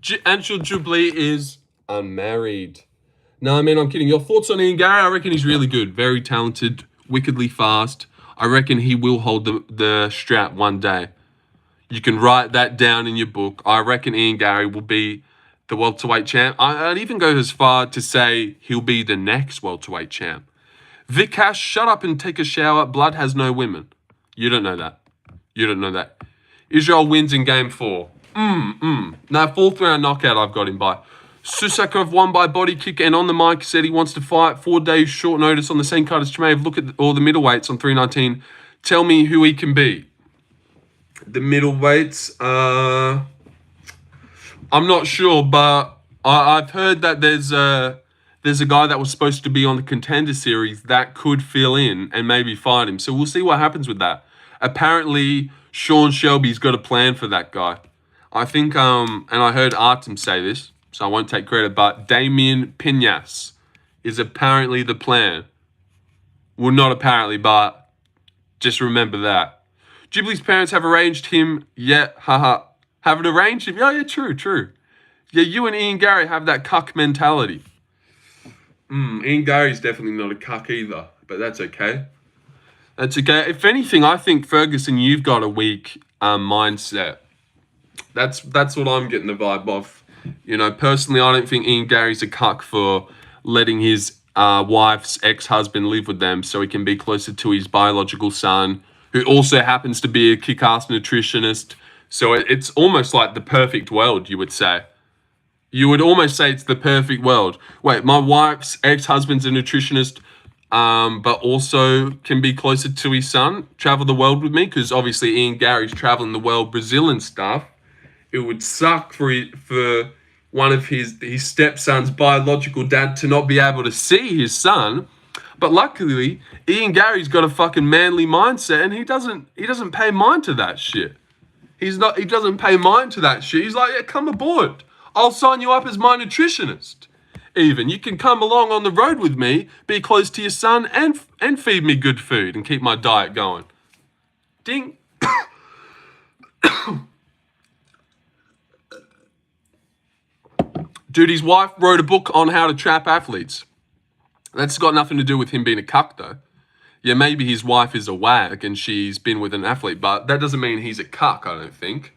Anshul Jubilee is unmarried. No, I mean, I'm kidding. Your thoughts on Ian Gary? I reckon he's really good. Very talented, wickedly fast. I reckon he will hold the strap one day. You can write that down in your book. I reckon Ian Gary will be the welterweight champ. I'd even go as far to say he'll be the next welterweight champ. Vic Cash, shut up and take a shower. Blood has no women. You don't know that. Israel wins in game 4. No, 4th round knockout I've got him by. Susakov won by body kick and on the mic said he wants to fight 4 days short notice on the same card as chimaev. Look at all the middleweights on 319. Tell me who he can beat. The middleweights, I'm not sure, but I've heard that there's a guy that was supposed to be on the Contender series that could fill in and maybe fight him. So we'll see what happens with that. Apparently, Sean Shelby's got a plan for that guy. I think, and I heard Artem say this, so I won't take credit, but Damien Pinas is apparently the plan. Well, not apparently, but just remember that. Ghibli's parents have arranged him yet, haha. Haven't arranged him? Yeah, true. Yeah, you and Ian Gary have that cuck mentality. Ian Gary's definitely not a cuck either, but that's okay. If anything, I think, Ferguson, you've got a weak mindset. That's what I'm getting the vibe of. You know, personally, I don't think Ian Gary's a cuck for letting his wife's ex-husband live with them so he can be closer to his biological son, who also happens to be a kick-ass nutritionist. So it's almost like the perfect world, you would say. You would almost say it's the perfect world. Wait, my wife's ex-husband's a nutritionist, but also can be closer to his son, travel the world with me, because obviously Ian Gary's traveling the world, Brazil and stuff. It would suck for one of his stepson's biological dad to not be able to see his son. But luckily, Ian Gary's got a fucking manly mindset, and he doesn't pay mind to that shit. He doesn't pay mind to that shit. He's like, yeah, come aboard. I'll sign you up as my nutritionist. even. You can come along on the road with me, be close to your son, and feed me good food and keep my diet going. Ding. Dude, his wife wrote a book on how to trap athletes. That's got nothing to do with him being a cuck, though. Yeah, maybe his wife is a wag and she's been with an athlete, but that doesn't mean he's a cuck, I don't think.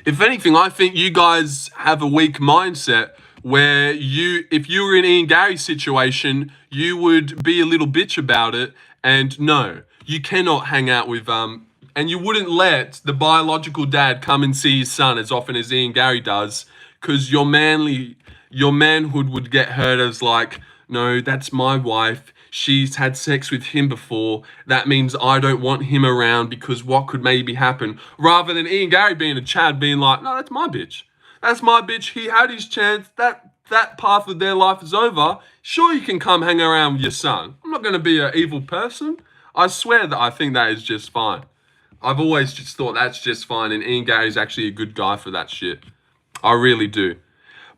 If anything, I think you guys have a weak mindset where if you were in Ian Gary's situation, you would be a little bitch about it. And no, you cannot hang out with, and you wouldn't let the biological dad come and see his son as often as Ian Gary does, because your manhood would get hurt as like, no, that's my wife. She's had sex with him before. That means I don't want him around because what could maybe happen? Rather than Ian Gary being a Chad being like, no, that's my bitch. That's my bitch. He had his chance. That path of their life is over. Sure, you can come hang around with your son. I'm not going to be an evil person. I swear that I think that is just fine. I've always just thought that's just fine. And Ian Gary's actually a good guy for that shit. I really do.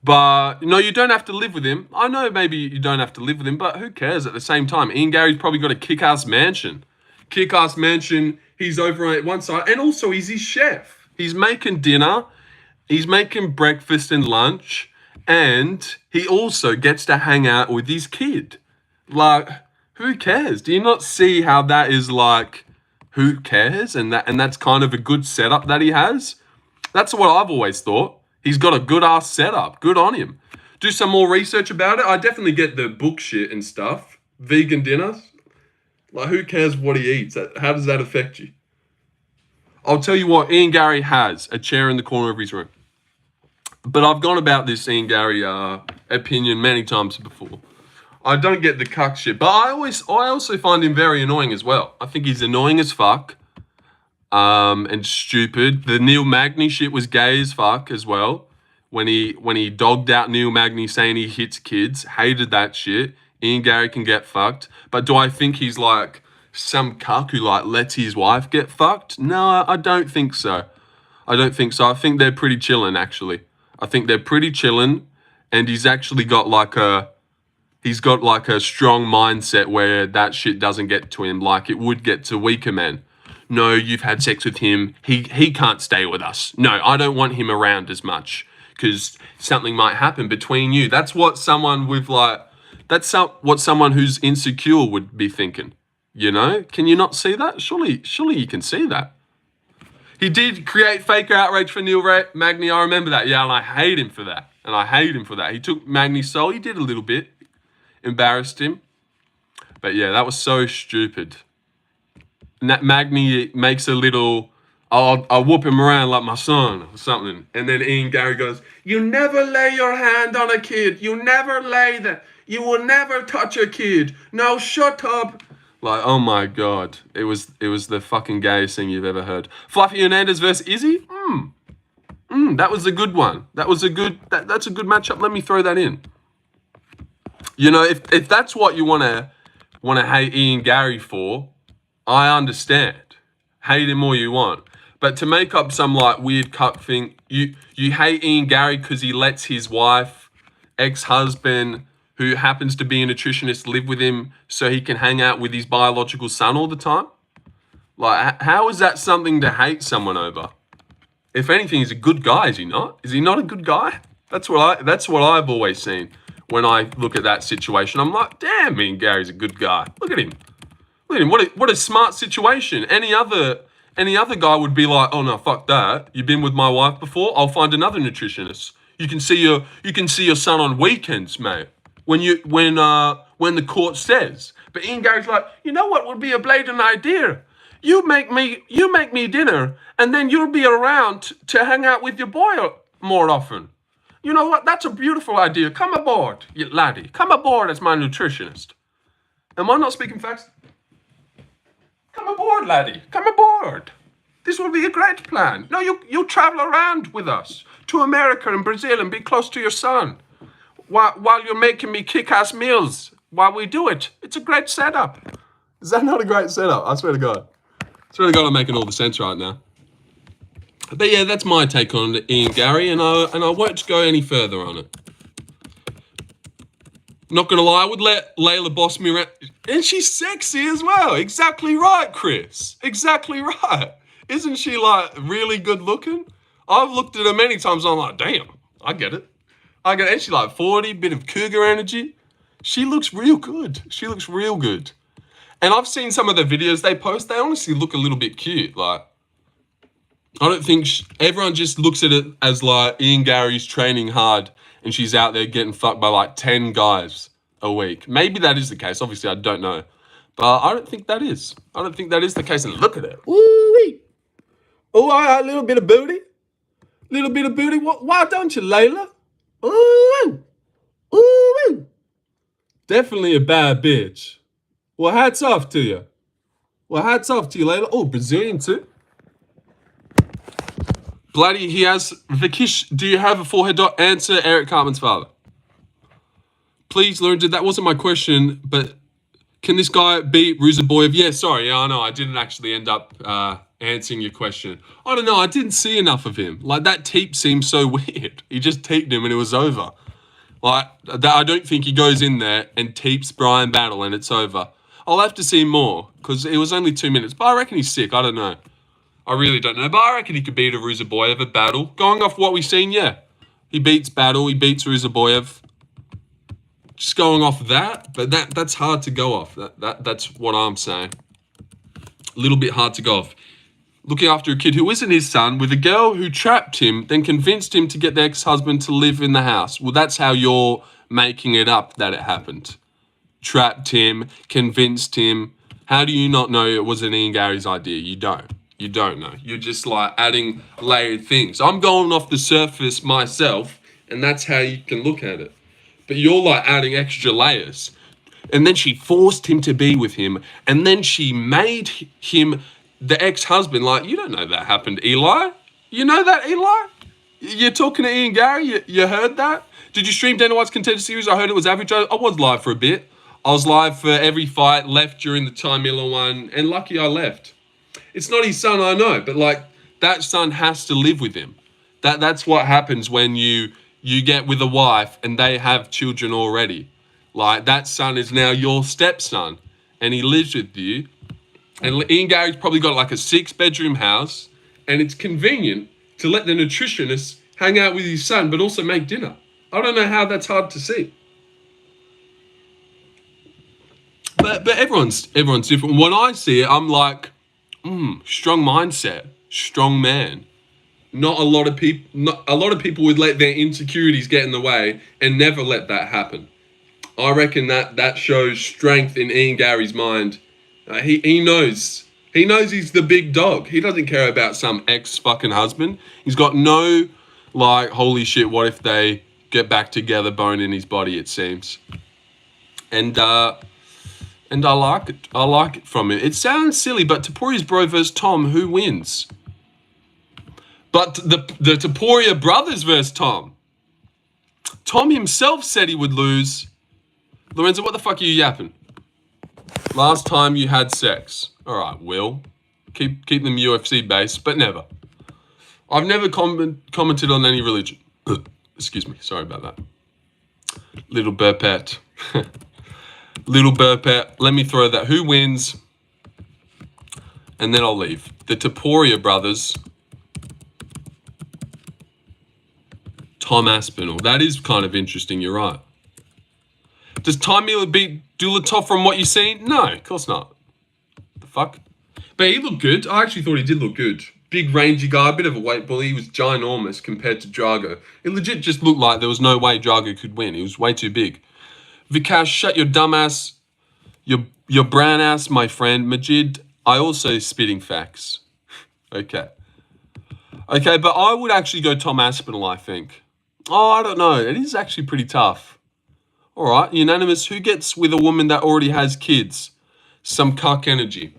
But, no, you don't have to live with him. I know maybe you don't have to live with him, but who cares at the same time? Ian Gary's probably got a kick-ass mansion. Kick-ass mansion, he's over on one side. And also, he's his chef. He's making dinner. He's making breakfast and lunch. And he also gets to hang out with his kid. Like, who cares? Do you not see how that is like, who cares? And that's kind of a good setup that he has. That's what I've always thought. He's got a good-ass setup. Good on him. Do some more research about it. I definitely get the book shit and stuff. Vegan dinners. Like, who cares what he eats? How does that affect you? I'll tell you what, Ian Gary has a chair in the corner of his room. But I've gone about this Ian Gary opinion many times before. I don't get the cuck shit. But I also find him very annoying as well. I think he's annoying as fuck. And stupid. The Neil Magny shit was gay as fuck as well. When he dogged out Neil Magny saying he hits kids, hated that shit. Ian Gary can get fucked. But do I think he's like some cuck who like lets his wife get fucked? No, I don't think so. I don't think so. I think they're pretty chillin', actually. I think they're pretty chillin', and he's actually got like a strong mindset where that shit doesn't get to him like it would get to weaker men. No, you've had sex with him. He can't stay with us. No, I don't want him around as much because something might happen between you. That's what someone what someone who's insecure would be thinking. You know? Can you not see that? Surely you can see that. He did create fake outrage for Neil Magny. I remember that. Yeah, and I hate him for that. He took Magny's soul. He did a little bit. Embarrassed him. But yeah, that was so stupid. Magny makes a little, I'll whoop him around like my son or something. And then Ian Gary goes, you never lay your hand on a kid. You never lay that. You will never touch a kid. No, shut up. Like, oh my God. It was the fucking gayest thing you've ever heard. Fluffy Hernandez versus Izzy? That was a good one. That's a good matchup. Let me throw that in. You know, if that's what you want to hate Ian Gary for, I understand. Hate him all you want. But to make up some like weird cuck thing, you hate Ian Gary because he lets his wife, ex-husband, who happens to be a nutritionist, live with him so he can hang out with his biological son all the time? Like, how is that something to hate someone over? If anything, he's a good guy, is he not? Is he not a good guy? That's what I've always seen when I look at that situation. I'm like, damn, Ian Gary's a good guy. Look at him. Look at him. What a smart situation. Any other guy would be like, oh no, fuck that. You've been with my wife before? I'll find another nutritionist. You can see your son on weekends, mate. When the court says. But Ian Gary's like, you know what would be a blatant idea? You make me dinner, and then you'll be around to hang out with your boy more often. You know what? That's a beautiful idea. Come aboard, you laddie. Come aboard as my nutritionist. Am I not speaking facts? Come aboard, laddie. Come aboard. This will be a great plan. No, you'll travel around with us to America and Brazil and be close to your son while you're making me kick-ass meals while we do it. It's a great setup. Is that not a great setup? I swear to God. I'm making all the sense right now. But yeah, that's my take on Ian Gary, and I won't go any further on it. Not gonna lie, I would let Layla boss me around. And she's sexy as well. Exactly right, Chris. Exactly right. Isn't she like really good looking? I've looked at her many times and I'm like, damn, I get it. I get it. And she's like 40, bit of cougar energy. She looks real good. She looks real good. And I've seen some of the videos they post. They honestly look a little bit cute. Like, I don't think everyone just looks at it as like Ian Gary's training hard and she's out there getting fucked by like 10 guys a week. Maybe that is the case. Obviously, I don't know. But I don't think that is. I don't think that is the case. And look at it. Ooh-wee. Oh, a little bit of booty. Little bit of booty. Why don't you, Layla? Ooh. Ooh. Definitely a bad bitch. Well, hats off to you. Well, hats off to you, Layla. Oh, Brazilian too. Bloody, he has... Vikish, do you have a forehead dot? Answer Eric Cartman's father. Please, Lorenzo, that wasn't my question, but can this guy beat Ruzaboyev? Yeah, sorry, I know. I didn't actually end up answering your question. I don't know. I didn't see enough of him. Like, that teep seems so weird. He just teeped him and it was over. Like, I don't think he goes in there and teeps Brian Battle and it's over. I'll have to see more because it was only 2 minutes. But I reckon he's sick. I don't know. I really don't know. But I reckon he could beat a Ruzaboyev at Battle. Going off what we've seen, yeah. He beats Battle. He beats Ruzaboyev. Just going off that. But that's hard to go off. That's what I'm saying. A little bit hard to go off. Looking after a kid who isn't his son with a girl who trapped him, then convinced him to get the ex-husband to live in the house. Well, that's how you're making it up that it happened. Trapped him, convinced him. How do you not know it wasn't Ian Gary's idea? You don't. You don't know. You're just like adding layered things. I'm going off the surface myself, and that's how you can look at it. But you're like adding extra layers. And then she forced him to be with him, and then she made him the ex-husband. Like, you don't know that happened, Eli. You know that, Eli? You're talking to Ian Gary? You heard that? Did you stream Dana White's Contender series? I heard it was average. I was live for a bit. I was live for every fight, left during the Ty Miller one, and lucky I left. It's not his son, I know, but like that son has to live with him. That's what happens when you get with a wife and they have children already. Like that son is now your stepson and he lives with you. And Ian Gary's probably got like a 6-bedroom house and it's convenient to let the nutritionist hang out with his son but also make dinner. I don't know how that's hard to see. But everyone's different. When I see it, I'm like, strong mindset, strong man. Not a lot of people would let their insecurities get in the way and never let that happen. I reckon that shows strength in Ian Gary's mind. He knows he's the big dog. He doesn't care about some ex-fucking husband. He's got no, like, holy shit, what if they get back together, bone in his body, it seems. And I like it. I like it from him. It sounds silly, but Toporia's bro versus Tom, who wins? But the Topuria brothers versus Tom. Tom himself said he would lose. Lorenzo, what the fuck are you yapping? Last time you had sex. All right, Will. Keep them UFC based, but never. I've never commented on any religion. Excuse me. Sorry about that. Little burpette. Little burpette. Let me throw that. Who wins? And then I'll leave. The Topuria brothers. Tom Aspinall. That is kind of interesting. You're right. Does Ty Miller beat Dulatov from what you've seen? No, of course not. The fuck? But he looked good. I actually thought he did look good. Big rangy guy, a bit of a weight bully. He was ginormous compared to Drago. It legit just looked like there was no way Drago could win. He was way too big. Vikash, shut your dumb ass, your brown ass, my friend. Majid, I also spitting facts. Okay, but I would actually go Tom Aspinall, I think. Oh, I don't know. It is actually pretty tough. All right, unanimous. Who gets with a woman that already has kids? Some cuck energy.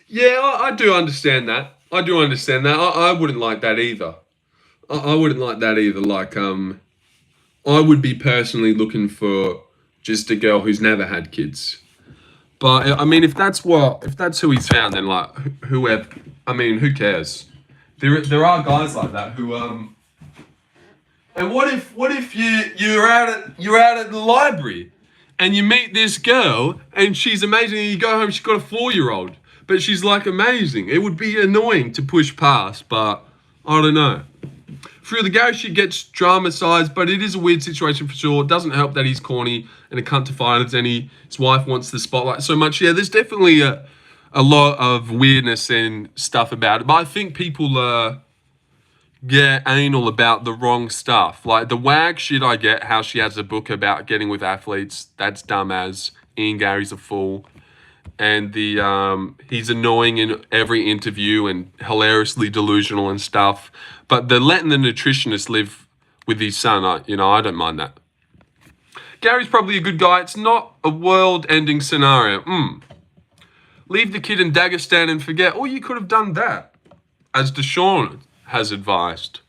Yeah, I do understand that. I wouldn't like that either. I wouldn't like that either. Like, I would be personally looking for just a girl who's never had kids. But I mean, if that's who he's found, then like whoever. I mean, who cares? There are guys like that who And what if you're out at the library And you meet this girl, and she's amazing, and you go home, she's got a 4-year-old. But she's, like, amazing. It would be annoying to push past, but I don't know. Through the Gary shit gets drama-sized, but it is a weird situation for sure. It doesn't help that he's corny and a cunt to finance, and his wife wants the spotlight so much. Yeah, there's definitely a lot of weirdness and stuff about it. But I think people get anal about the wrong stuff. Like the wag shit I get, how she has a book about getting with athletes. That's dumb as. Ian Gary's a fool. And he's annoying in every interview and hilariously delusional and stuff. But the letting the nutritionist live with his son, I don't mind that. Gary's probably a good guy. It's not a world-ending scenario. Leave the kid in Dagestan and forget. Or you could have done that, as Deshaun has advised.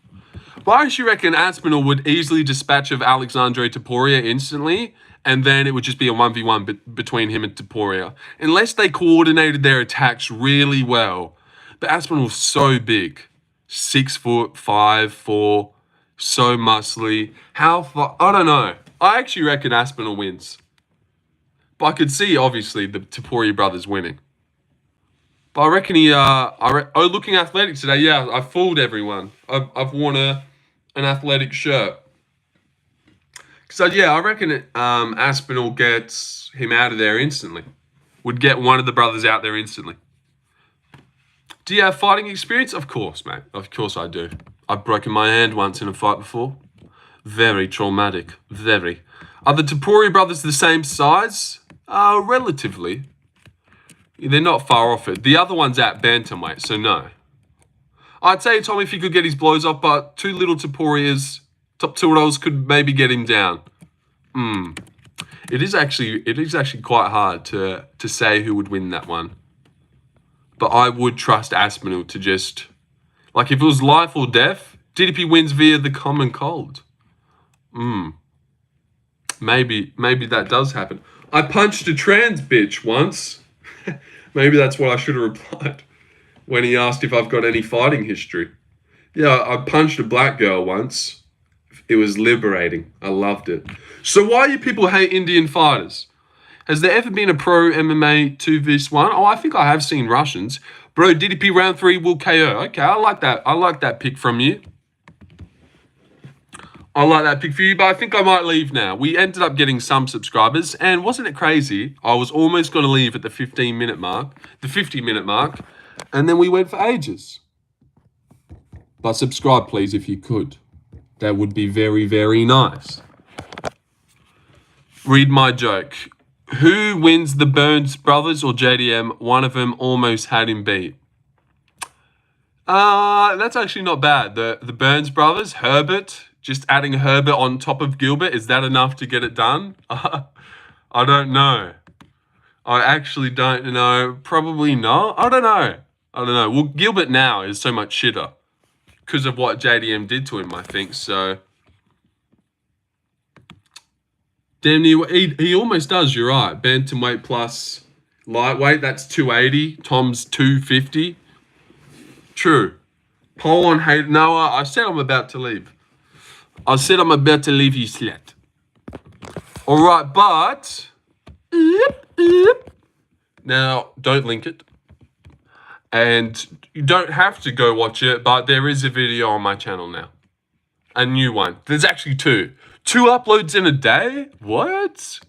Why do you reckon Aspinall would easily dispatch of Alexandre Topuria instantly, and then it would just be a 1v1 between him and Topuria? Unless they coordinated their attacks really well. But Aspinall's so big. 6 foot, 5'4", so muscly. How far? I don't know. I actually reckon Aspinall wins. But I could see, obviously, the Topuria brothers winning. But I reckon looking athletic today. Yeah, I fooled everyone. I've worn an athletic shirt. So yeah, I reckon Aspinall gets him out of there instantly. Would get one of the brothers out there instantly. Do you have fighting experience? Of course, mate. Of course I do. I've broken my hand once in a fight before. Very traumatic. Very. Are the Topuria brothers the same size? Relatively. They're not far off it. The other one's at bantamweight, so no. I'd say Tom if he could get his blows off, but two little Topurias, top two rolls could maybe get him down. It is actually quite hard to say who would win that one. But I would trust Aspinall to just, like if it was life or death, DDP wins via the common cold. Maybe that does happen. I punched a trans bitch once. Maybe that's what I should have replied when he asked if I've got any fighting history. Yeah, I punched a black girl once. It was liberating. I loved it. So why do people hate Indian fighters? Has there ever been a pro MMA 2v1? Oh, I think I have seen Russians. Bro, DDP round 3 will KO. Okay, I like that. I like that pick from you. I like that pick for you, but I think I might leave now. We ended up getting some subscribers, and wasn't it crazy? I was almost going to leave at the 50-minute mark, and then we went for ages. But subscribe, please, if you could. That would be very, very nice. Read my joke. Who wins the Burns brothers or JDM? One of them almost had him beat. That's actually not bad. The Burns brothers, Herbert, just adding Herbert on top of Gilbert, is that enough to get it done? I don't know. I actually don't know. Probably not. I don't know. Well, Gilbert now is so much shitter because of what JDM did to him, I think. So, damn near, he almost does. You're right. Bantamweight plus lightweight, that's 280. Tom's 250. True. Polon hate Noah. I said I'm about to leave. You slut. All right, but now don't link it, and you don't have to go watch it. But there is a video on my channel now, a new one. There's actually two uploads in a day. What?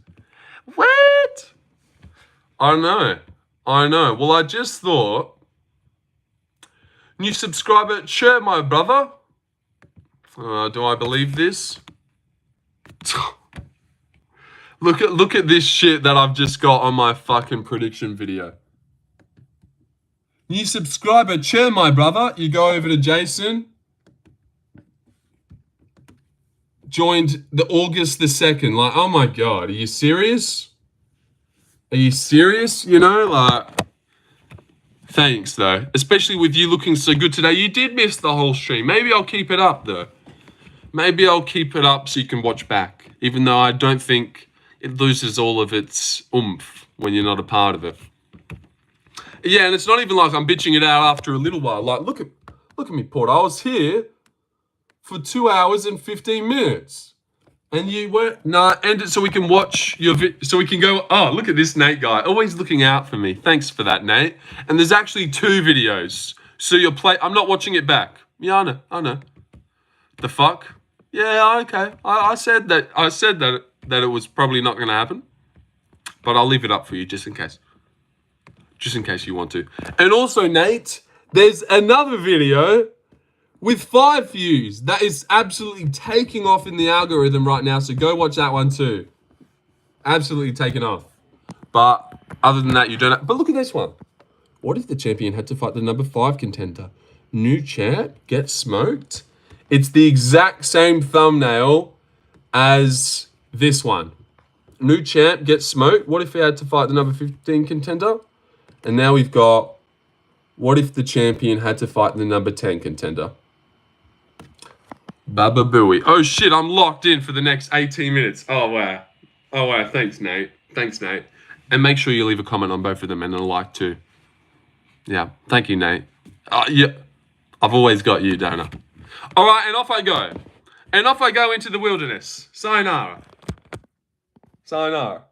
I know. Well, I just thought, new subscriber, share my brother. Do I believe this? Look at this shit that I've just got on my fucking prediction video. New subscriber, cheer my brother. You go over to Jason. Joined the August the 2nd. Like, oh my God, are you serious? You know, like, thanks though. Especially with you looking so good today. You did miss the whole stream. Maybe I'll keep it up though. Maybe I'll keep it up so you can watch back. Even though I don't think it loses all of its oomph when you're not a part of it. Yeah, and it's not even like I'm bitching it out after a little while. Like, look at me, Port. I was here for 2 hours and 15 minutes. And you weren't... Nah, end it so we can watch your... So we can go... Oh, look at this Nate guy. Always looking out for me. Thanks for that, Nate. And there's actually 2 videos. So you're play... I'm not watching it back. Yeah, I know. The fuck? Yeah, okay. I said that it was probably not going to happen. But I'll leave it up for you just in case. Just in case you want to. And also, Nate, there's another video with 5 views that is absolutely taking off in the algorithm right now. So go watch that one too. Absolutely taking off. But other than that, you don't have... But look at this one. What if the champion had to fight the number 5 contender? New champ gets smoked. It's the exact same thumbnail as this one. New champ gets smoked. What if he had to fight the number 15 contender? And now we've got, what if the champion had to fight the number 10 contender? Baba Booey. Oh shit, I'm locked in for the next 18 minutes. Oh wow. Oh wow, thanks Nate. Thanks Nate. And make sure you leave a comment on both of them and a like too. Yeah, thank you Nate. Yeah, I've always got you, Donna. All right, and off I go. And off I go into the wilderness. Sayonara. Sayonara.